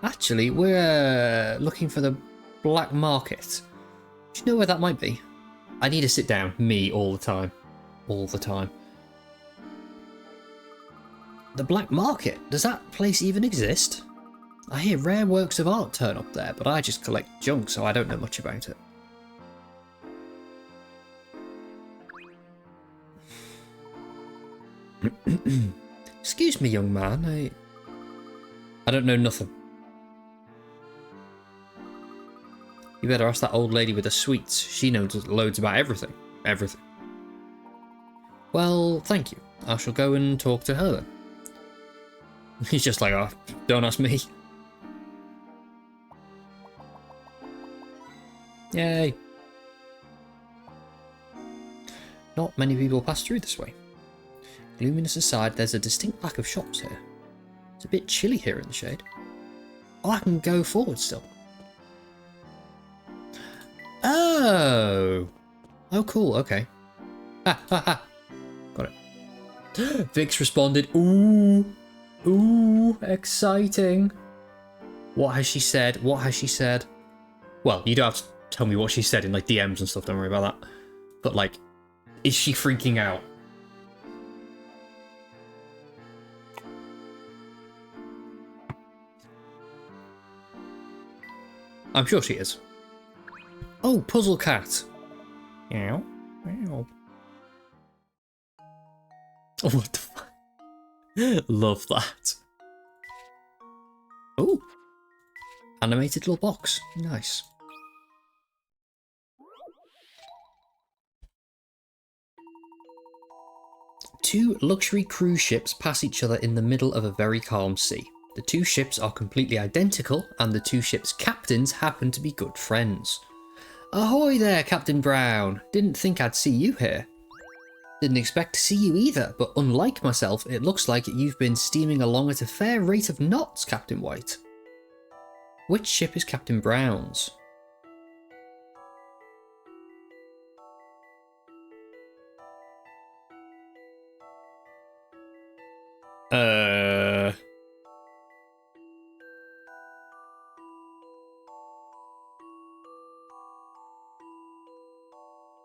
Actually, we're looking for the black market. Do you know where that might be? I need to sit down. Me, all the time. All the time. The black market? Does that place even exist? I hear rare works of art turn up there, but I just collect junk, so I don't know much about it. Excuse me, young man, I don't know nothing. You better ask that old lady with the sweets. She knows loads about everything. Everything. Well, thank you. I shall go and talk to her then. He's just like, oh, don't ask me. Yay. Not many people pass through this way. Gloominess aside, there's a distinct lack of shops here. It's a bit chilly here in the shade. Oh, I can go forward still. Oh! Oh, cool, okay. Ha, ha, ha. Got it. Vix responded, ooh! Ooh, exciting. What has she said? What has she said? Well, you don't have to tell me what she said in, like, DMs and stuff, don't worry about that. But, like, is she freaking out? I'm sure she is. Oh, Puzzle Cat. Meow. Meow. Oh, what the fuck? Love that. Oh. Animated little box. Nice. Two luxury cruise ships pass each other in the middle of a very calm sea. The two ships are completely identical, and the two ships' captains happen to be good friends. Ahoy there, Captain Brown! Didn't think I'd see you here. Didn't expect to see you either, but unlike myself, it looks like you've been steaming along at a fair rate of knots, Captain White. Which ship is Captain Brown's?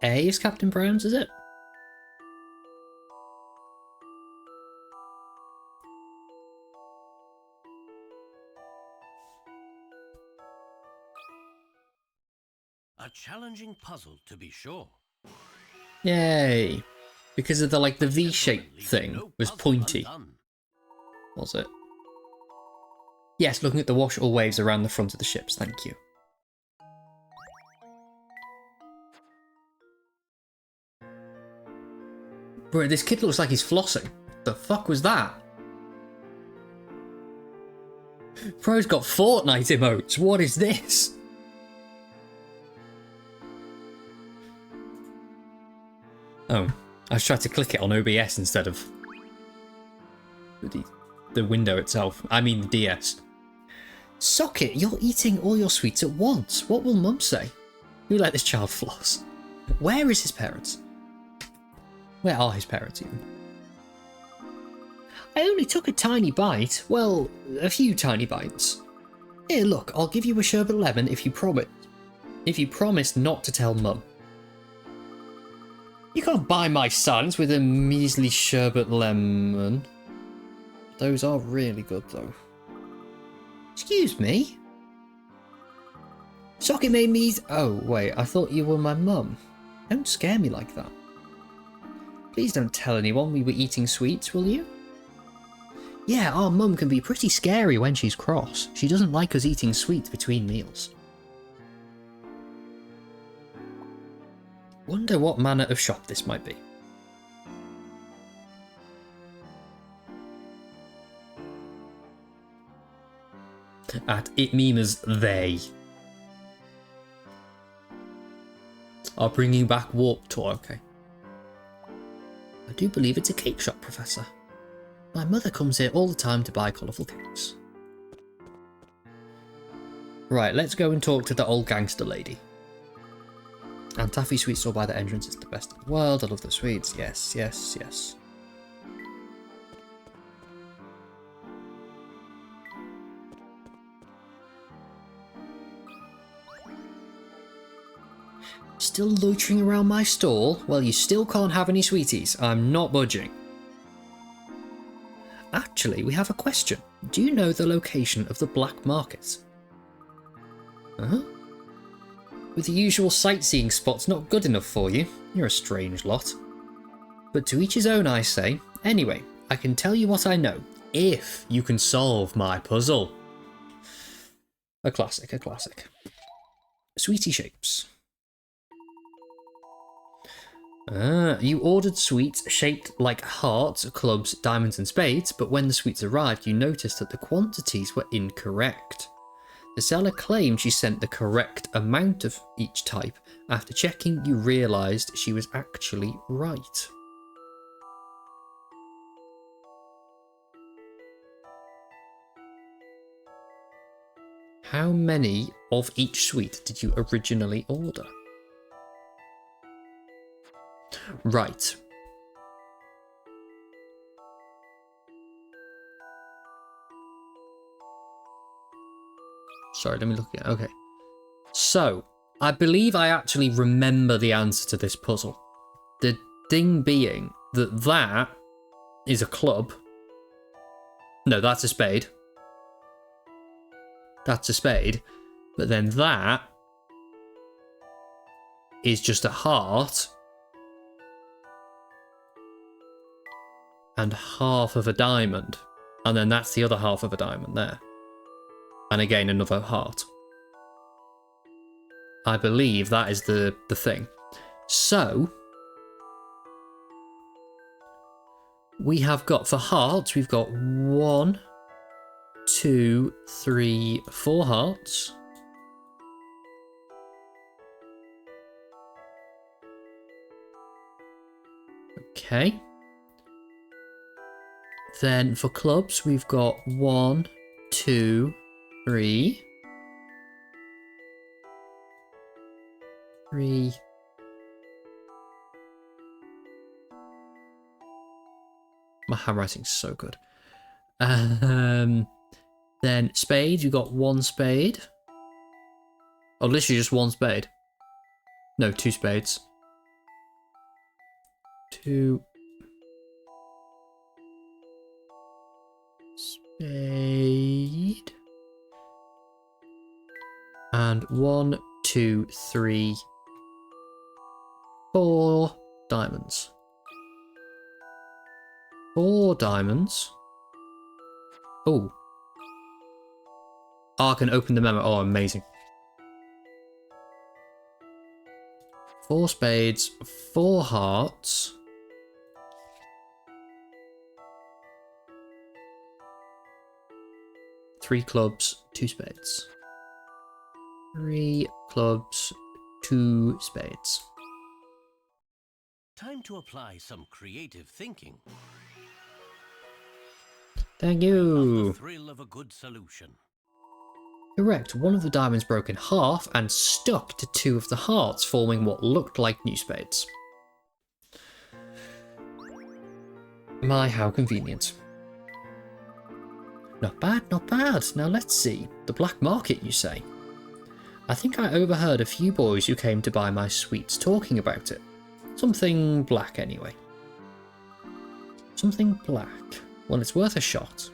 A is Captain Brown's, is it? A challenging puzzle, to be sure. Yay. Because of the, like, the V-shaped thing was pointy. Was it? Yes, looking at the wash or waves around the front of the ships, thank you. Bro, this kid looks like he's flossing. The fuck was that? Bro's got Fortnite emotes. What is this? Oh, I was trying to click it on OBS instead of the window itself. I mean the DS. Socket, you're eating all your sweets at once. What will Mum say? Who let this child floss? Where is his parents? Where are his parents even? I only took a tiny bite. Well, a few tiny bites. Here, look, I'll give you a sherbet lemon if you promise not to tell Mum. You can't buy my silence with a measly sherbet lemon. Those are really good, though. Excuse me? Socket made me... Oh, wait, I thought you were my mum. Don't scare me like that. Please don't tell anyone we were eating sweets, will you? Yeah, our mum can be pretty scary when she's cross. She doesn't like us eating sweets between meals. Wonder what manner of shop this might be. At it memes they are bringing back Warp Tour. Okay. I do believe it's a cake shop, Professor. My mother comes here all the time to buy colourful cakes. Right, let's go and talk to the old gangster lady. And Taffy Sweet Store by the entrance is the best in the world. I love the sweets. Yes, yes, yes. Still loitering around my stall? Well, you still can't have any sweeties. I'm not budging. Actually, we have a question. Do you know the location of the black market? Huh? With the usual sightseeing spots not good enough for you. You're a strange lot. But to each his own, I say. Anyway, I can tell you what I know, if you can solve my puzzle. A classic, a classic. Sweetie shapes. You ordered sweets shaped like hearts, clubs, diamonds and spades, but when the sweets arrived you noticed that the quantities were incorrect. The seller claimed she sent the correct amount of each type. After checking, you realised she was actually right. How many of each sweet did you originally order? Right. Sorry, let me look at it. Okay. So, I believe I actually remember the answer to this puzzle. The thing being that that is a club. No, that's a spade. That's a spade. But then that is just a heart. And half of a diamond. And then that's the other half of a diamond there. And again, another heart. I believe that is the thing. So, we have got, for hearts, we've got 1, 2, 3, 4 hearts. Okay. Then for clubs, we've got 1, 2, 3. 3. My handwriting's so good. Then spades, you've got 1 spade. Oh, literally just 1 spade. No, 2 spades. 2 spade. And 1, 2, 3, 4 diamonds. 4 diamonds. Oh. Oh, I can open the memo. Oh, amazing. 4 spades, 4 hearts. 3 clubs, 2 spades. 3 clubs, 2 spades. Time to apply some creative thinking. Thank Love you. the thrill of a good solution. Correct. One of the diamonds broke in half and stuck to 2 of the hearts, forming what looked like new spades. My, how convenient. Not bad, not bad. Now let's see. The black market, you say? I think I overheard a few boys who came to buy my sweets talking about it. Something black, anyway. Something black. Well, it's worth a shot.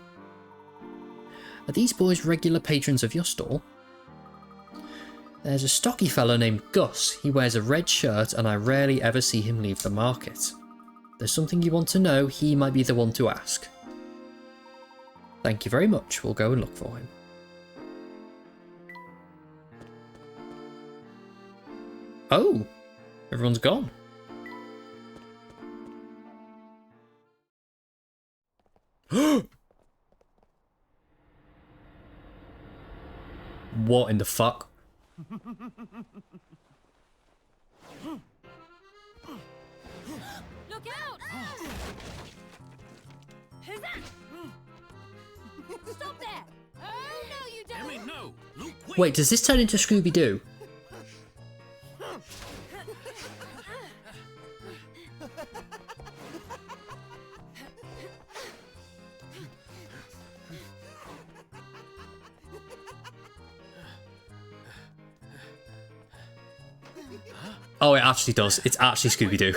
Are these boys regular patrons of your store? There's a stocky fellow named Gus. He wears a red shirt and I rarely ever see him leave the market. There's something you want to know, he might be the one to ask. Thank you very much. We'll go and look for him. Oh, everyone's gone. What in the fuck? Look out! Who's that? Stop there! Oh, no, you don't! Emmy, no! Luke, wait! Wait, does this turn into Scooby-Doo? Oh, it actually does. It's actually Scooby-Doo.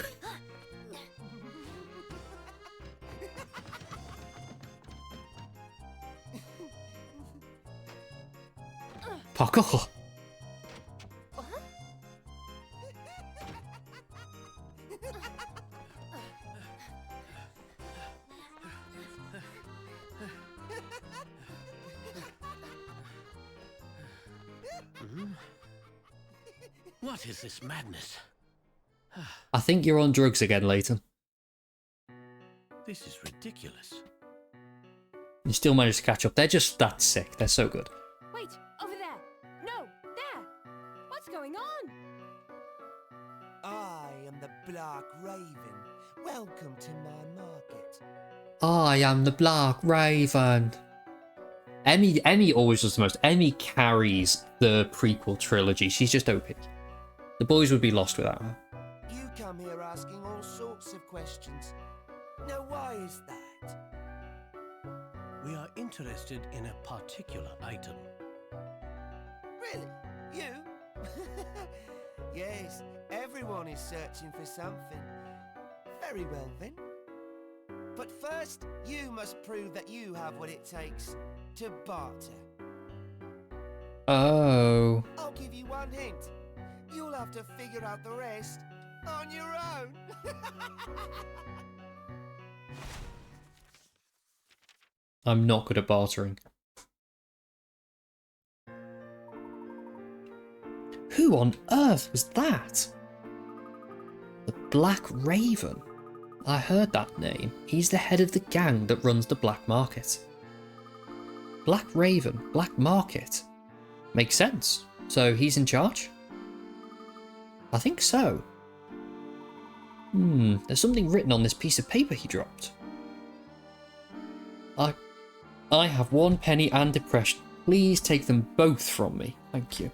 Parkour. What is this madness? I think you're on drugs again, Layton. This is ridiculous. You still managed to catch up. They're just that sick. They're so good. Wait, over there. No, there. What's going on? I am the Black Raven. Welcome to my market. I am the Black Raven. Emmy always does the most. Emmy carries the prequel trilogy. She's just OP. The boys would be lost without her. You come here asking all sorts of questions. Now, why is that? We are interested in a particular item. Really? You? Yes, everyone is searching for something. Very well then. But first, you must prove that you have what it takes to barter. Oh. I'll give you one hint. You'll have to figure out the rest on your own. I'm not good at bartering. Who on earth was that? The Black Raven. I heard that name. He's the head of the gang that runs the black market. Black Raven, black market. Makes sense. So he's in charge? I think so. There's something written on this piece of paper he dropped. I have 1 penny and depression. Please take them both from me. Thank you.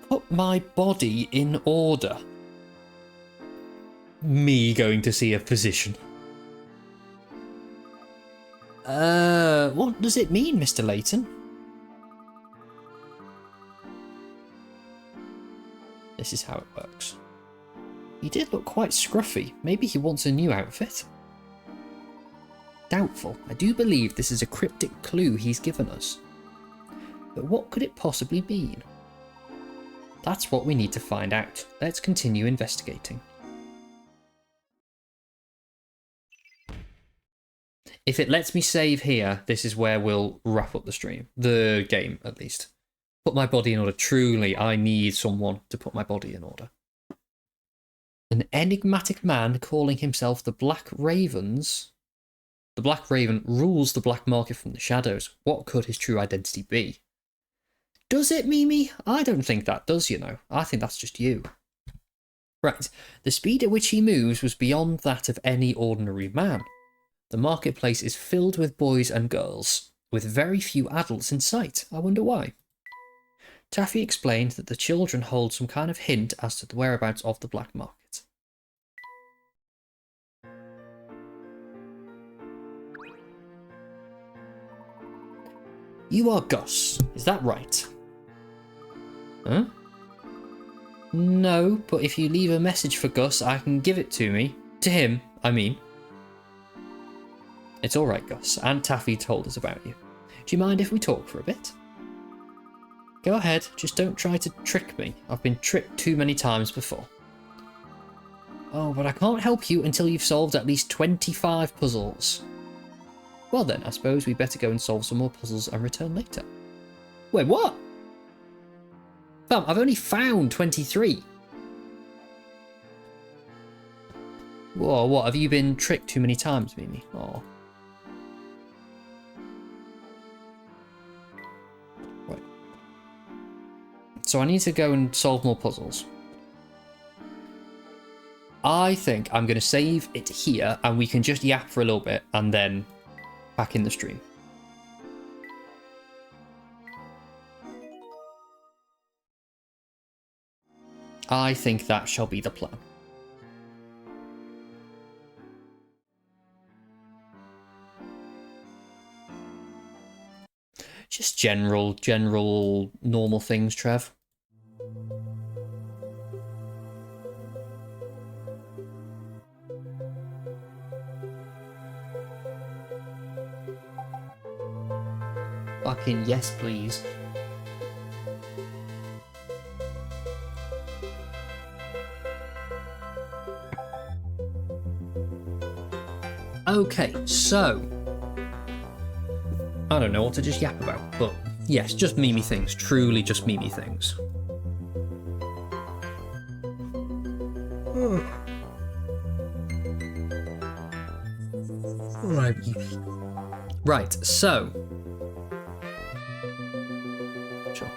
Put my body in order. Me going to see a physician. What does it mean, Mr. Layton? This is how it works. He did look quite scruffy. Maybe he wants a new outfit. Doubtful. I do believe this is a cryptic clue he's given us. But what could it possibly mean? That's what we need to find out. Let's continue investigating. If it lets me save here, this is where we'll wrap up the stream. The game, at least. Put my body in order. Truly, I need someone to put my body in order. An enigmatic man calling himself the Black Ravens. The Black Raven rules the black market from the shadows. What could his true identity be? Does it, Mimi? I don't think that does, you know. I think that's just you. Right. The speed at which he moves was beyond that of any ordinary man. The marketplace is filled with boys and girls, with very few adults in sight. I wonder why. Taffy explained that the children hold some kind of hint as to the whereabouts of the black market. You are Gus, is that right? Huh? No, but if you leave a message for Gus, I can give it to me. To him, I mean. It's alright, Gus. Aunt Taffy told us about you. Do you mind if we talk for a bit? Go ahead, just don't try to trick me. I've been tricked too many times before. Oh, but I can't help you until you've solved at least 25 puzzles. Well then, I suppose we better go and solve some more puzzles and return later. Wait, what? Fam, I've only found 23. Whoa, what? Have you been tricked too many times, Mimi? Oh. Wait. So I need to go and solve more puzzles. I think I'm going to save it here and we can just yap for a little bit and then back in the stream. I think that shall be the plan. Just general normal things, Trev. Fucking yes, please. Okay, so I don't know what to just yap about, but yes, just Mimi things. Truly just Mimi things. Right, so. Sure.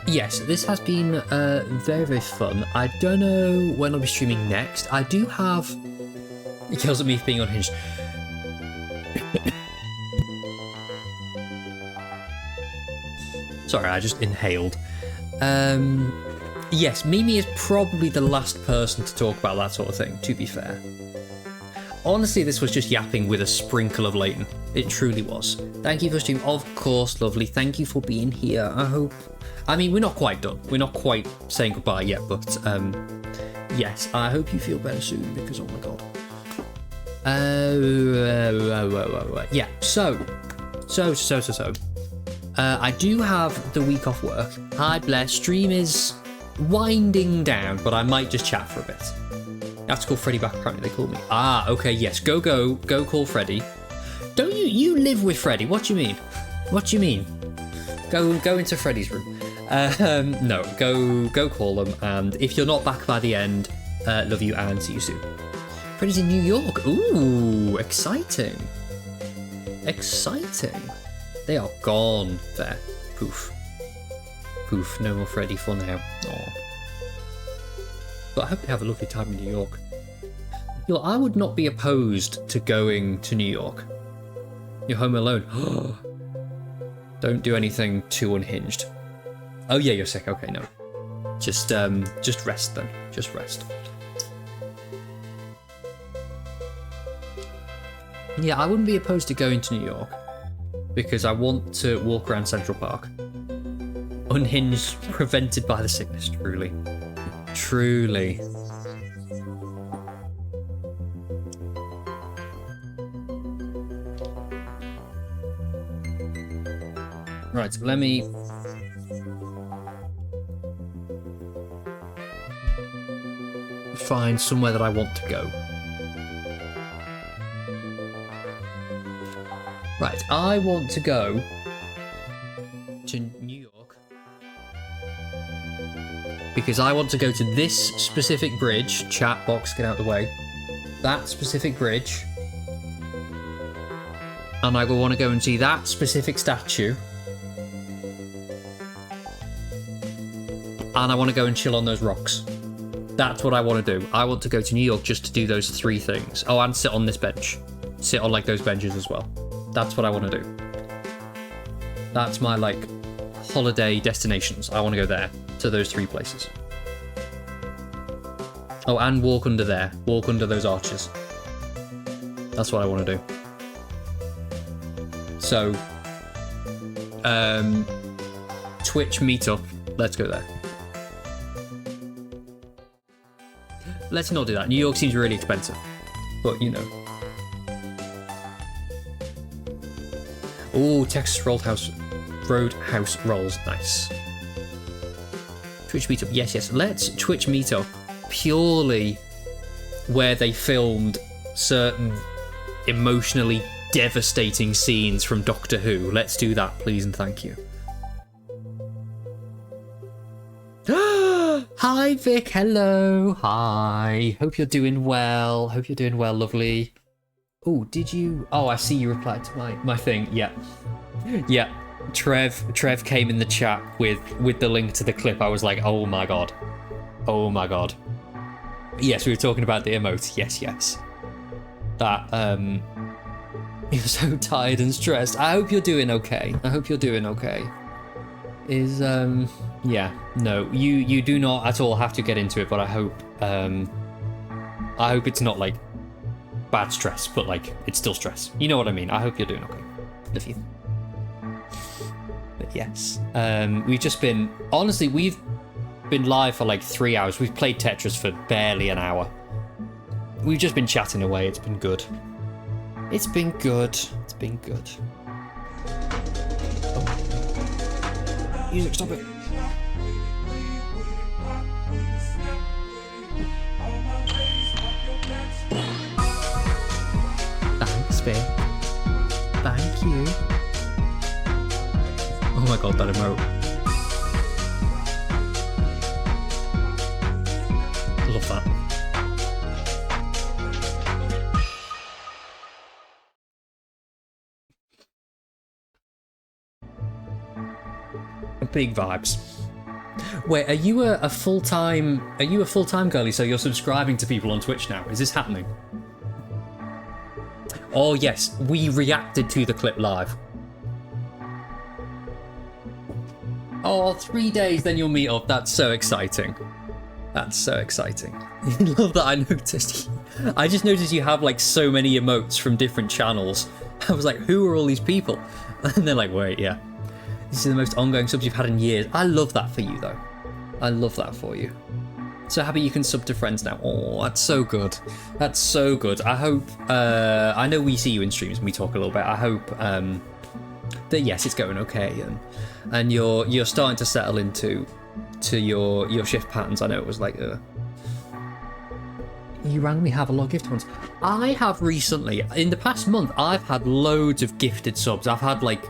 Yes, this has been very, very fun. I don't know when I'll be streaming next. I do have. It kills at me for being unhinged. Sorry, I just inhaled. Yes, Mimi is probably the last person to talk about that sort of thing, to be fair. Honestly, this was just yapping with a sprinkle of Layton. It truly was. Thank you for streaming. Of course, lovely. Thank you for being here. I hope... I mean, we're not quite done. We're not quite saying goodbye yet, but yes, I hope you feel better soon because, oh my god. Yeah, so. I do have the week off work. Hi, bless. Stream is winding down, but I might just chat for a bit. I have to call Freddy back, apparently they called me. Ah, okay, yes. Go call Freddy. Don't you live with Freddy? What do you mean? What do you mean? Go into Freddy's room. No, go call them, and if you're not back by the end, love you and see you soon. Freddy's in New York. Ooh, exciting. Exciting. They are gone. There. Poof. Poof. No more Freddy for now. Aww. But I hope they have a lovely time in New York. You know, I would not be opposed to going to New York. You're home alone. Don't do anything too unhinged. Oh yeah, you're sick. Okay, no. Just rest then. Just rest. Yeah, I wouldn't be opposed to going to New York because I want to walk around Central Park. Unhinged, prevented by the sickness, truly. Truly. Right, let me... find somewhere that I want to go. Right, I want to go to New York because I want to go to this specific bridge. Chat box, get out of the way. That specific bridge. And I will want to go and see that specific statue. And I want to go and chill on those rocks. That's what I want to do. I want to go to New York just to do those three things. Oh, and sit on this bench. Sit on, like, those benches as well. That's what I want to do. That's my, like, holiday destinations. I want to go there, to those three places. Oh, and walk under there. Walk under those arches. That's what I want to do. So, Twitch meetup. Let's go there. Let's not do that. New York seems really expensive. But, you know. Ooh, Texas Roadhouse rolls. Nice. Twitch meetup. Yes, yes. Let's Twitch meetup purely where they filmed certain emotionally devastating scenes from Doctor Who. Let's do that, please and thank you. Hi, Vic. Hello. Hi. Hope you're doing well. Hope you're doing well, lovely. Oh, did you... Oh, I see you replied to my thing. Yeah. Yeah. Trev came in the chat with the link to the clip. I was like, oh my god. Oh my god. Yes, we were talking about the emote. Yes, yes. That, you're so tired and stressed. I hope you're doing okay. I hope you're doing okay. Yeah, no, you do not at all have to get into it, but I hope it's not like bad stress, but like it's still stress. You know what I mean? I hope you're doing okay. Love you. But yes, we've been live for like 3 hours. We've played Tetris for barely an hour. We've just been chatting away. It's been good. It's been good. It's been good. Oh. Music, stop it. Thanks, babe. Thank you. Oh my god, that emote. Love that. big vibes. Wait, are you a full-time girlie, so you're subscribing to people on Twitch now? Is this happening? Oh yes, we reacted to the clip live. Oh, 3 days, then you'll meet up. That's so exciting. That's so exciting. I love that I noticed. I just noticed you have like so many emotes from different channels. I was like, who are all these people? And they're like, wait, yeah. This is the most ongoing subs you've had in years. I love that for you, though. I love that for you. So happy you can sub to friends now. Oh, that's so good. That's so good. I hope... I know we see you in streams and we talk a little bit. I hope that, yes, it's going okay. And you're starting to settle into your shift patterns. I know it was like... You randomly have a lot of gift ones. I have recently, in the past month, I've had loads of gifted subs. I've had like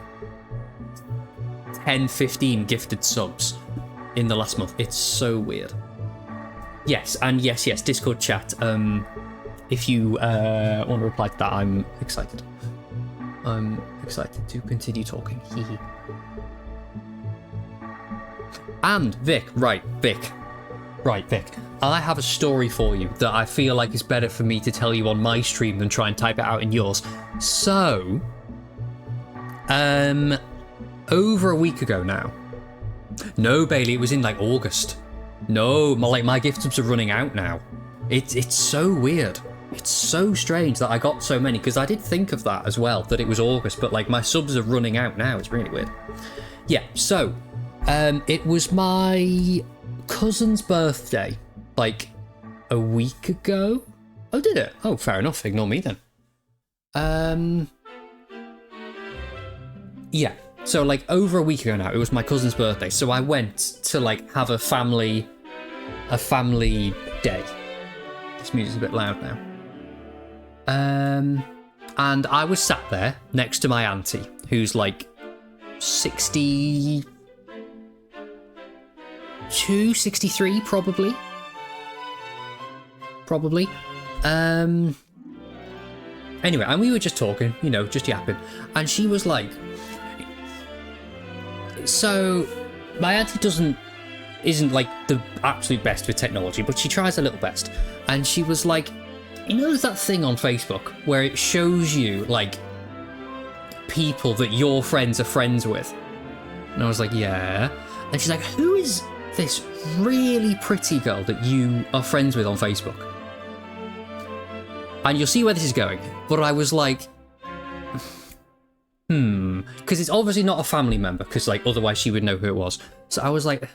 10, 15 gifted subs in the last month. It's so weird. Yes, and yes, Discord chat. If you want to reply to that, I'm excited. I'm excited to continue talking. Hee. And Vic, right, Vic. I have a story for you that I feel like is better for me to tell you on my stream than try and type it out in yours. So, over a week ago now. No, Bailey, it was in like August. No, my gift subs are running out now. It's so weird. It's so strange that I got so many, because I did think of that as well, that it was August, but like my subs are running out now. It's really weird. Yeah, so, it was my cousin's birthday, like a week ago. Oh, did it? Oh, fair enough. Ignore me then. Yeah. So like over a week ago now, it was my cousin's birthday. So I went to like have a family day. This music's a bit loud now. And I was sat there next to my auntie, who's like 62, 63 probably. Anyway, and we were just talking, you know, just yapping, and she was like, so my auntie isn't like the absolute best with technology, but she tries her little best. And she was like, you know, there's that thing on Facebook where it shows you like people that your friends are friends with. And I was like, yeah. And she's like, who is this really pretty girl that you are friends with on Facebook? And you'll see where this is going. But I was like, because it's obviously not a family member, because like otherwise she would know who it was. So I was like,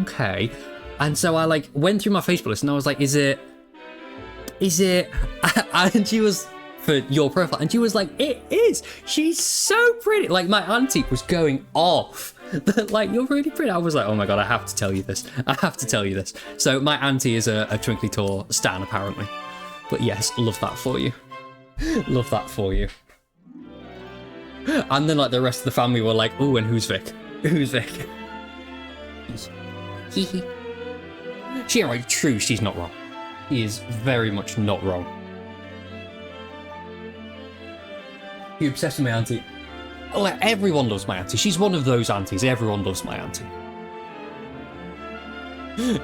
okay. And so I like went through my Facebook list and I was like, is it and she was, for your profile, and she was like, it is, she's so pretty. Like my auntie was going off that like, you're really pretty. I was like, oh my god, I have to tell you this. So my auntie is a Twinkly Tor stan apparently. But yes, love that for you. And then like the rest of the family were like, oh, and who's Vic? She ain't right, true, she's not wrong. She is very much not wrong. You're obsessed with my auntie. Oh, like, everyone loves my auntie. She's one of those aunties. Everyone loves my auntie.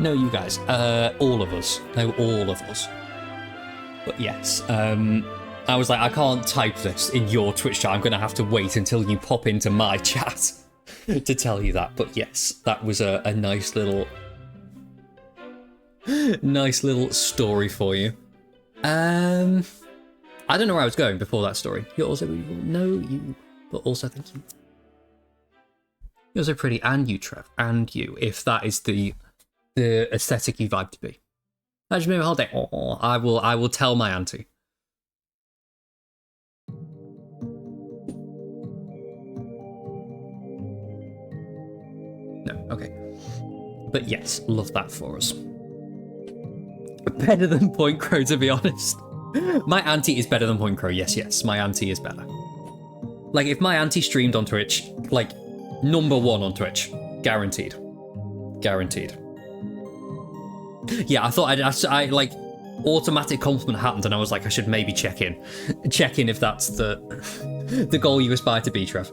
No, you guys. All of us. No, all of us. But yes, I was like, I can't type this in your Twitch chat. I'm going to have to wait until you pop into my chat to tell you that. But yes, that was a nice little story for you. I don't know where I was going before that story. You're also but also thank you. You're so pretty, and you, Trev, and you. If that is the aesthetic you vibe to be. That just made my whole day. Oh, I will tell my auntie. No, okay. But yes, love that for us. Better than Point Crow, to be honest. My auntie is better than Point Crow. Yes, my auntie is better. Like, if my auntie streamed on Twitch, like, #1 on Twitch. Guaranteed. Yeah, I thought I like, automatic compliment happened, and I was like, I should maybe check in if that's the goal you aspire to be, Trev.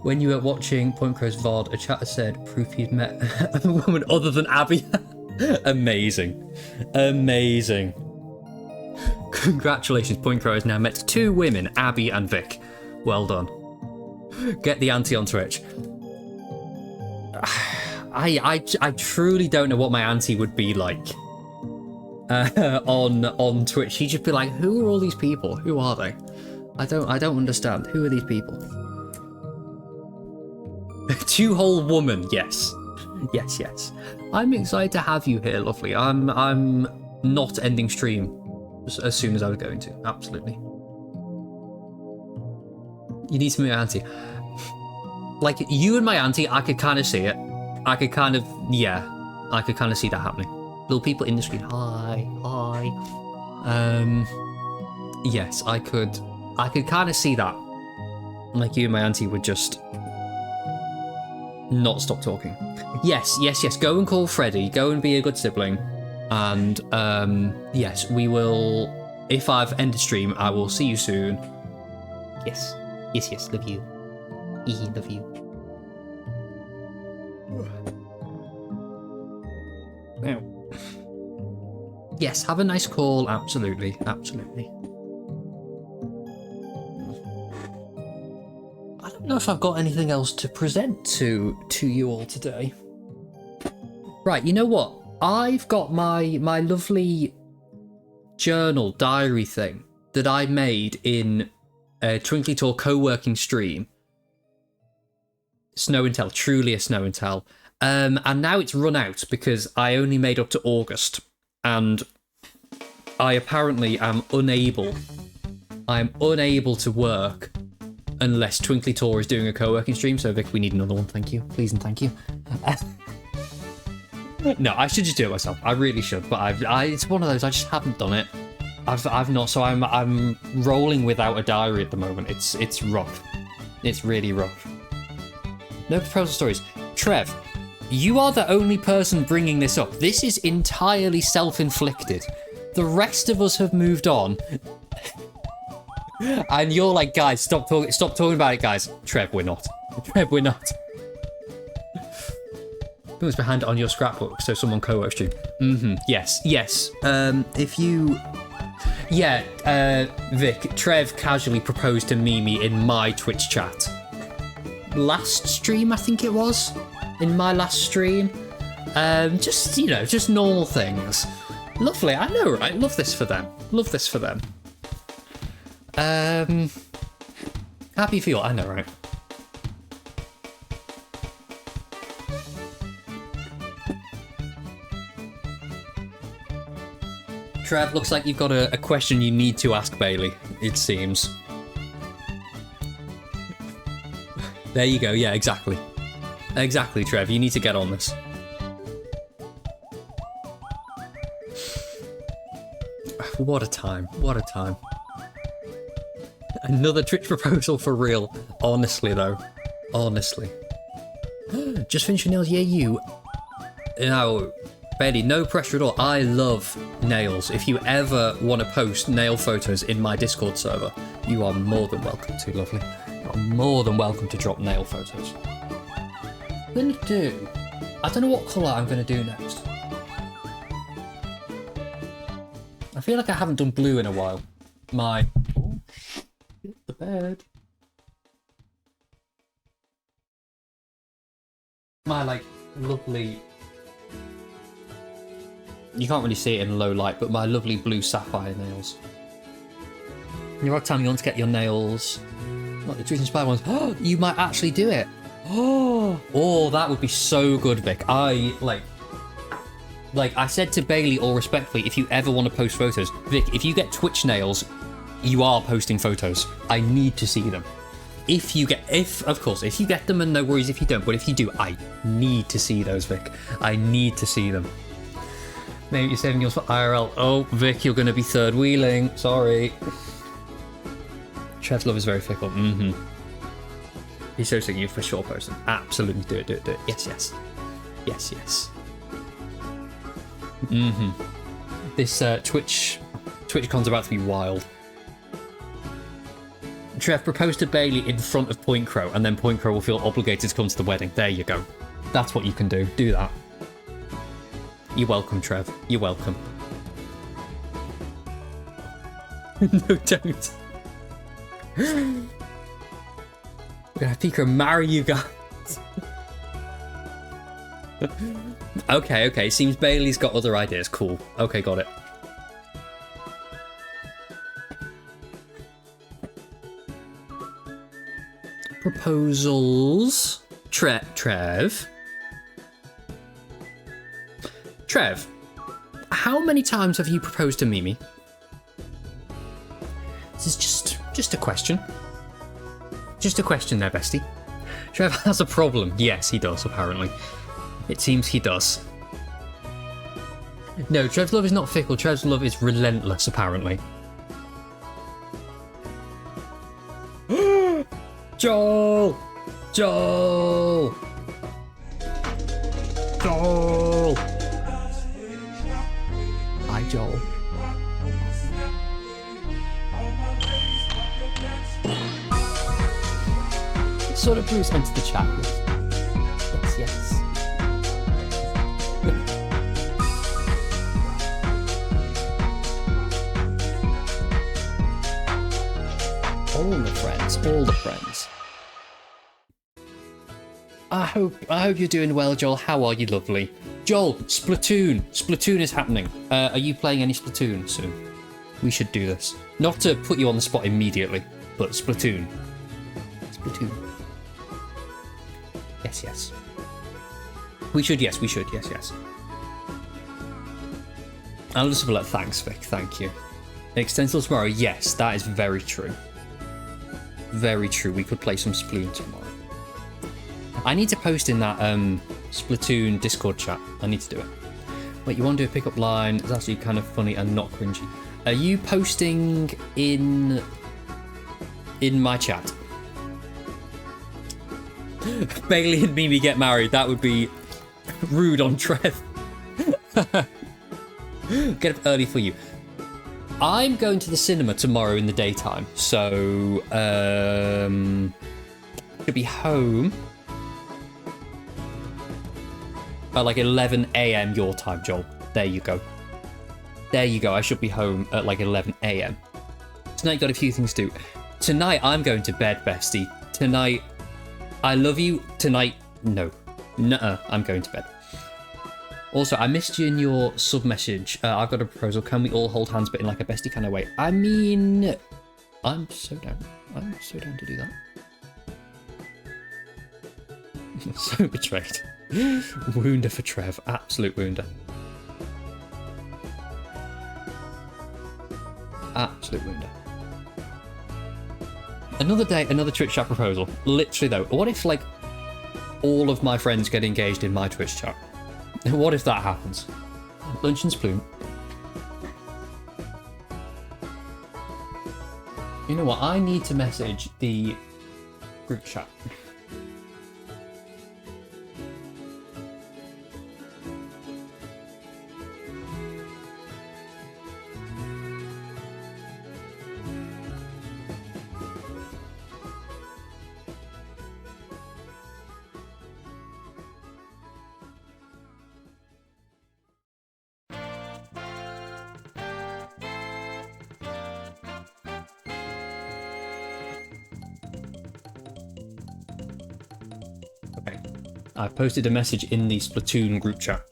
When you were watching Point Crow's VOD, a chatter said proof he'd met a woman other than Abby. Amazing. Amazing. Congratulations, Point Crow has now met 2 women, Abby and Vic. Well done. Get the auntie on Twitch. I truly don't know what my auntie would be like on Twitch. She'd just be like, who are all these people? Who are they? I don't understand. Who are these people? 2 whole woman, yes. Yes. I'm excited to have you here, lovely. I'm not ending stream as soon as I was going to. Absolutely. You need to meet my auntie. Like, you and my auntie, I could kind of see it. I could kind of see that happening. Little people in the screen, hi. Yes, I could kind of see that. Like, you and my auntie would just not stop talking. Yes, go and call Freddie, go and be a good sibling. And, yes, we will, if I've ended stream, I will see you soon. Yes, love you. Love you. Yes, have a nice call. Absolutely. I don't know if I've got anything else to present to you all today. Right, you know what? I've got my lovely journal diary thing that I made in a Twinkly Tour co-working stream. Snow and Tell, truly a Snow and Tell. And now it's run out because I only made up to August, and I apparently am unable to work unless Twinkly Tour is doing a co-working stream. So Vic, we need another one. Thank you, please and thank you. No, I should just do it myself. I really should, but it's one of those. I just haven't done it. I've not. So I'm rolling without a diary at the moment. It's rough. It's really rough. No proposal stories. Trev, you are the only person bringing this up. This is entirely self-inflicted. The rest of us have moved on. And you're like, guys, stop talking about it, guys. Trev, we're not. Who was behind it on your scrapbook so someone co-works you? Yes. If you... Yeah, Vic, Trev casually proposed to Mimi in my Twitch chat. Last stream, I think it was. In my last stream. Just normal things. Lovely, I know, right? Love this for them. Happy feel, I know, right? Trev, looks like you've got a question you need to ask Bailey, it seems. There you go, yeah, exactly. Exactly, Trev, you need to get on this. What a time. Another Twitch proposal for real. Honestly, though. Just finish your nails, yeah, you. No, Bailey, no pressure at all. I love nails. If you ever want to post nail photos in my Discord server, you are more than welcome to, lovely. You are more than welcome to drop nail photos. I don't know what colour I'm going to do next. I feel like I haven't done blue in a while. The bed. My, lovely... You can't really see it in low light, but my lovely blue sapphire nails. You're right, telling you want to get your nails... Not the Twitch inspired ones. Oh, you might actually do it. Oh, that would be so good, Vic. I said to Bailey, all respectfully, if you ever want to post photos, Vic, if you get Twitch nails, you are posting photos. I need to see them. If you get them, and no worries if you don't, but if you do, I need to see those, Vic. I need to see them. Maybe you're saving yours for IRL. Oh, Vic, you're going to be third wheeling. Sorry. Trev's love is very fickle. He's so sick of you for sure posting. Absolutely do it. Yes. This TwitchCon's about to be wild. Trev, propose to Bailey in front of Point Crow, and then Point Crow will feel obligated to come to the wedding. There you go. That's what you can do. Do that. You're welcome, Trev. You're welcome. No, don't. We're gonna have Pico marry you guys. Okay. Seems Bailey's got other ideas. Cool. Okay, got it. Proposals. Trev. Trev, how many times have you proposed to Mimi? This is just a question. Just a question there, bestie. Trev has a problem. Yes, he does, apparently. It seems he does. No, Trev's love is not fickle. Trev's love is relentless, apparently. Joel! Joel! Joel! Hi, Joel. Sort of Bruce entered the chat. Yes. All the friends. I hope you're doing well, Joel. How are you, lovely? Joel, Splatoon is happening. Are you playing any Splatoon soon? We should do this. Not to put you on the spot immediately, but Splatoon. Yes. We should, yes. I'll just have thanks, Vic, thank you. Extend till tomorrow, yes, that is very true. Very true, we could play some Splatoon tomorrow. I need to post in that Splatoon Discord chat. I need to do it. Wait, you want to do a pickup line? It's actually kind of funny and not cringy. Are you posting in my chat? Bailey and Mimi get married. That would be rude on Trev. Get up early for you. I'm going to the cinema tomorrow in the daytime, so should be home at like 11 a.m. your time, Joel. There you go. I should be home at like 11 a.m. Tonight got a few things to do. Tonight I'm going to bed, bestie. Tonight, I love you. Tonight, no. Nuh-uh, I'm going to bed. Also, I missed you in your sub message. I've got a proposal. Can we all hold hands, but in like a bestie kind of way? I mean, I'm so down. To do that. So betrayed. Wounder for Trev. Absolute wounder. Absolute wounder. Another day, another Twitch chat proposal. Literally though, what if like all of my friends get engaged in my Twitch chat? What if that happens? Lunch and Sploon. You know what? I need to message the group chat. I posted a message in the Splatoon group chat.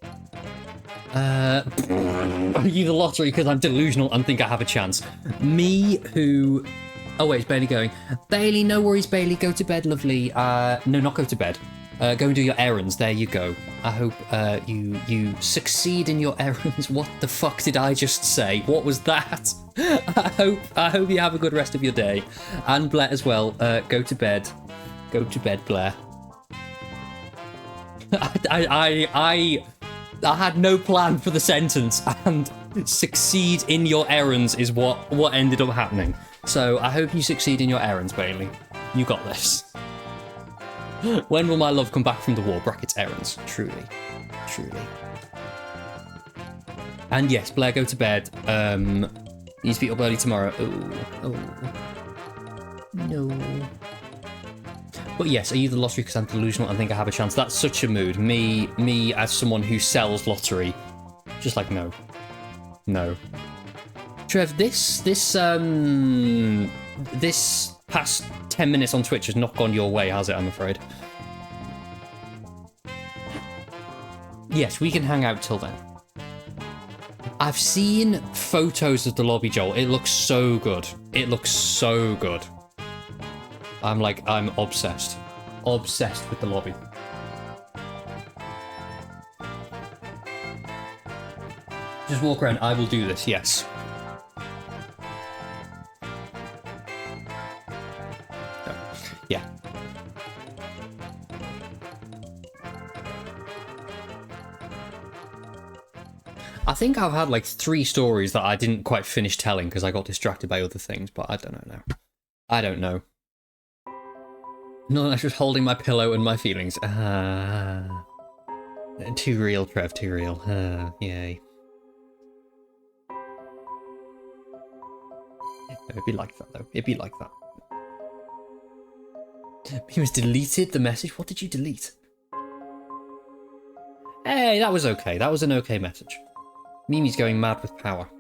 Are you the lottery because I'm delusional and think I have a chance? Me who... Oh wait, it's Bailey going. Bailey, no worries, Bailey. Go to bed, lovely. No, not go to bed. Go and do your errands. There you go. I hope you succeed in your errands. What the fuck did I just say? What was that? I hope you have a good rest of your day. And Blair as well. Go to bed. Go to bed, Blair. I had no plan for the sentence, and succeed in your errands is what ended up happening. So I hope you succeed in your errands, Bailey. You got this. When will my love come back from the war? Brackets errands. Truly. And yes, Blair, go to bed. Needs to be up early tomorrow. Oh. No. But yes, are you the lottery because I'm delusional and think I have a chance? That's such a mood. Me as someone who sells lottery. Just like, no. No. Trev, this past 10 minutes on Twitch has not gone your way, has it, I'm afraid? Yes, we can hang out till then. I've seen photos of the lobby, Joel. It looks so good. It looks so good. I'm obsessed. Obsessed with the lobby. Just walk around. I will do this, yes. Yeah. I think I've had like 3 stories that I didn't quite finish telling because I got distracted by other things, but I don't know now. I don't know. No, I was just holding my pillow and my feelings. Too real, Trev, too real. Yay. It'd be like that, though. It'd be like that. He was deleted, the message? What did you delete? Hey, that was okay. That was an okay message. Mimi's going mad with power.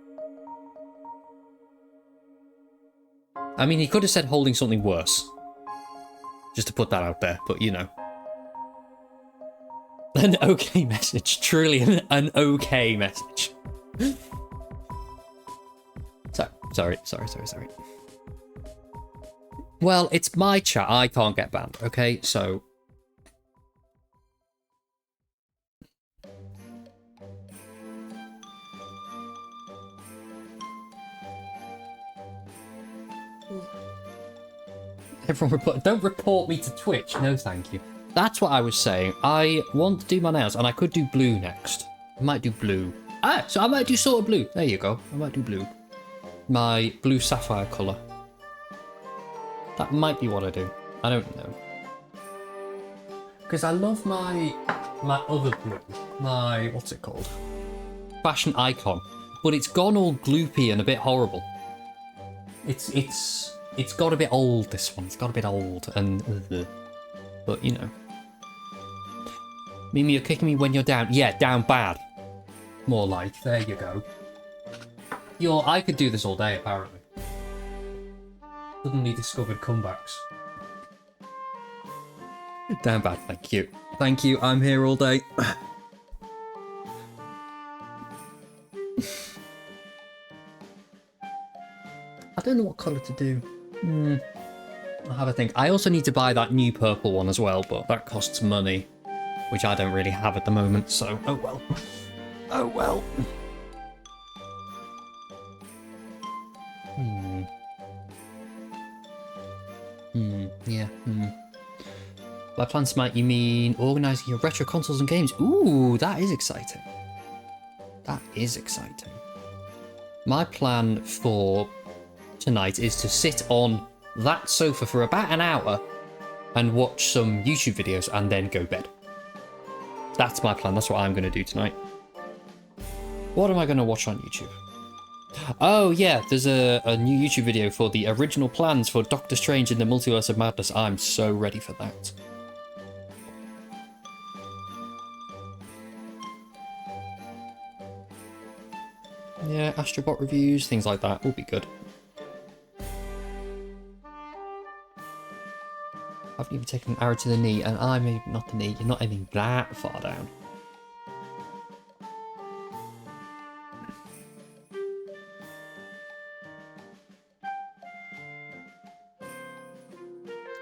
I mean, he could have said holding something worse. Just to put that out there, but you know. An okay message. Truly an okay message. Sorry. Well, it's my chat. I can't get banned, okay? So... Everyone don't report me to Twitch. No, thank you. That's what I was saying. I want to do my nails, and I could do blue next. I might do blue. So I might do sort of blue. There you go. I might do blue. My blue sapphire colour. That might be what I do. I don't know. Because I love my other blue. My, what's it called? Fashion icon. But it's gone all gloopy and a bit horrible. It's got a bit old, this one. It's got a bit old and... But, you know. Mimi, you're kicking me when you're down. Yeah, down bad. More like. There you go. I could do this all day, apparently. Suddenly discovered comebacks. Down bad, thank you. Thank you, I'm here all day. I don't know what colour to do. I'll have a think. I also need to buy that new purple one as well, but that costs money, which I don't really have at the moment, so oh well. Oh well. Yeah. By plans tonight, you mean organising your retro consoles and games? Ooh, that is exciting. That is exciting. My plan for tonight is to sit on that sofa for about an hour and watch some YouTube videos and then go bed. That's my plan. That's what I'm going to do tonight. What am I going to watch on YouTube? Oh yeah, there's a new YouTube video for the original plans for Doctor Strange in the Multiverse of Madness. I'm so ready for that. Yeah, Astrobot reviews, things like that will be good. I haven't even taken an arrow to the knee, and I'm aiming not the knee. You're not aiming that far down.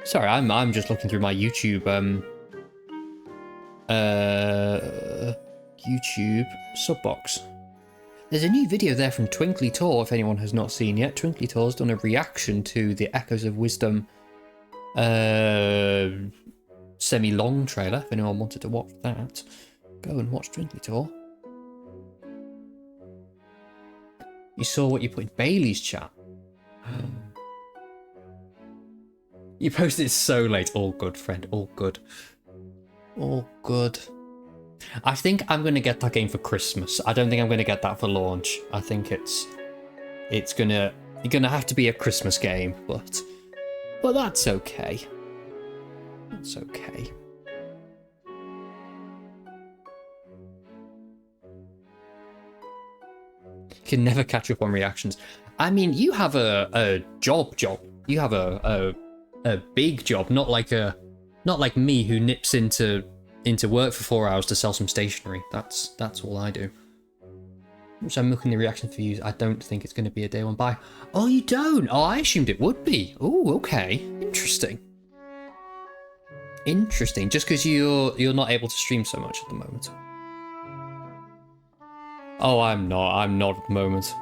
Sorry, I'm just looking through my YouTube YouTube subbox. There's a new video there from Twinkly Tor, if anyone has not seen yet. Twinkly Tor's done a reaction to the Echoes of Wisdom semi-long trailer, if anyone wanted to watch that. Go and watch Twinkly Tor. You saw what you put in Bailey's chat. You posted it so late. All good, friend. All good. All good. I think I'm going to get that game for Christmas. I don't think I'm going to get that for launch. I think it's gonna have to be a Christmas game, but But that's okay. That's okay. Can never catch up on reactions. I mean, you have a job. You have a big job, not like me who nips into work for 4 hours to sell some stationery. That's all I do. So I'm looking at the reaction for you. I don't think it's going to be a day one buy. Oh, you don't? Oh, I assumed it would be. Oh, okay. Interesting. Interesting. Just because you're not able to stream so much at the moment. Oh, I'm not at the moment.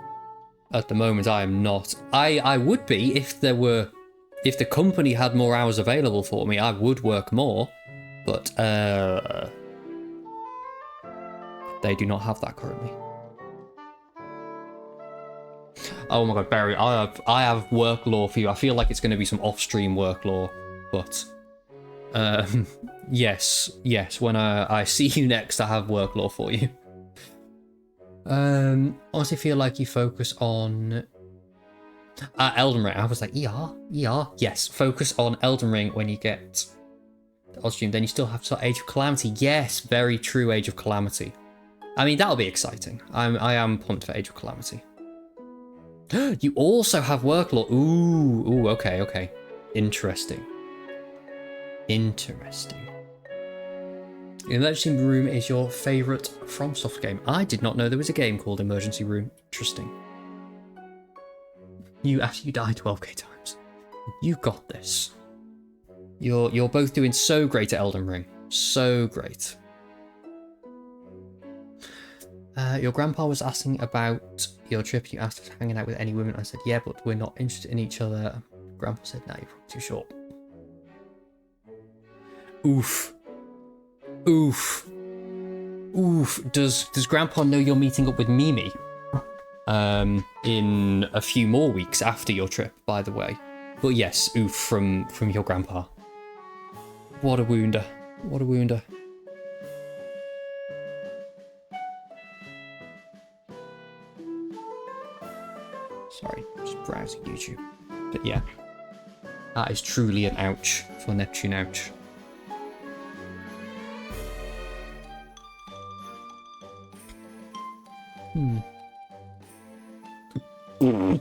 At the moment, I am not. I would be if the company had more hours available for me. I would work more, but they do not have that currently. Oh my god, Barry, I have work law for you. I feel like it's going to be some off-stream work law, but yes. When I see you next, I have work law for you. Honestly, feel like you focus on Elden Ring. I was like, ER. Yes, focus on Elden Ring when you get the odd stream. Then you still have to start Age of Calamity. Yes, very true, Age of Calamity. I mean, that'll be exciting. I am pumped for Age of Calamity. You also have work law. Ooh, okay. Interesting. Emergency Room is your favourite FromSoft game. I did not know there was a game called Emergency Room. Interesting. You died 12k times. You got this. You're both doing so great at Elden Ring. So great. Your grandpa was asking about your trip. You asked if hanging out with any women. I said, yeah, but we're not interested in each other. Grandpa said, no, you're probably too short. Oof. Does Grandpa know you're meeting up with Mimi? In a few more weeks after your trip, by the way. But yes, oof from your grandpa. What a wounder. Sorry, just browsing YouTube. But yeah, that is truly an ouch for Neptune, ouch.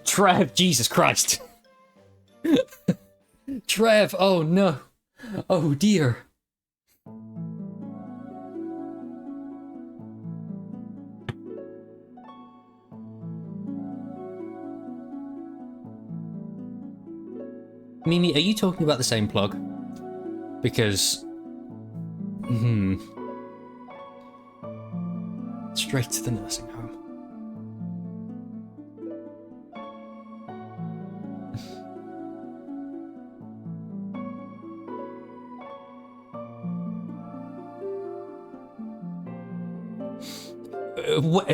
Trev, Jesus Christ. Trev, oh no. Oh dear. Mimi, are you talking about the same plug? Because... Straight to the nursing home.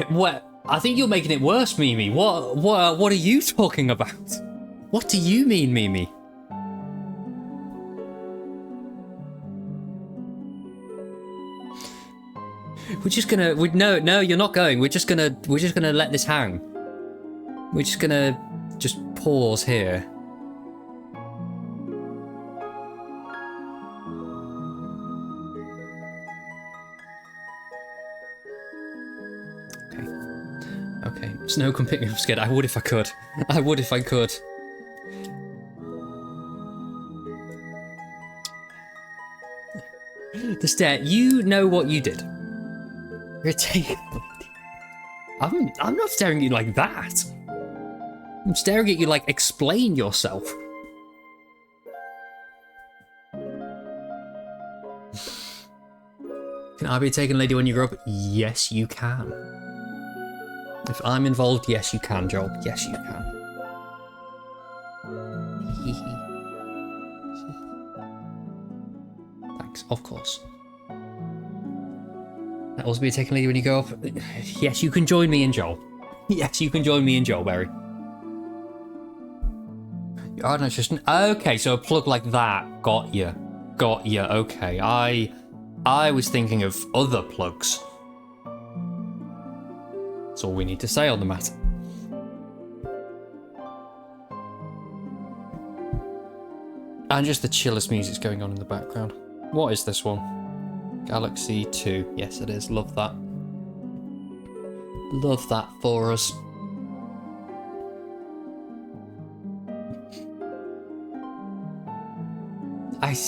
What? I think you're making it worse, Mimi. What are you talking about? What do you mean, Mimi? We're just gonna. No, you're not going. We're just gonna let this hang. We're just gonna pause here. Okay. Snow can pick me up scared. I would if I could. The stare. You know what you did. You're taking. I'm not staring at you like that. I'm staring at you like, explain yourself. Can I be a taken lady when you grow up? Yes, you can. If I'm involved, yes, you can, Joel. Yes, you can. Thanks, of course. That also be a taken lady when you go up. Yes, you can join me and Joel. Yes, you can join me and Joel, Barry. You are not just okay. So a plug like that, got you. Okay, I was thinking of other plugs. That's all we need to say on the matter. And just the chillest music's going on in the background. What is this one? Galaxy 2. Yes, it is. Love that. Love that for us.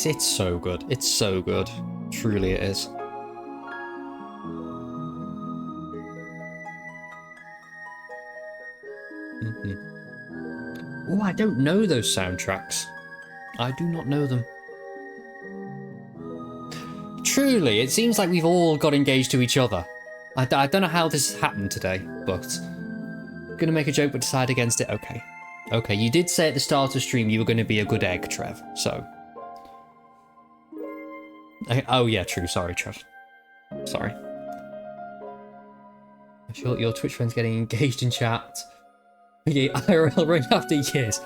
It's so good. It's so good. Truly it is. Oh, I don't know those soundtracks. I do not know them. Truly, it seems like we've all got engaged to each other. I don't know how this happened today, but... Gonna make a joke but decide against it? Okay. Okay, you did say at the start of the stream you were going to be a good egg, Trev, so... Oh yeah, true. Sorry, Trev. Sorry. I'm sure your Twitch friend's getting engaged in chat. Yeah, IRL right after years.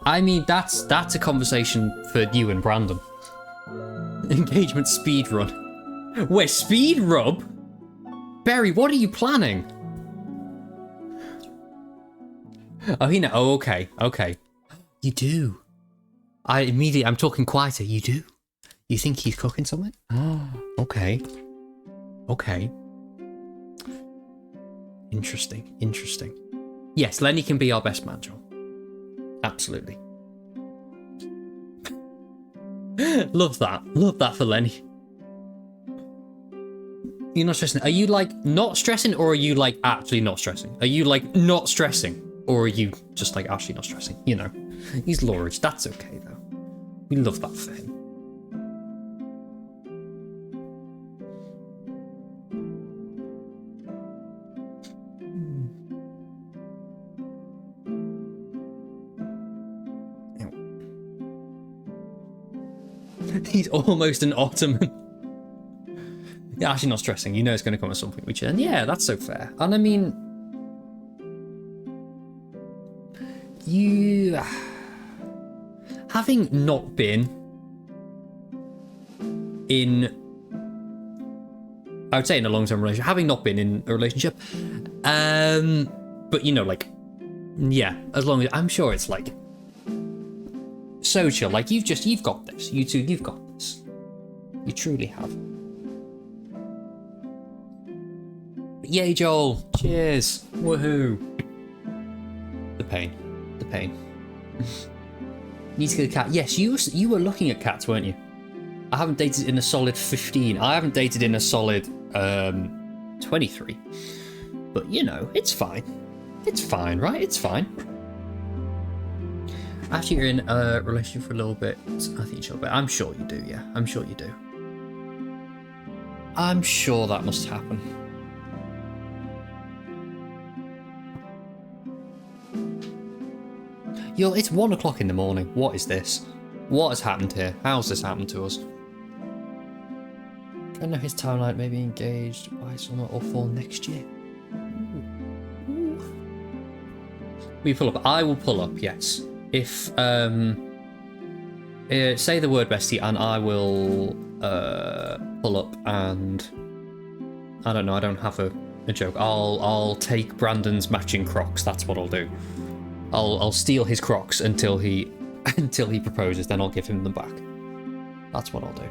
I mean, that's a conversation for you and Brandon. Engagement speedrun. Wait, speed rub? Barry, what are you planning? Oh, he know. Oh, okay, okay. You do. I'm talking quieter. You do. You think he's cooking something? Oh, okay. Okay. Interesting, interesting. Yes, Lenny can be our best man, Joel. Absolutely. Love that. Love that for Lenny. You're not stressing. Are you like not stressing or are you like actually not stressing? Are you like not stressing or are you just like actually not stressing? You know, he's Lorridge. That's okay though. We love that for him. He's almost an Ottoman. Yeah, actually not stressing. You know it's going to come at some point, which and yeah, that's so fair. And I mean, you having not been in, I would say in a long-term relationship, having not been in a relationship, but you know, like, yeah, as long as I'm sure it's like so chill. Like you've got this. You two, you've got this. You truly have. Yay, Joel! Cheers! Woohoo! The pain. The pain. Need to get a cat. Yes, you were looking at cats, weren't you? I haven't dated in a solid 15. I haven't dated in a solid 23. But you know, it's fine. It's fine, right? It's fine. After you're in a relationship for a little bit, I think you should. But I'm sure you do. Yeah, I'm sure you do. I'm sure that must happen. Yo, it's 1 o'clock in the morning. What is this? What has happened here? How's this happened to us? I know his timeline may be engaged by summer or fall next year. Ooh. We pull up. I will pull up, yes. If, say the word bestie and I will, pull up and, I don't know, I don't have a joke. I'll take Brandon's matching Crocs. That's what I'll do. I'll steal his Crocs until he proposes, then I'll give him them back. That's what I'll do.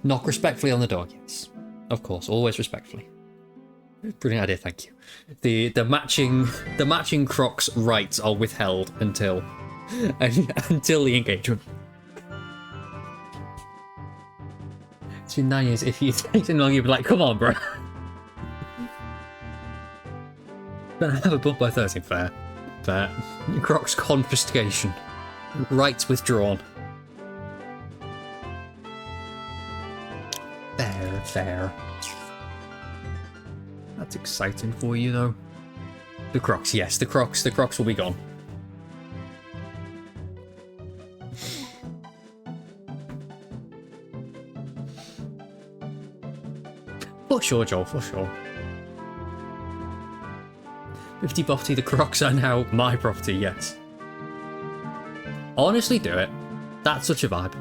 Knock respectfully on the door, yes. Of course, always respectfully. Brilliant idea, thank you. The matching Crocs rights are withheld until the engagement. It's been 9 years. If you take it long, you'd be like, come on, bro. Then I have a book by 13. Fair. Crocs confiscation. Rights withdrawn. Fair. That's exciting for you, though. The Crocs, yes, the Crocs will be gone. For sure, Joel, for sure. 50 property, the Crocs are now my property, yes. Honestly, do it. That's such a vibe.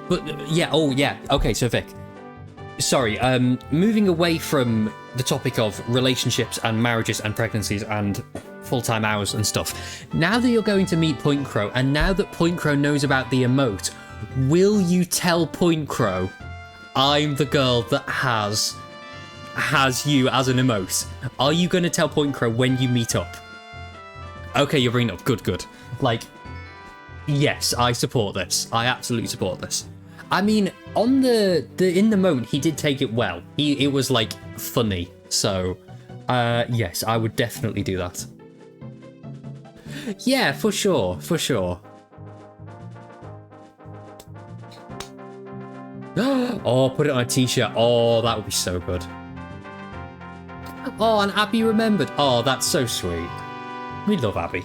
But, yeah, oh, yeah. Okay, so Vic. sorry, moving away from the topic of relationships and marriages and pregnancies and full-time hours and stuff, now that you're going to meet Point Crow, and now that Point Crow knows about the emote, will you tell Point Crow, I'm the girl that has you as an emote? Are you going to tell Point Crow when you meet up? Okay, you're bringing it up. Good. Like, yes, I support this. I absolutely support this. I mean, on in the moment, he did take it well. It was like funny. So, yes, I would definitely do that. Yeah, for sure. Oh, put it on a t-shirt. Oh, that would be so good. Oh, and Abby remembered. Oh, that's so sweet. We love Abby.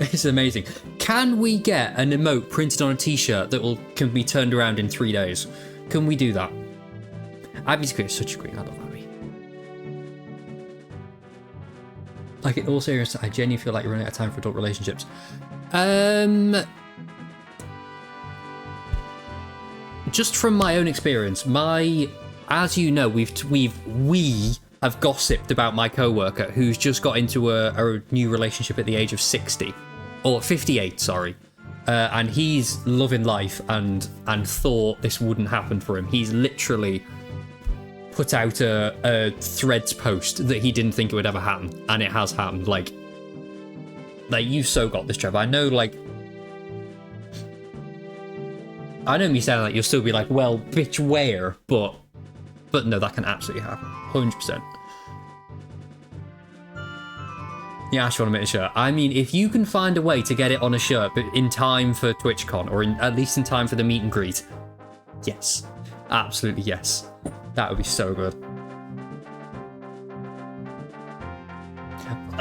It's amazing. Can we get an emote printed on a t-shirt that can be turned around in 3 days? Can we do that? Abby's great. Such a great. I love Abby. Like, in all seriousness, I genuinely feel like you're running out of time for adult relationships. Just from my own experience, as you know, we have gossiped about my coworker who's just got into a new relationship at the age of 60 or 58, sorry, and he's loving life and thought this wouldn't happen for him. He's literally put out a Threads post that he didn't think it would ever happen, and it has happened. Like you so got this, Trevor. I know, me saying that you'll still be like, well, bitch, where? But no, that can absolutely happen. 100%. Yeah, Ash, you want to make a shirt? I mean, if you can find a way to get it on a shirt, but in time for TwitchCon, or at least in time for the meet and greet, yes. Absolutely yes. That would be so good.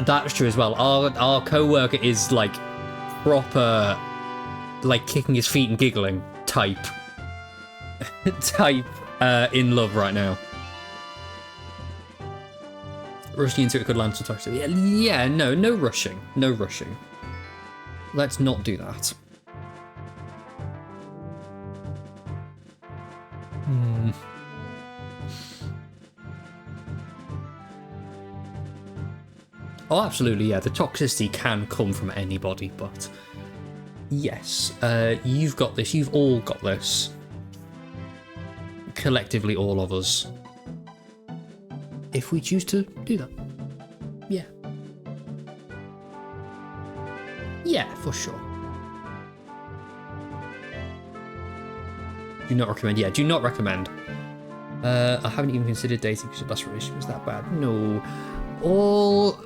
That's true as well. Our co-worker is, like, proper, like, kicking his feet and giggling type in love right now. Rushing into it could land some toxic. Yeah, no rushing. No rushing. Let's not do that. Oh, absolutely, yeah. The toxicity can come from anybody, but yes, you've got this. You've all got this. Collectively, all of us. If we choose to do that. Yeah. Yeah, for sure. Do not recommend. Yeah, do not recommend. I haven't even considered dating because the last relationship was that bad. No. All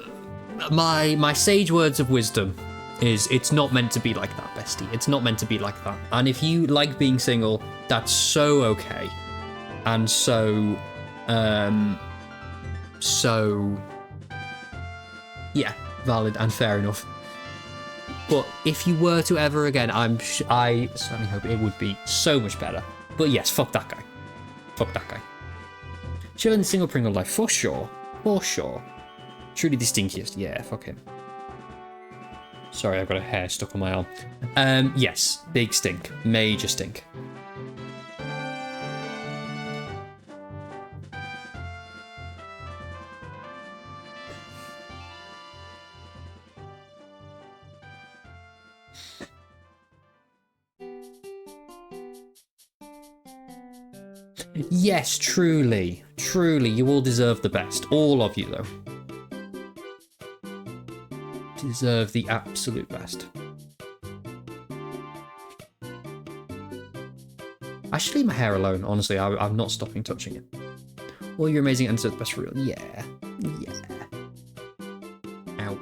my sage words of wisdom is it's not meant to be like that, bestie. It's not meant to be like that. And if you like being single, that's so okay. And so yeah, valid and fair enough. But if you were to ever again, I certainly hope it would be so much better. But yes, fuck that guy. Fuck that guy. Chilling the single Pringle life, for sure. For sure. Truly the stinkiest. Yeah, fuck him. Sorry, I've got a hair stuck on my arm. Yes, big stink. Major stink. Yes, truly. Truly, you all deserve the best. All of you, though. Deserve the absolute best. I should leave my hair alone, honestly. I'm not stopping touching it. Well, you're amazing and deserve the best for real. Yeah. Yeah. Ow.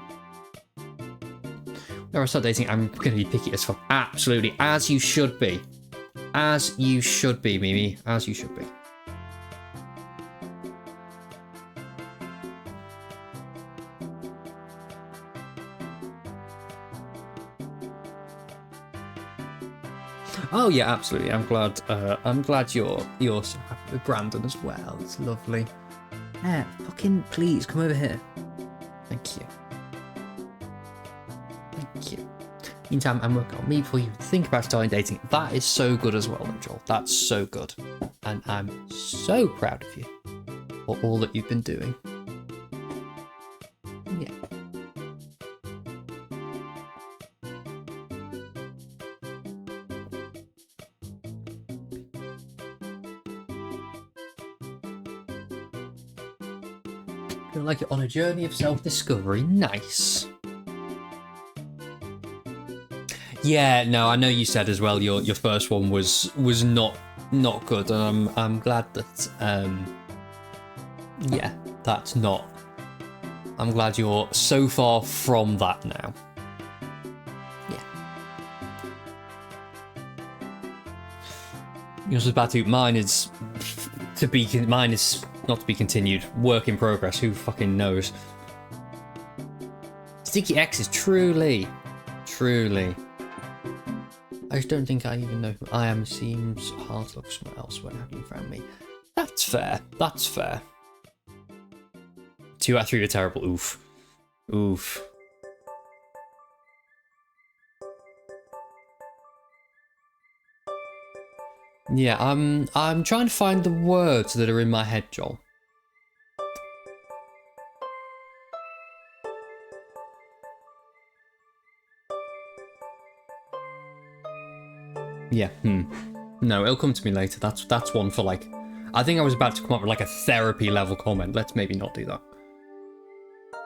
When I start dating, I'm going to be picky as fuck. Absolutely. As you should be. As you should be, Mimi. As you should be. Oh yeah, absolutely. I'm glad you're so happy with Brandon as well. It's lovely. Yeah, fucking please come over here. Thank you. Thank you. Meantime, I'm working on me before you think about starting dating. That is so good as well, Joel. That's so good. And I'm so proud of you for all that you've been doing. Yeah. Feel like you're on a journey of self-discovery. Nice. Yeah, no, I know you said as well your first one was not good, and I'm glad that yeah, that's not. I'm glad you're so far from that now. Yeah. Yours was about to. Mine is not to be continued. Work in progress. Who fucking knows? Sticky X is truly. I just don't think I even know who I am. Seems hard to look somewhere else when having found me. That's fair. 2 out of 3 were terrible. Oof. Yeah, I'm trying to find the words that are in my head, Joel. Yeah, No, it'll come to me later. That's one for like... I think I was about to come up with like a therapy level comment. Let's maybe not do that.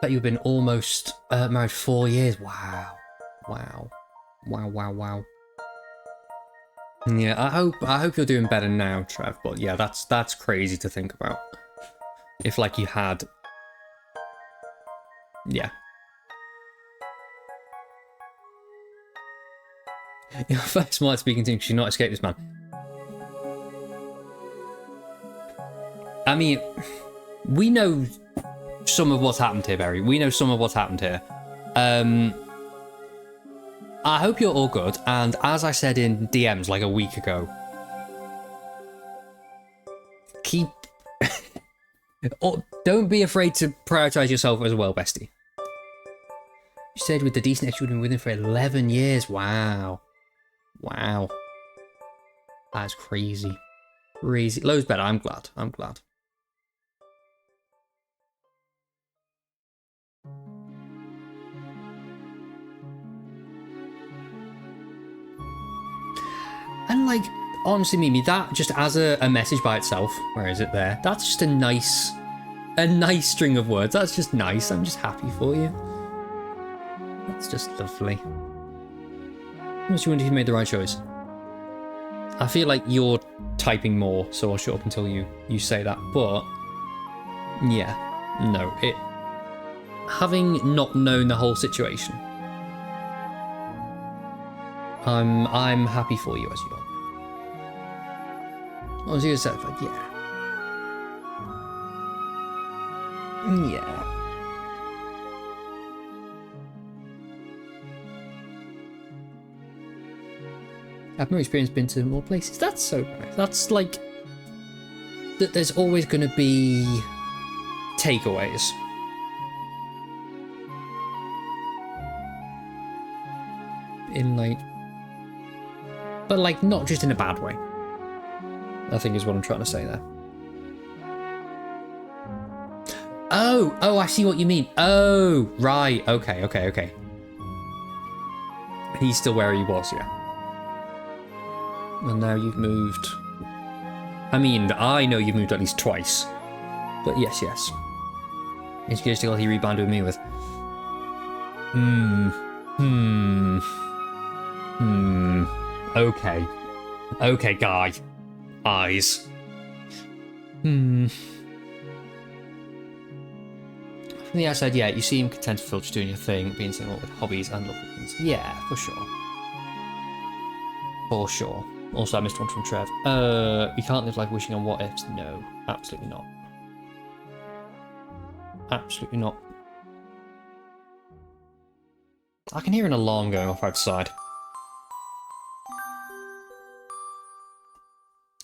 Bet you've been almost married 4 years. Wow. Yeah, I hope you're doing better now, Trev. But yeah, that's crazy to think about. If like you had... Yeah. Your first might speaking to him, she's not escaped this man. I mean, we know some of what's happened here, Barry. We know some of what's happened here. I hope you're all good, and as I said in DMs like a week ago, keep... don't be afraid to prioritize yourself as well, bestie. You stayed with the decent ex you've been with him for 11 years. Wow. That's crazy. Loads better. I'm glad. And like, honestly, Mimi, that just as a message by itself, where is it there? That's just a nice string of words. That's just nice. I'm just happy for you. That's just lovely. Makes you wonder if you made the right choice. I feel like you're typing more, so I'll shut up until you say that. But yeah, no, having not known the whole situation, I'm happy for you as you are. I was you said, like, yeah. I've more experience, been to more places. That's so nice. That's like that. There's always going to be takeaways. In like, but like not just in a bad way. I think is what I'm trying to say there. Oh, I see what you mean. Oh, right. Okay. He's still where he was, yeah. And now you've moved. I mean, I know you've moved at least twice. But yes. It's just the girl he rebounded with me with. Okay, guy. Eyes. From the outside, yeah, you seem content to feel just doing your thing, being single with hobbies and lovely things. Yeah, for sure. Also, I missed one from Trev. You can't live life wishing on what ifs. No, absolutely not. Absolutely not. I can hear an alarm going off outside.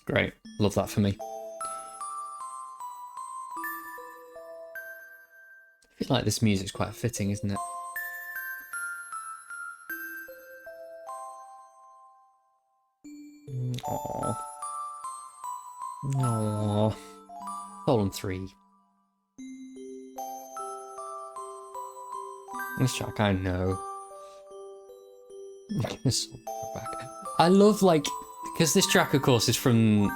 Great. Love that for me. I feel like this music's quite fitting, isn't it? Aww. Column 3. This track I know. Back. I love, like, because this track, of course, is from,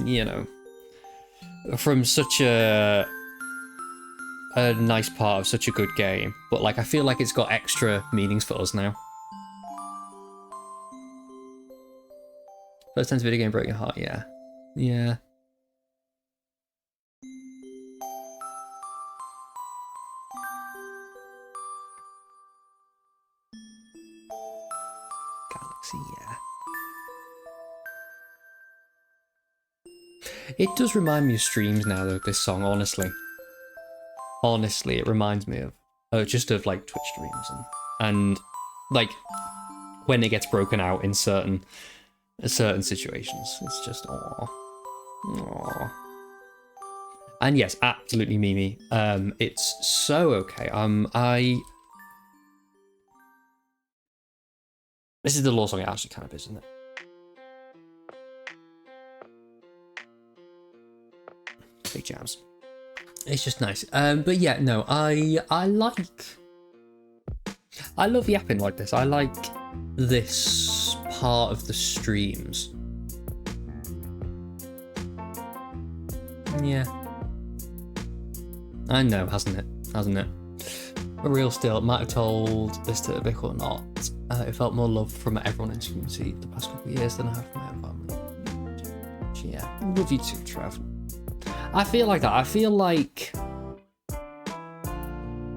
you know, from such a nice part of such a good game, but like I feel like it's got extra meanings for us now. First time video game broke your heart, yeah. Yeah. Galaxy, yeah. It does remind me of streams now, though, this song, honestly. Honestly, it reminds me of just of like Twitch streams and like when it gets broken out in certain situations. It's just aww. And yes, absolutely Mimi. It's so okay. This is the law song it actually kind of is, isn't it? Big jams. It's just nice. But yeah, no, I love yapping like this. I like this part of the streams. Yeah. I know, hasn't it? Hasn't it? But real still, might have told this to Vic or not. It felt more love from everyone in the community the past couple of years than I have from my own family. Yeah, love you too, Trev. I feel like that. I feel like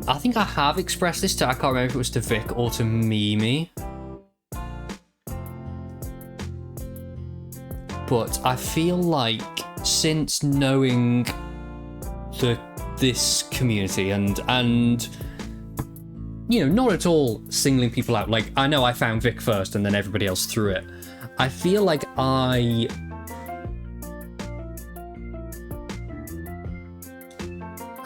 I think I have expressed this to, I can't remember if it was to Vic or to Mimi. But I feel like since knowing this community and you know, not at all singling people out. Like, I know I found Vic first and then everybody else through it. I feel like I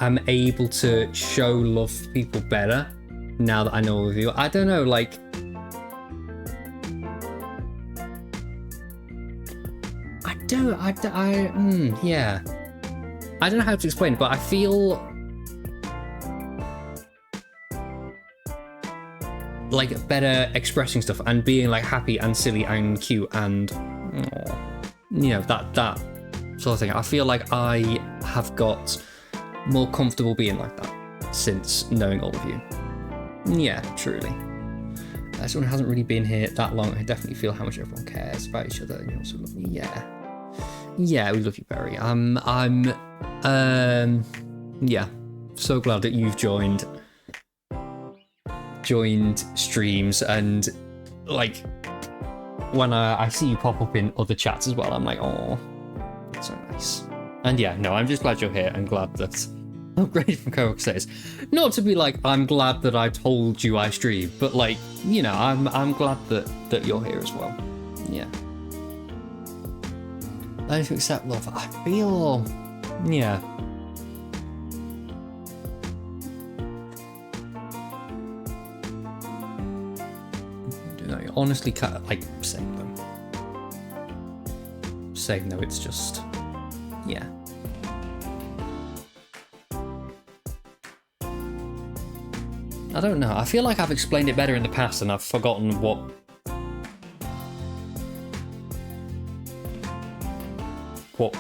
am able to show love for people better now that I know all of you. I don't know, like, yeah. I don't know how to explain it, but I feel like better expressing stuff and being like happy and silly and cute and you know, that sort of thing. I feel like I have got more comfortable being like that since knowing all of you. Yeah, truly. As someone who hasn't really been here that long, I definitely feel how much everyone cares about each other. You know, so love me. Yeah, we love you, Barry. Yeah, so glad that you've joined streams, and like when I see you pop up in other chats as well, I'm like, oh, that's so nice. And yeah, no, I'm just glad you're here and glad that Upgrade from Coke says, not to be like, I'm glad that I told you I stream, but like, you know, I'm glad that you're here as well. Yeah. Learning to accept love. I feel, yeah. I honestly can't, like, same though, it's just, yeah. I don't know, I feel like I've explained it better in the past and I've forgotten what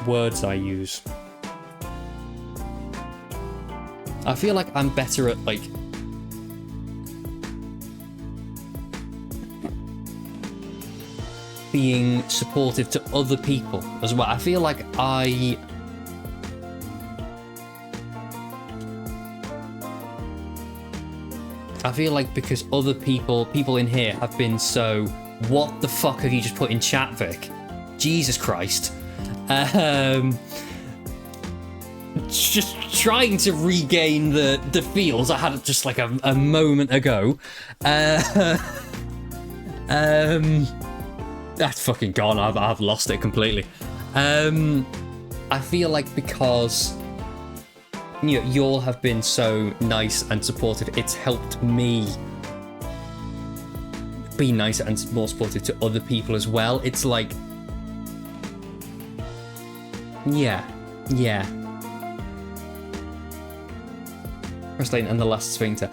words I use. I feel like I'm better at, like, being supportive to other people as well. I feel like I feel like because other people in here have been so, what the fuck have you just put in chat, Vic? Jesus Christ. Just trying to regain the feels I had just like a moment ago. That's fucking gone. I've lost it completely. I feel like because you know, you all have been so nice and supportive, it's helped me be nicer and more supportive to other people as well. It's like Yeah. Yeah. Professor Layton and the Last Sphincter.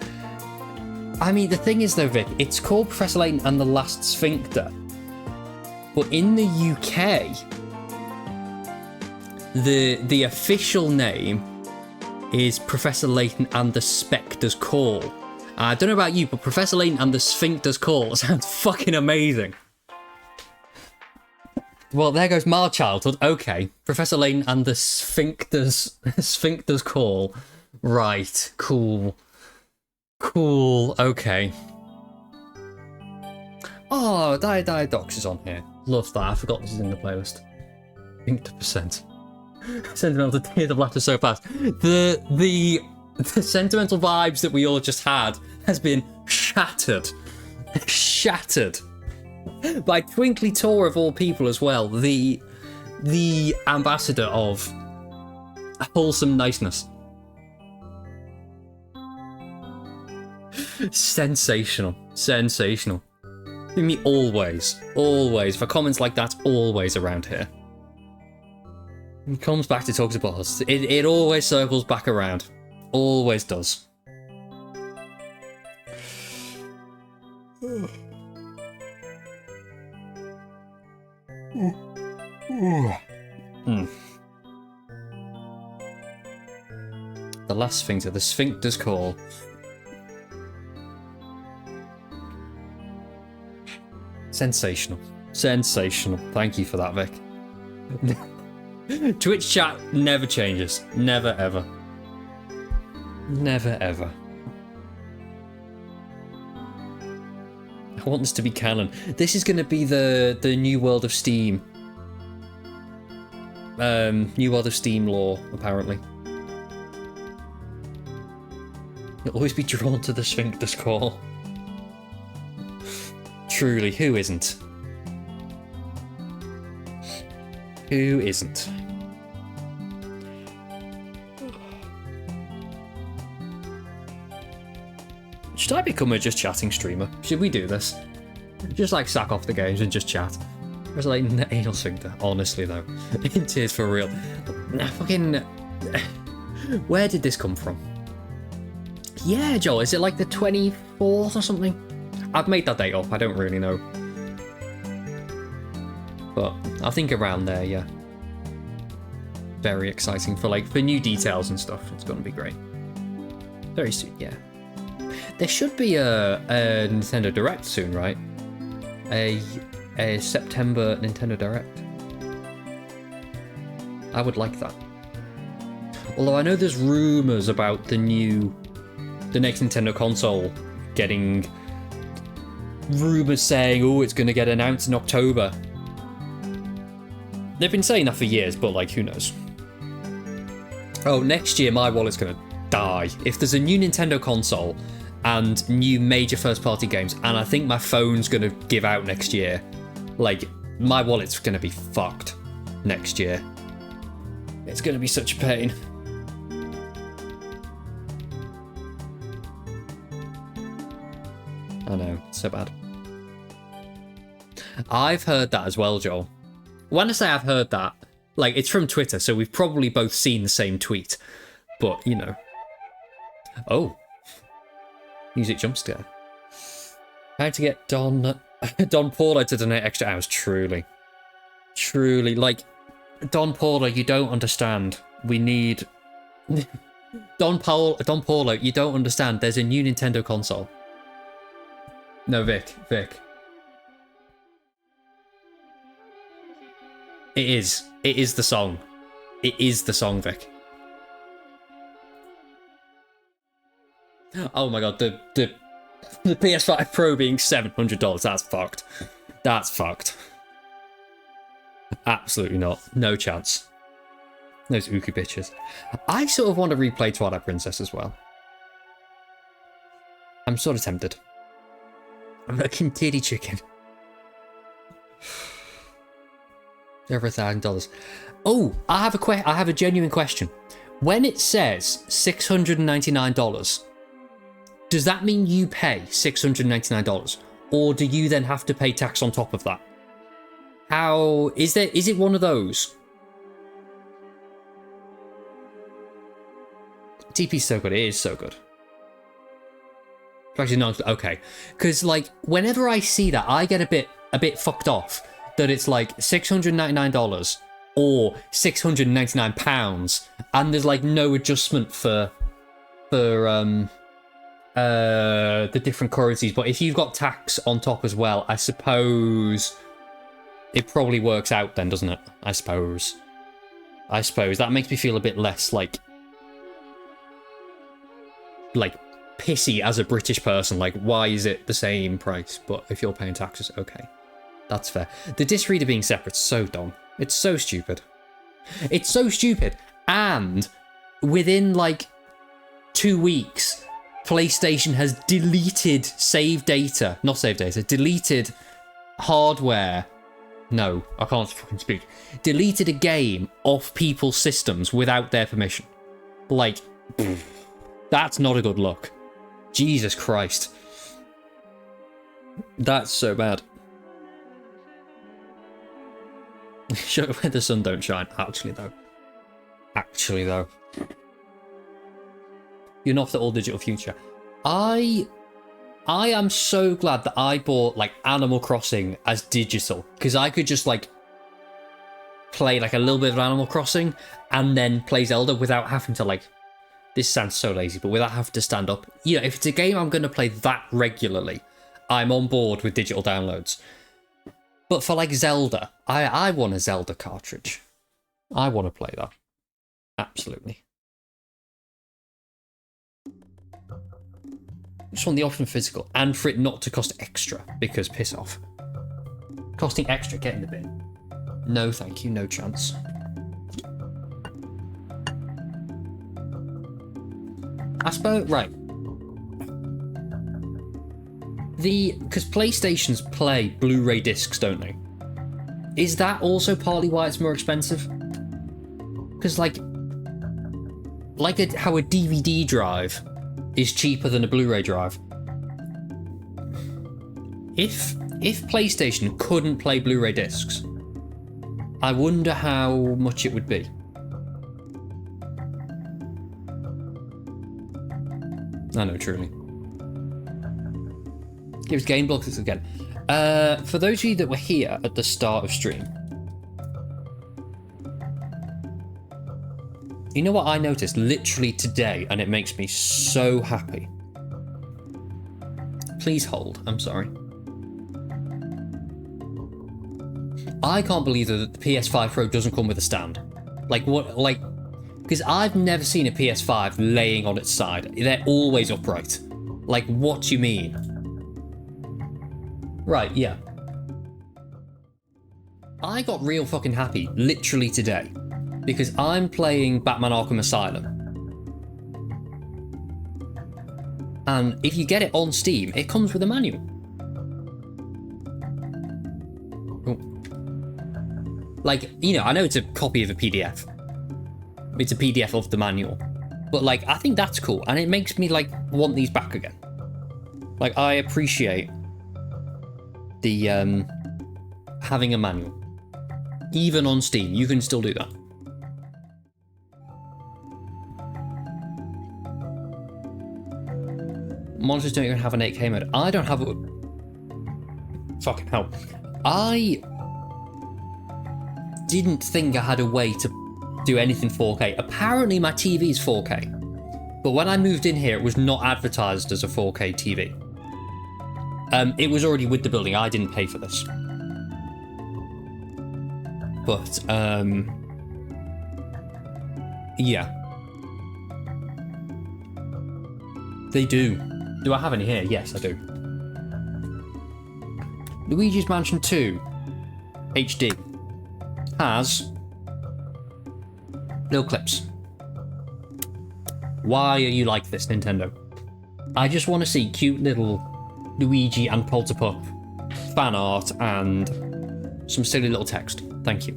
I mean, the thing is though, Vic, it's called Professor Layton and the Last Sphincter. But in the UK, the official name is Professor Layton and the Spectre's Call. I don't know about you, but Professor Layton and the Sphincter's Call sounds fucking amazing. Well, there goes my childhood. Okay, Professor Layton and the Sphincter's Call. Right, cool. Cool, okay. Oh, Die Docs is on here. Love that. I forgot this is in the playlist. Sphincter percent. Sentimental tears have laughed so fast. The sentimental vibes that we all just had has been shattered. Shattered. By Twinkly Tor of all people as well. The ambassador of wholesome niceness. Sensational. Sensational. Me always for comments like that, always around here. It comes back to talk to boss. It always circles back around. Always does. The last sphincter, the Sphincter's Call. Sensational. Sensational. Thank you for that, Vic. Twitch chat never changes. Never, ever. Never, ever. I want this to be canon. This is going to be the New World of Steam. New World of Steam lore, apparently. You'll always be drawn to the Sphincter's Call. Truly, who isn't? Who isn't? Should I become a just chatting streamer? Should we do this? Just like sack off the games and just chat. There's like an anal sphincter, honestly though. In tears for real. Fucking... Where did this come from? Yeah, Joel, is it like the 24th or something? I've made that date up, I don't really know. But I think around there, yeah. Very exciting for new details and stuff. It's gonna be great. Very soon, yeah. There should be a Nintendo Direct soon, right? A September Nintendo Direct. I would like that. Although I know there's rumours about the next Nintendo console getting rumours saying, oh, it's going to get announced in October. They've been saying that for years, but who knows? Oh, next year my wallet's going to die. If there's a new Nintendo console and new major first-party games, and I think my phone's going to give out next year, my wallet's going to be fucked next year. It's going to be such a pain. I know, so bad. I've heard that as well, Joel. When I say I've heard that, it's from Twitter, so we've probably both seen the same tweet. But, Oh. Music jump scare. How to get Don Paulo to donate extra hours. Truly. Truly. Don Paulo, you don't understand. We need... Don Paulo, you don't understand. There's a new Nintendo console. No, Vic. It is. It is the song. It is the song, Vic. Oh my god, the PS5 Pro being $700, that's fucked. That's fucked. Absolutely not. No chance. Those Uku bitches. I sort of want to replay Twilight Princess as well. I'm sort of tempted. I'm looking titty chicken. Over $1,000. Oh, I have a genuine question. When it says $699, does that mean you pay $699, or do you then have to pay tax on top of that? How is it one of those? TP's so good. It is so good. Actually, not okay. Because like whenever I see that, I get a bit fucked off that it's like $699 or £699, and there's like no adjustment for the different currencies. But if you've got tax on top as well, I suppose it probably works out then, doesn't it? I suppose that makes me feel a bit less like pissy as a British person. Like, why is it the same price? But if you're paying taxes, okay, that's fair. The disc reader being separate's so dumb. It's so stupid. It's so stupid. And within like 2 weeks, PlayStation has deleted deleted hardware. No, I can't fucking speak. Deleted a game off people's systems without their permission. Like, that's not a good look. Jesus Christ. That's so bad. Show where the sun don't shine. Actually, though. You're not the all digital future. I am so glad that I bought like Animal Crossing as digital, because I could just like play like a little bit of Animal Crossing and then play Zelda without having to like, this sounds so lazy, but without having to stand up. You know, if it's a game I'm going to play that regularly, I'm on board with digital downloads. But for like Zelda, I want a Zelda cartridge. I want to play that. Absolutely. I just want the option of physical, and for it not to cost extra, because piss off. Costing extra, get in the bin. No thank you, no chance. I suppose, right. Because PlayStations play Blu-ray discs, don't they? Is that also partly why it's more expensive? Because how a DVD drive is cheaper than a Blu-ray drive. If PlayStation couldn't play Blu-ray discs, I wonder how much it would be. I know, truly. Gives game blocks again. For those of you that were here at the start of stream, you know what I noticed literally today, and it makes me so happy. Please hold, I'm sorry. I can't believe that the PS5 Pro doesn't come with a stand. Because I've never seen a PS5 laying on its side. They're always upright. Like, what do you mean? Right, yeah. I got real fucking happy literally today because I'm playing Batman Arkham Asylum. And if you get it on Steam, it comes with a manual. Like, you know, I know it's a copy of a PDF. It's a PDF of the manual. But, like, I think that's cool. And it makes me, like, want these back again. Like, I appreciate the, having a manual. Even on Steam, you can still do that. Monsters don't even have an 8K mode. I don't have a... Fucking hell. I didn't think I had a way to do anything 4K. Apparently my TV is 4K. But when I moved in here, it was not advertised as a 4K TV. It was already with the building. I didn't pay for this. But, yeah. They do. Do I have any here? Yes, I do. Luigi's Mansion 2 HD has little clips. Why are you like this, Nintendo? I just want to see cute little Luigi and Polterpup fan art and some silly little text. Thank you.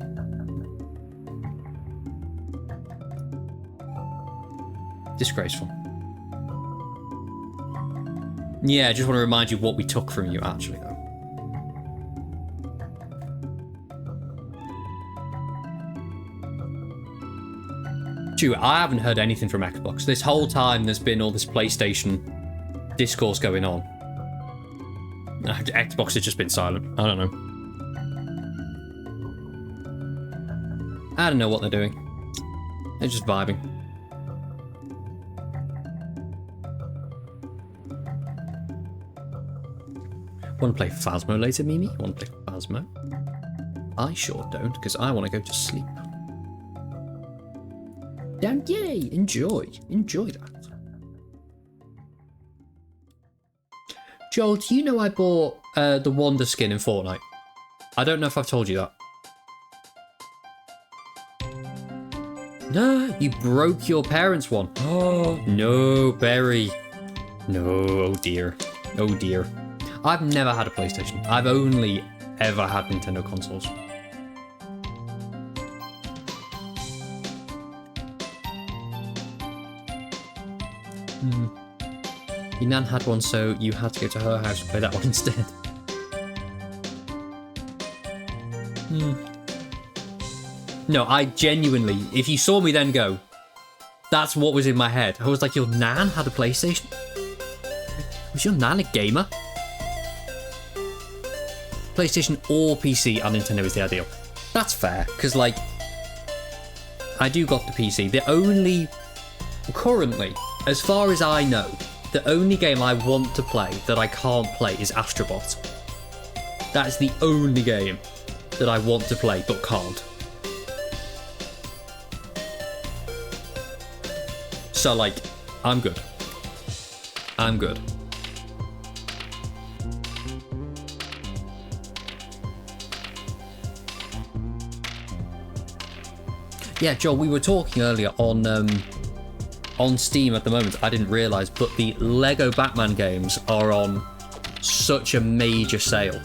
Disgraceful. Yeah, I just want to remind you what we took from you, actually, though. True, I haven't heard anything from Xbox. This whole time there's been all this PlayStation discourse going on. Xbox has just been silent. I don't know. I don't know what they're doing. They're just vibing. Want to play Phasmo later, Mimi? Want to play Phasmo? I sure don't, because I want to go to sleep. Damn, yay! Enjoy that. Joel, do you know I bought the Wanda skin in Fortnite? I don't know if I've told you that. No, you broke your parents' one. Oh no, Berry. No, oh dear. Oh dear. I've never had a PlayStation. I've only ever had Nintendo consoles. Your nan had one, so you had to go to her house and play that one instead. No, I genuinely, if you saw me then go, that's what was in my head. I was like, your nan had a PlayStation? Was your nan a gamer? PlayStation or PC and Nintendo is the ideal. That's fair, because like, I do got the PC. The only, currently, as far as I know, the only game I want to play that I can't play is Astrobot. That is the only game that I want to play but can't. So like, I'm good. I'm good. Yeah, Joel, we were talking earlier on Steam at the moment. I didn't realise, but the Lego Batman games are on such a major sale.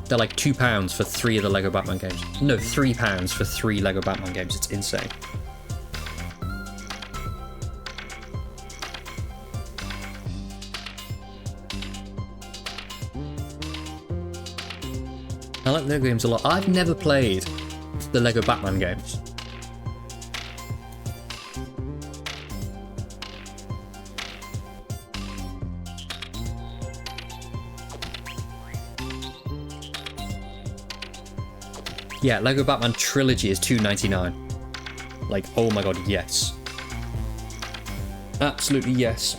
They're like £2 for 3 of the Lego Batman games. No, £3 for 3 Lego Batman games. It's insane. I like Lego games a lot. I've never played the Lego Batman games. Yeah, Lego Batman Trilogy is $2.99. Like, oh my god, yes. Absolutely yes.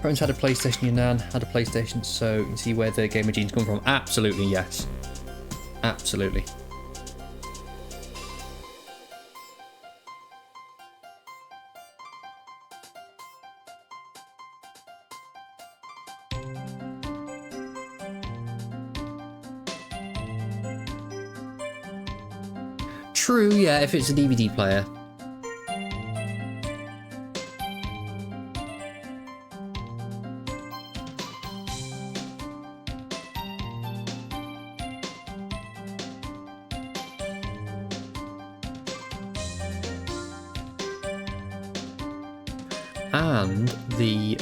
Parents had a PlayStation, your nan had a PlayStation, so you can see where the gamer genes come from. Absolutely yes. Absolutely. True, yeah, if it's a DVD player. And the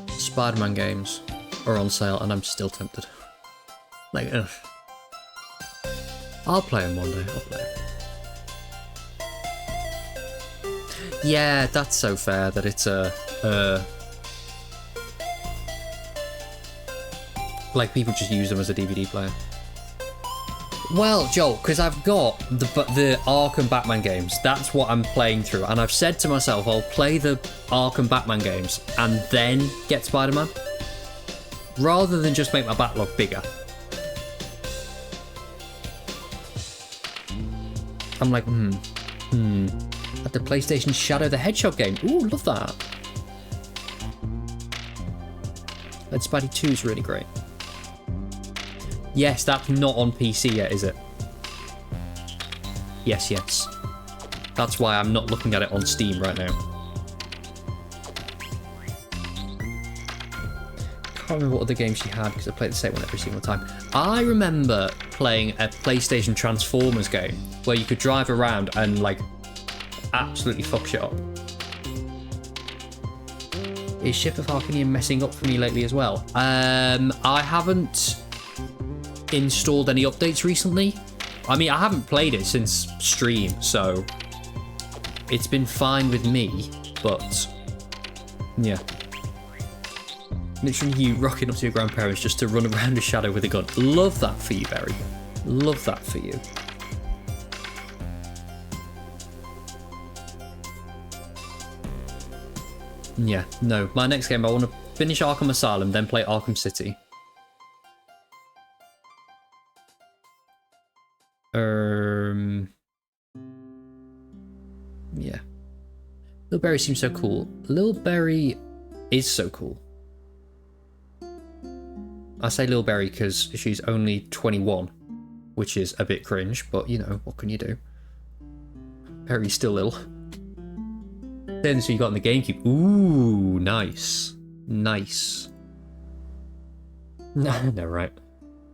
Spider-Man games are on sale, and I'm still tempted. Like, ugh. I'll play them one day. I'll play them. Yeah, that's so fair that it's like people just use them as a DVD player. Well, Joel, because I've got the Arkham Batman games. That's what I'm playing through, and I've said to myself, I'll play the Arkham Batman games and then get Spider-Man, rather than just make my backlog bigger. I'm like, At the PlayStation Shadow the Hedgehog game. Ooh, love that. Dead Spidey 2 is really great. Yes, that's not on PC yet, is it? Yes, yes. That's why I'm not looking at it on Steam right now. Can't remember what other games she had because I played the same one every single time. I remember playing a PlayStation Transformers game where you could drive around and like absolutely fuck shit up. Is Ship of Harkinian messing up for me lately as well? I haven't installed any updates recently. I mean, I haven't played it since stream, so It's been fine with me, but yeah. Literally you rocking up to your grandparents just to run around a shadow with a gun. Love that for you, Barry. Love that for you. Yeah, no. My next game, I want to finish Arkham Asylum, then play Arkham City. Yeah. Lil Berry seems so cool. Lil Berry is so cool. I say Lil Berry because she's only 21, which is a bit cringe, but you know, what can you do? Berry's still Lil. Then so you got on the GameCube. Ooh, nice. Nice. No, right.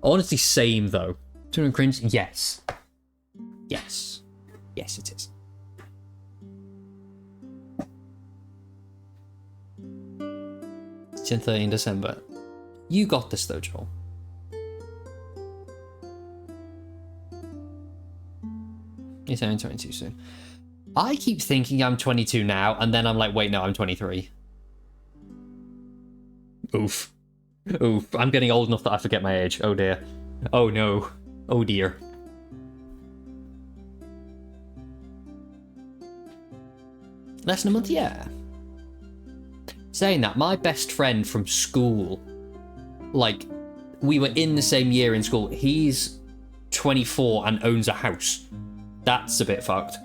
Honestly, same though. Doing cringe? Yes. Yes. Yes, it is. It's 10:30 in December. You got this though, Joel. You're turning 22 soon. I keep thinking I'm 22 now, and then I'm like, wait, no, I'm 23. Oof. Oof. I'm getting old enough that I forget my age. Oh dear. Oh no. Oh dear. Less than a month? Yeah. Saying that, my best friend from school, like, we were in the same year in school. He's 24 and owns a house. That's a bit fucked.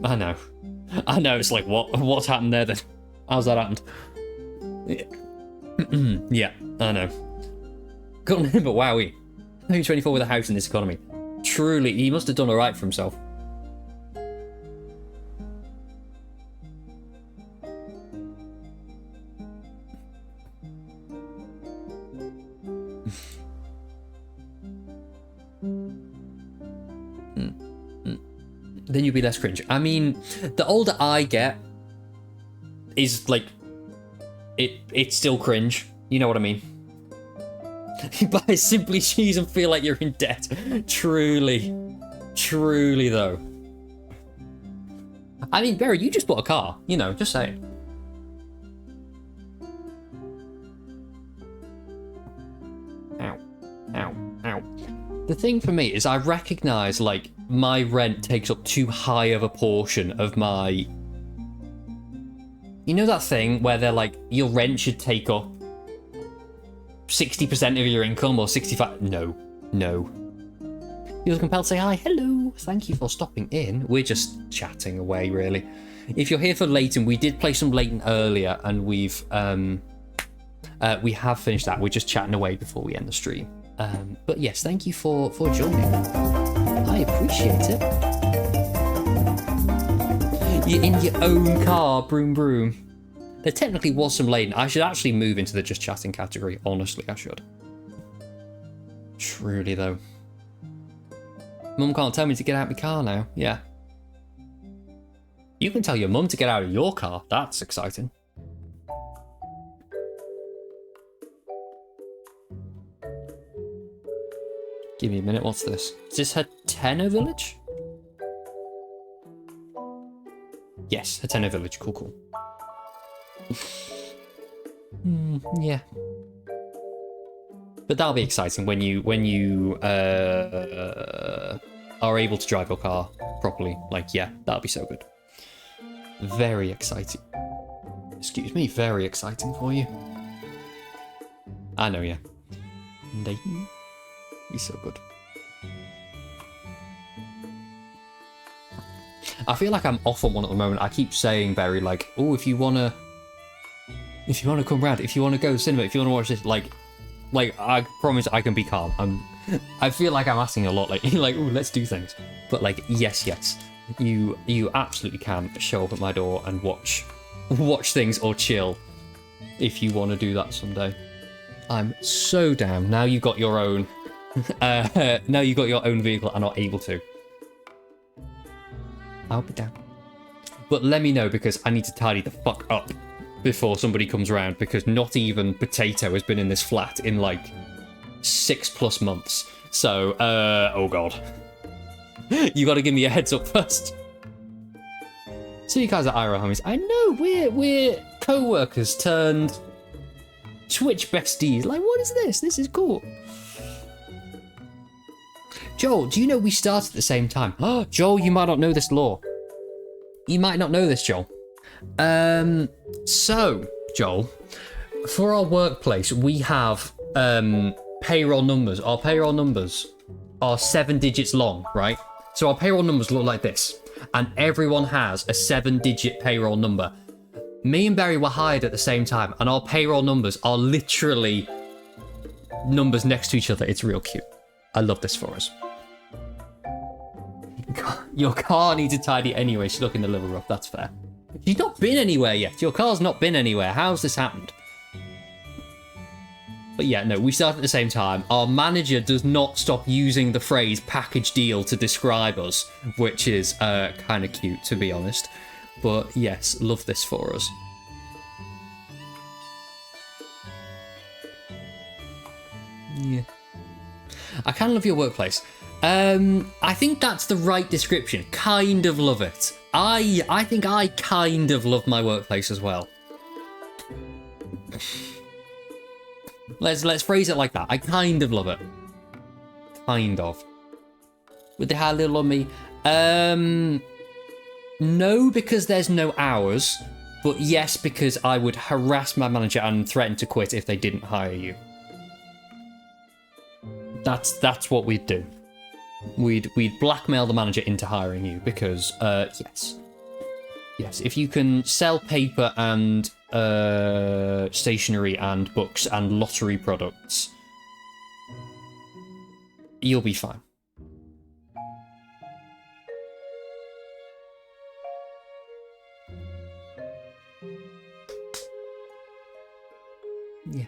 I know. I know, it's like, what's happened there then? How's that happened? Yeah, yeah, I know. Couldn't remember, wowie. Only 24 with a house in this economy. Truly, he must have done alright for himself. Then you'll be less cringe. I mean, the older I get, is like, it's still cringe. You know what I mean? Buy Simply Cheese and feel like you're in debt. Truly. Truly, though. I mean, Barry, you just bought a car. You know, just saying. Ow. Ow. Ow. The thing for me is I recognise, like, my rent takes up too high of a portion of my... You know that thing where they're like, your rent should take up 60% of your income or 65%? No. No. You feel compelled to say hi. Hello. Thank you for stopping in. We're just chatting away, really. If you're here for Layton, we did play some Layton earlier, and we have finished that. We're just chatting away before we end the stream. But yes, thank you for joining. I appreciate it. You're in your own car, broom broom. There technically was some Layton. I should actually move into the just chatting category. Honestly, I should. Truly, though. Mum can't tell me to get out of my car now. Yeah. You can tell your mum to get out of your car. That's exciting. Give me a minute. What's this? Is this Hateno Village? Yes, Hateno Village. Cool, cool. Yeah. But that'll be exciting when you are able to drive your car properly. Like, yeah, that'll be so good. Very exciting. Excuse me, very exciting for you. I know, yeah. Layton. Be so good. I feel like I'm off on one at the moment. I keep saying very like, oh, if you wanna come round, if you wanna go to the cinema, if you wanna watch this, like I promise I can be calm. I feel like I'm asking a lot, like like, oh, let's do things. But like, yes, you absolutely can show up at my door and watch things or chill if you want to do that someday. I'm so down. Now you've got your own. Now you've got your own vehicle and are able to. I'll be down. But let me know, because I need to tidy the fuck up before somebody comes around, because not even Potato has been in this flat in like 6+ months. So, oh god. You got to give me a heads up first. So you guys are IRL homies. I know, we're co-workers turned Twitch besties. Like, what is this? This is cool. Joel, do you know we started at the same time? Oh, Joel, you might not know this lore. You might not know this, Joel. So, Joel, for our workplace, we have payroll numbers. Our payroll numbers are 7 digits long, right? So our payroll numbers look like this, and everyone has a 7-digit payroll number. Me and Barry were hired at the same time, and our payroll numbers are literally numbers next to each other. It's real cute. I love this for us. Your car needs a tidy anyway. She's looking a little rough. That's fair. She's not been anywhere yet. Your car's not been anywhere. How's this happened? But yeah, no, we started at the same time. Our manager does not stop using the phrase package deal to describe us, which is kind of cute, to be honest. But yes, love this for us. Yeah. I kind of love your workplace. I think that's the right description. Kind of love it. I think I kind of love my workplace as well. Let's phrase it like that. I kind of love it. Kind of. Would they hire little on me? No, because there's no hours. But yes, because I would harass my manager and threaten to quit if they didn't hire you. That's what we'd do. We'd blackmail the manager into hiring you because yes, if you can sell paper and stationery and books and lottery products, you'll be fine. Yeah.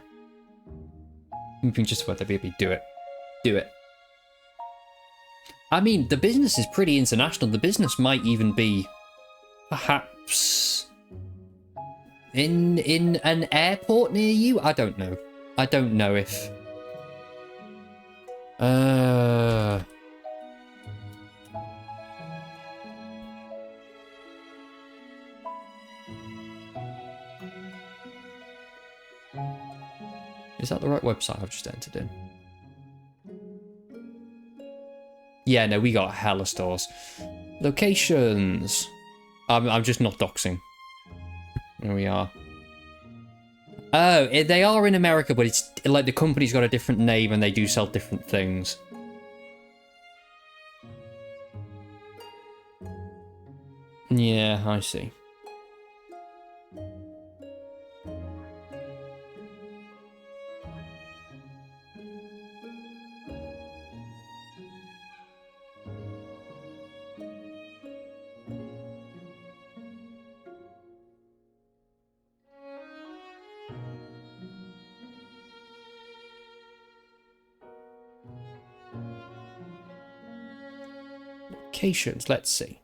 Moving just about the baby. Do it. Do it. I mean, the business is pretty international. The business might even be, perhaps, in an airport near you. I don't know. I don't know if. Is that the right website I've just entered in? Yeah, no, we got hella stores. Locations. I'm just not doxing. There we are. Oh, they are in America, but it's like the company's got a different name and they do sell different things. Yeah, I see. Locations, let's see.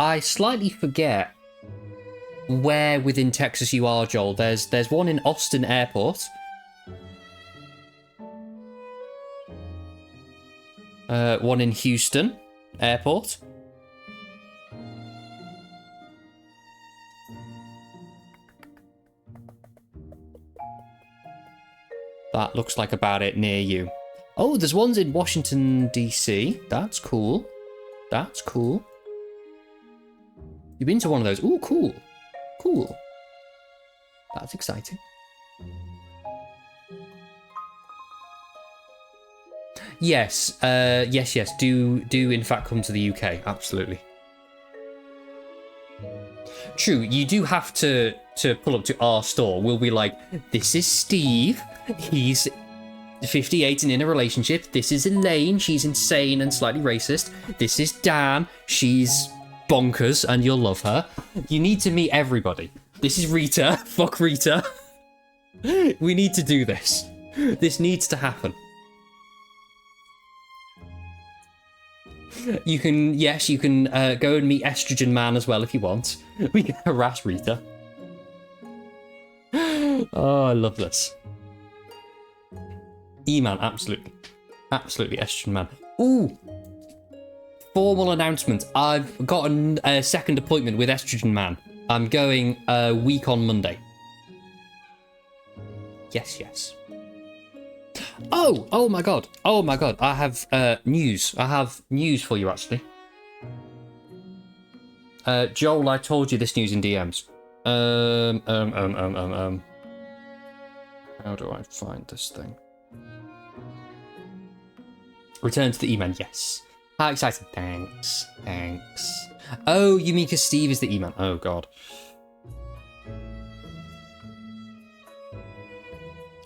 I slightly forget where within Texas you are, Joel. There's one in Austin Airport. One in Houston Airport. That looks like about it near you. Oh, there's ones in Washington, D.C. That's cool. That's cool. You've been to one of those. Ooh, cool. Cool. That's exciting. Yes, yes. Do in fact come to the UK. Absolutely. True, you do have to pull up to our store. We'll be like, this is Steve. He's 58 and in a relationship. This is Elaine. She's insane and slightly racist. This is Dan. She's bonkers and you'll love her. You need to meet everybody. This is Rita. Fuck Rita. We need to do this. This needs to happen. You can, yes, you can go and meet Estrogen Man as well if you want. We can harass Rita. Oh, I love this. E-Man, absolutely. Absolutely, Estrogen Man. Ooh! Formal announcement. I've got a second appointment with Estrogen Man. I'm going a week on Monday. Yes, yes. Oh my god. Oh my god. I have news. I have news for you, actually. Joel, I told you this news in DMs. How do I find this thing? Return to the E-Man, yes. How exciting. Thanks. Thanks. Oh, you mean because Steve is the E-Man? Oh, God.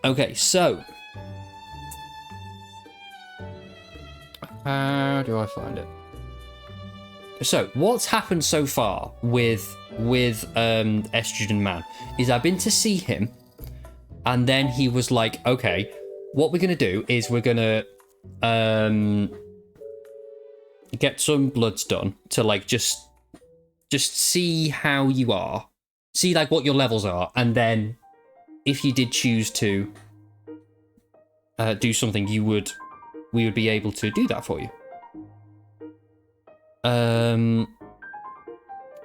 Okay, so. How do I find it? So, what's happened so far with Estrogen Man is I've been to see him, and then he was like, okay, what we're going to do is we're going to get some bloods done to like just see how you are, see like what your levels are, and then if you did choose to do something, we would be able to do that for you.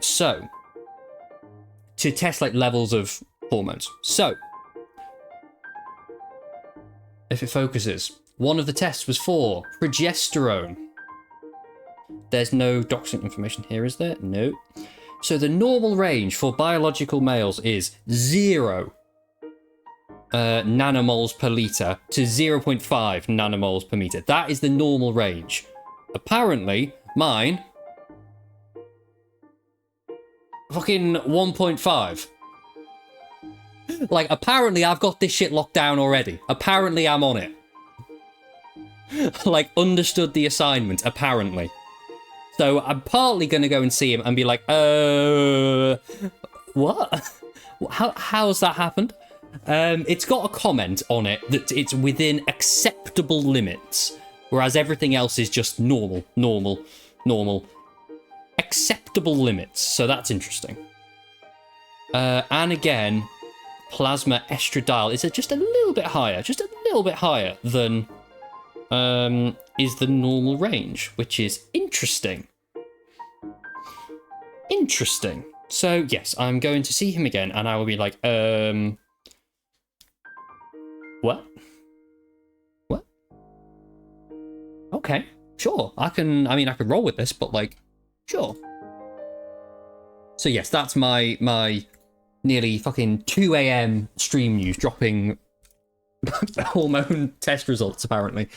So to test like levels of hormones. So if it focuses, one of the tests was for progesterone. There's no doxing information here, is there? No. So the normal range for biological males is 0 nanomoles per litre to 0.5 nanomoles per metre. That is the normal range. Apparently, mine... fucking 1.5. Like, apparently I've got this shit locked down already. Apparently I'm on it. Like, understood the assignment, apparently. So I'm partly going to go and see him and be like, what? How's that happened? It's got a comment on it that it's within acceptable limits, whereas everything else is just normal. Acceptable limits, so that's interesting. And again, plasma estradiol is just a little bit higher, than is the normal range, which is interesting. Interesting. So yes, I'm going to see him again, and I will be like, what? Okay, sure. I can roll with this, but like, sure. So yes, that's my nearly fucking 2 a.m. stream news, dropping hormone test results, apparently.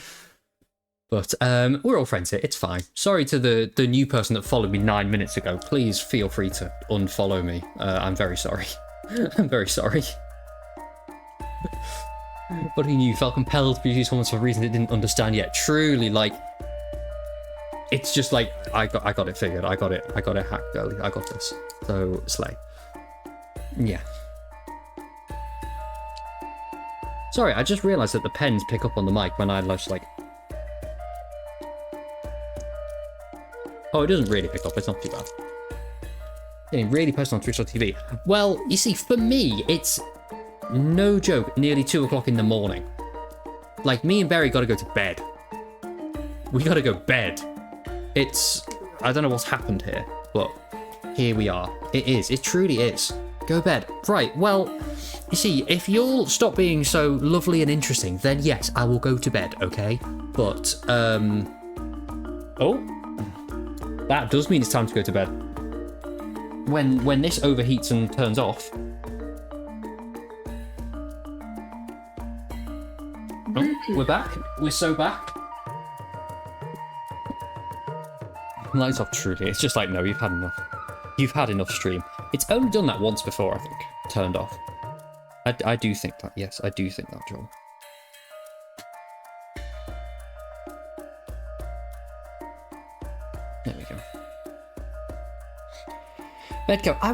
But we're all friends here, it's fine. Sorry to the new person that followed me 9 minutes ago. Please feel free to unfollow me. I'm very sorry. I'm very sorry. But he knew, felt compelled to produce hormones for a reason it didn't understand yet. Truly, like, it's just like, I got it figured. I got it hacked early. I got this. So, slay. Yeah. Sorry, I just realised that the pens pick up on the mic when I just like... Oh, it doesn't really pick up. It's not too bad. Getting really posted on Twitch.tv. Well, you see, for me, it's no joke, nearly 2 o'clock in the morning. Like, me and Barry got to go to bed. We got to go bed. It's... I don't know what's happened here, but here we are. It is. It truly is. Go bed. Right, well, you see, if you'll stop being so lovely and interesting, then yes, I will go to bed, okay? But, oh... That does mean it's time to go to bed. When this overheats and turns off... Oh, we're back. We're so back. Lights off, truly. It's just like, no, you've had enough. You've had enough stream. It's only done that once before, I think. Turned off. I do think that, yes. I do think that, Joel. There we go. Bedco, I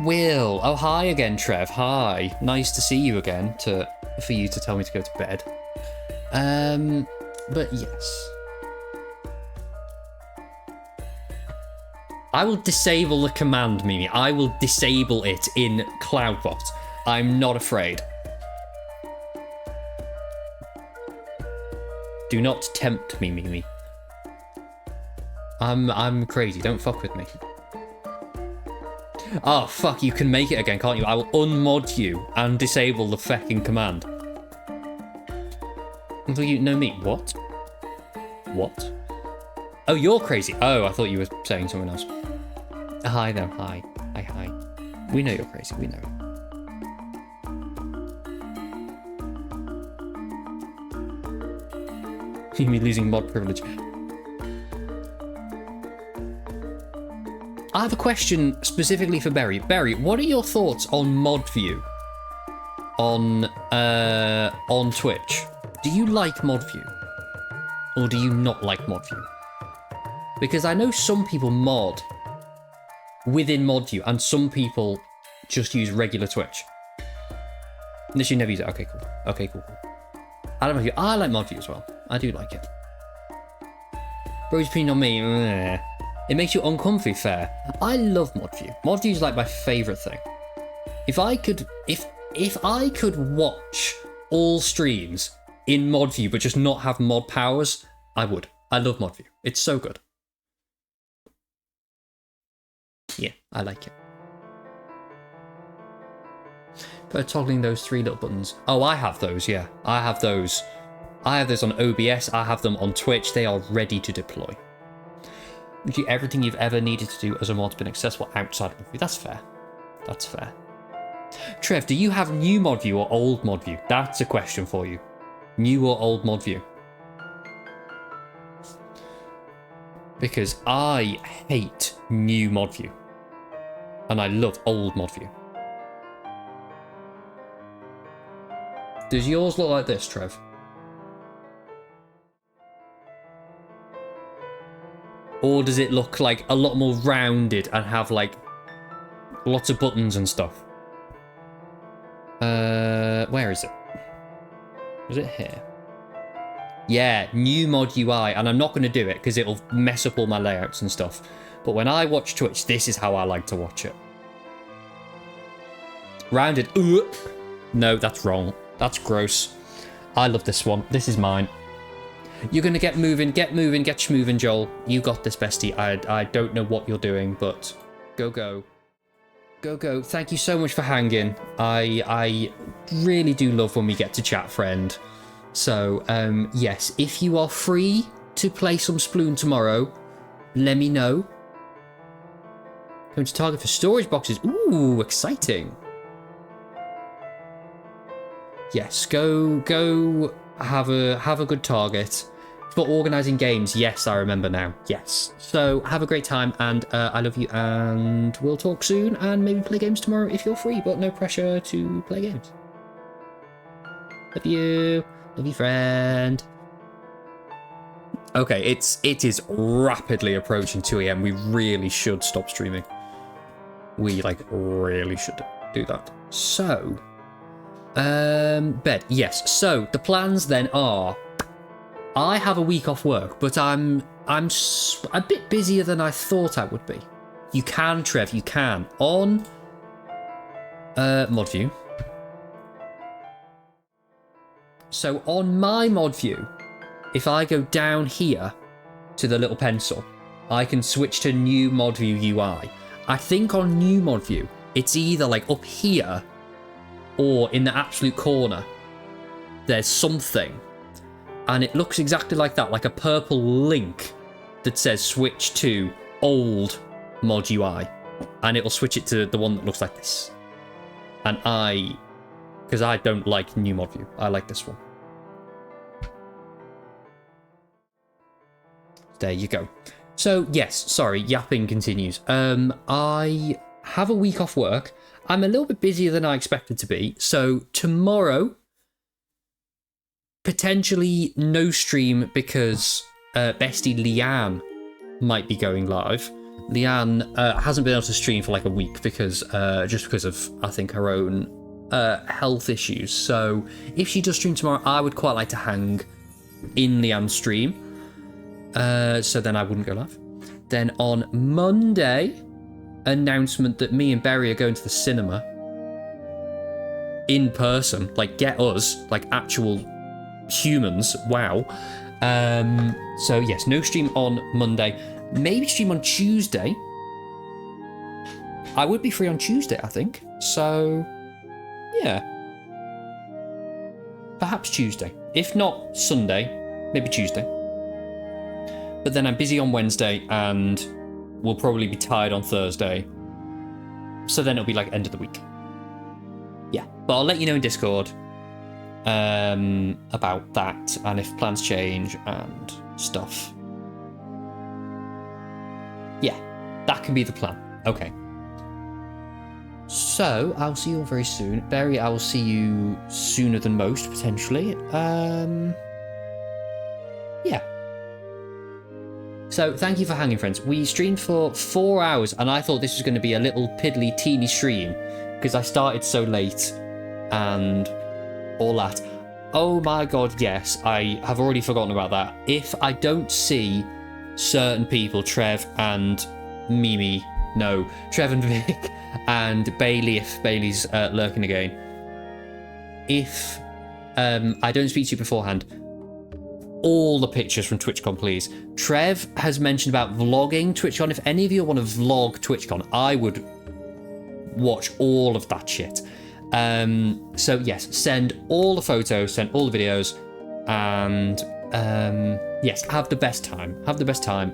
will. Oh, hi again, Trev. Hi. Nice to see you again, for you to tell me to go to bed. But yes. I will disable the command, Mimi. I will disable it in Cloudbot. I'm not afraid. Do not tempt me, Mimi. I'm crazy. Don't fuck with me. Oh, fuck. You can make it again, can't you? I will unmod you and disable the fucking command. Until you know me. What? What? Oh, you're crazy. Oh, I thought you were saying something else. Hi, though. Hi. Hi, hi. We know you're crazy. We know. Me losing mod privilege. I have a question specifically for Berry. Berry, what are your thoughts on mod view on Twitch? Do you like mod view, or do you not like mod view? Because I know some people mod within mod view, and some people just use regular Twitch. Unless you never use it. Okay, cool. Okay, cool. I don't know. I like mod view as well. I do like it. Bro's opinion on me. It makes you uncomfy, fair. I love mod view. Mod view is like my favourite thing. If I could watch all streams in mod view but just not have mod powers, I would. I love mod view. It's so good. Yeah, I like it. But toggling those 3 little buttons. Oh, I have those, yeah. I have those. I have those on OBS. I have them on Twitch. They are ready to deploy. Everything you've ever needed to do as a mod's been accessible outside of mod view. That's fair. That's fair. Trev, do you have new mod view or old mod view? That's a question for you. New or old mod view? Because I hate new mod view. And I love old mod view. Does yours look like this, Trev? Or does it look like a lot more rounded and have like lots of buttons and stuff? Where is it? Is it here? Yeah, new mod UI, and I'm not going to do it because it'll mess up all my layouts and stuff. But when I watch Twitch, this is how I like to watch it. Rounded. No, that's wrong. That's gross. I love this one. This is mine. You're going to get moving, get schmoving, Joel. You got this, bestie. I don't know what you're doing, but go, go. Go, go. Thank you so much for hanging. I really do love when we get to chat, friend. So, yes, if you are free to play some Sploon tomorrow, let me know. Going to target for storage boxes. Ooh, exciting. Yes, go have a good target. For organising games, yes, I remember now. Yes. So have a great time, and I love you, and we'll talk soon, and maybe play games tomorrow if you're free, but no pressure to play games. Love you, friend. Okay, it is rapidly approaching 2 AM. We really should stop streaming. We really should do that. So, bed. Yes. So the plans then are. I have a week off work, but I'm a bit busier than I thought I would be. You can, Trev, you can. On mod view. So on my mod view, if I go down here to the little pencil, I can switch to new mod view UI. I think on new mod view, it's either like up here or in the absolute corner. There's something. And it looks exactly like that, like a purple link that says switch to old mod UI. And it'll switch it to the one that looks like this. And because I don't like new mod view, I like this one. There you go. So, yes, sorry, yapping continues. I have a week off work. I'm a little bit busier than I expected to be. So, tomorrow, potentially no stream because bestie Leanne might be going live. Leanne hasn't been able to stream for like a week because just because of, I think, her own health issues. So if she does stream tomorrow, I would quite like to hang in Leanne's stream. So then I wouldn't go live. Then on Monday, announcement that me and Barry are going to the cinema. In person. Like, get us. Like, actual humans. Wow. So, yes, no stream on Monday. Maybe stream on Tuesday. I would be free on Tuesday, I think. So, yeah. Perhaps Tuesday. If not Sunday, maybe Tuesday. But then I'm busy on Wednesday and we'll probably be tired on Thursday. So then it'll be like end of the week. Yeah, but I'll let you know in Discord about that and if plans change and stuff. Yeah, that can be the plan. Okay. So, I'll see you all very soon. Barry, I will see you sooner than most, potentially. Yeah. So, thank you for hanging, friends. We streamed for 4 hours, and I thought this was going to be a little piddly, teeny stream, because I started so late, and all that. Oh my god, yes, I have already forgotten about that. If I don't see certain people, Trev and Mimi, no, Trev and Vic, and Bailey, if Bailey's lurking again. If I don't speak to you beforehand, all the pictures from TwitchCon, please. Trev has mentioned about vlogging TwitchCon. If any of you want to vlog TwitchCon, I would watch all of that shit. So yes, send all the photos, send all the videos, and yes, have the best time. Have the best time.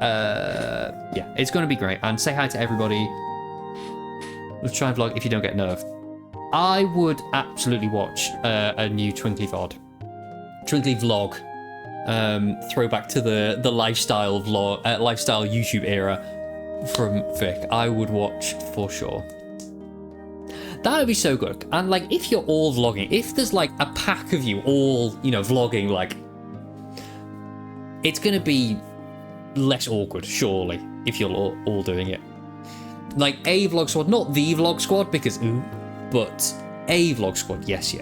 Yeah, it's going to be great. And say hi to everybody. Let's try and vlog if you don't get nerfed. I would absolutely watch a new Twinkly VOD. Twinkly vlog. Throwback to the lifestyle vlog, lifestyle YouTube era from Vic. I would watch for sure. That would be so good. And like, if you're all vlogging, if there's like a pack of you all, you know, vlogging, like, it's going to be less awkward, surely, if you're all doing it. Like a vlog squad, not the vlog squad, because but a vlog squad, yes.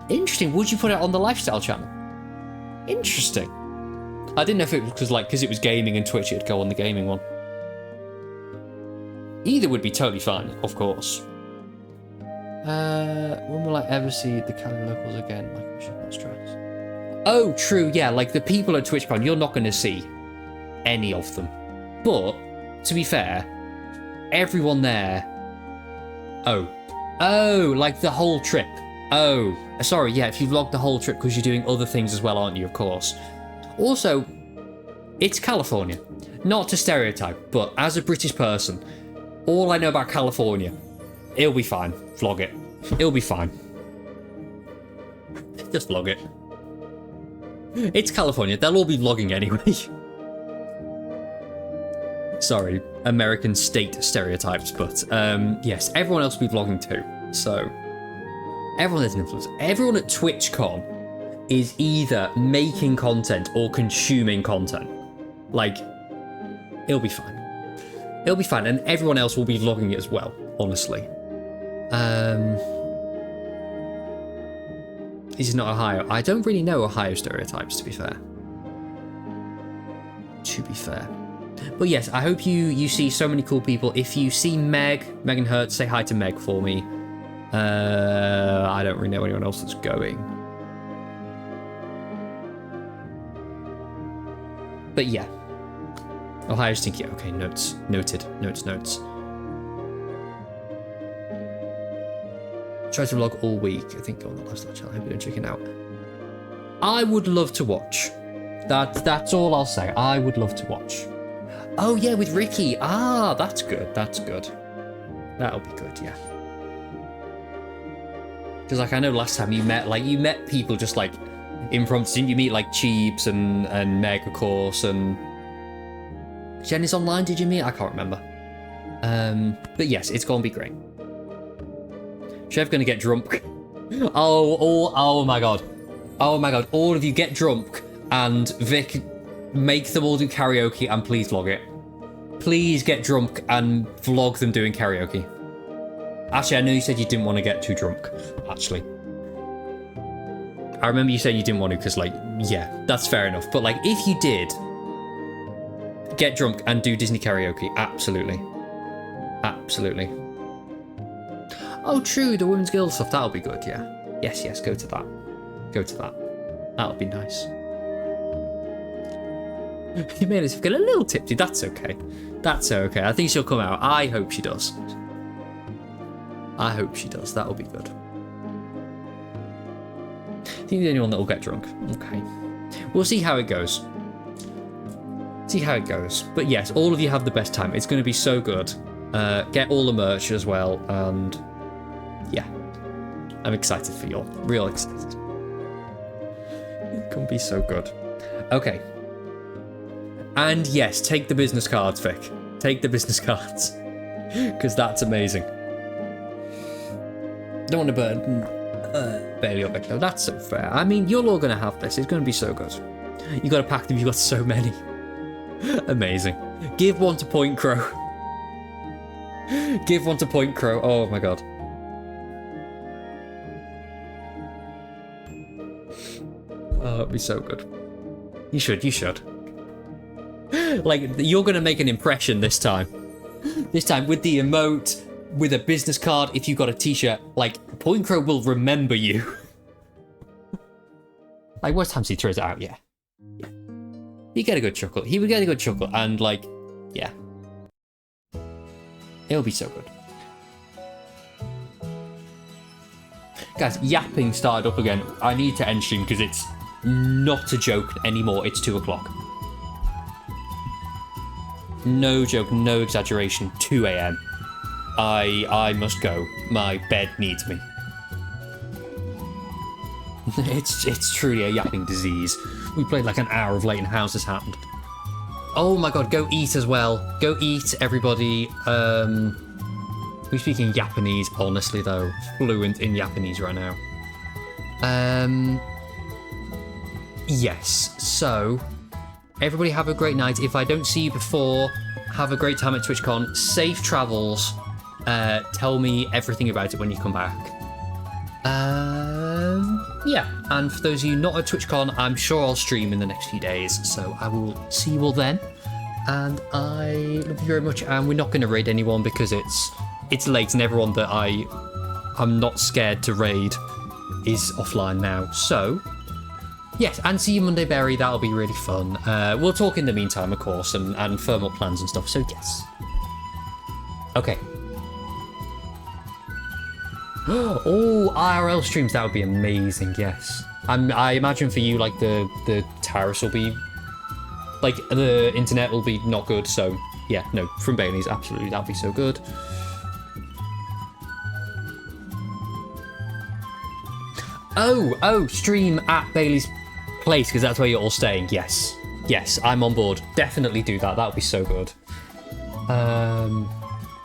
Interesting. Would you put it on the lifestyle channel? Interesting. I didn't know if it was because it was gaming and Twitch, it'd go on the gaming one. Either would be totally fine, of course. When will I ever see the Cali locals again? Like, I should not stress. Oh, true, yeah, like the people at TwitchCon, you're not going to see any of them. But, to be fair, everyone there... Oh, like the whole trip. Oh, sorry, yeah, if you vlogged the whole trip because you're doing other things as well, aren't you, of course. Also, it's California. Not to stereotype, but as a British person, all I know about California, it'll be fine. Vlog it. It'll be fine. Just vlog it. It's California. They'll all be vlogging anyway. Sorry, American state stereotypes, but yes, everyone else will be vlogging too. So, everyone is an influencer. Everyone at TwitchCon is either making content or consuming content. Like, it'll be fine. It'll be fine, and everyone else will be vlogging it as well, honestly. This is not Ohio. I don't really know Ohio stereotypes, to be fair. But yes, I hope you see so many cool people. If you see Megan Hertz, say hi to Meg for me. I don't really know anyone else that's going. But yeah. Ohio stinky. Okay, notes. Noted. Notes. Try to vlog all week. I think go on the lifestyle channel. I hope you don't check it out. I would love to watch. That's all I'll say. I would love to watch. Oh yeah, with Ricky. Ah, that's good. That'll be good, yeah. Because like I know last time you met people just like impromptu. Didn't you meet like Cheeps and Meg, of course, and Jenny's online, did you meet? I can't remember. But yes, it's gonna be great. Trev gonna get drunk. Oh my god. All of you get drunk and Vic, make them all do karaoke and please vlog it. Please get drunk and vlog them doing karaoke. Actually, I know you said you didn't want to get too drunk, actually. I remember you saying you didn't want to because, like, yeah, that's fair enough. But, like, if you did, get drunk and do Disney karaoke. Absolutely. Absolutely. Oh, true, the Women's Guild stuff. That'll be good, yeah. Yes, yes, go to that. Go to that. That'll be nice. You made us feel a little tipsy. That's okay. That's okay. I think she'll come out. I hope she does. I hope she does. That'll be good. I think the only one that will get drunk. Okay. We'll see how it goes. See how it goes. But yes, all of you have the best time. It's going to be so good. Get all the merch as well. And yeah, I'm excited for you all. Real excited. It can be so good. Okay. And yes, take the business cards, Vic. Take the business cards. Because that's amazing. Don't want to burn Bailey or Vic, though. That's so fair. I mean, you're all going to have this. It's going to be so good. You got to pack them. You've got so many. Amazing. Give one to Point Crow. Give one to Point Crow. Oh my god. Oh, it'd be so good. You should. You should. Like, you're going to make an impression this time. This time with the emote, with a business card, if you got a t-shirt, like, Point Crow will remember you. Like, what time he throws it out? Yeah. Yeah. You get a good chuckle. He would get a good chuckle, and, like, yeah. It'll be so good. Guys, yapping started up again. I need to end stream because it's not a joke anymore. It's 2 o'clock. No joke, no exaggeration. 2 a.m. I must go. My bed needs me. It's truly a yapping disease. We played like an hour of Layton. How's this happened? Oh my god, go eat as well. Go eat, everybody. We speak in Japanese, honestly though. Fluent in Japanese right now. Yes, so everybody have a great night. If I don't see you before, have a great time at TwitchCon. Safe travels. Tell me everything about it when you come back. Yeah, and for those of you not at TwitchCon, I'm sure I'll stream in the next few days, so I will see you all then. And I love you very much, and we're not going to raid anyone because it's late, and everyone that I'm not scared to raid is offline now. So, yes, and see you Monday, Berry. That'll be really fun. We'll talk in the meantime, of course, and firm up plans and stuff, so yes. Okay. Oh, IRL streams, that would be amazing, yes. I imagine for you, like, the terrace will be, like, the internet will be not good, so, yeah, no, from Bailey's, absolutely, that'd be so good. Oh, stream at Bailey's place, because that's where you're all staying, yes. Yes, I'm on board. Definitely do that, that would be so good.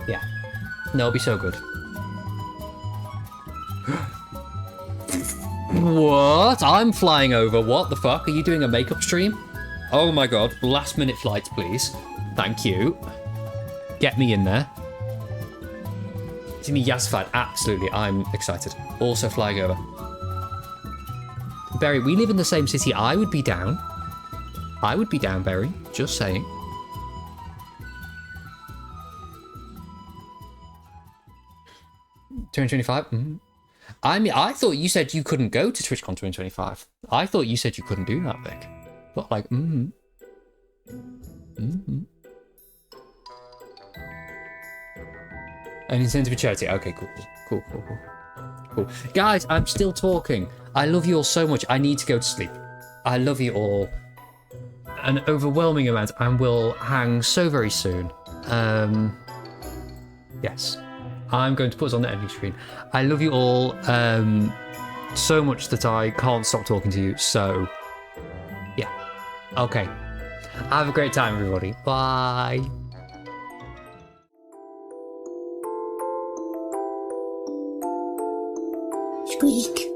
Yeah. No, it'll be so good. What? I'm flying over. What the fuck? Are you doing a makeup stream? Oh my god. Last minute flights, please. Thank you. Get me in there. Give me Yazfad. Absolutely. I'm excited. Also flying over. Berry, we live in the same city. I would be down. I would be down, Berry. Just saying. $225? Mm-hmm. I mean, I thought you said you couldn't go to TwitchCon 2025. I thought you said you couldn't do that, Vic. But like, Any incentive for charity? Okay, cool. Guys, I'm still talking. I love you all so much. I need to go to sleep. I love you all an overwhelming amount, and we'll hang so very soon. Yes. I'm going to put us on the ending screen. I love you all so much that I can't stop talking to you. So, yeah. Okay. Have a great time, everybody. Bye. Squeak.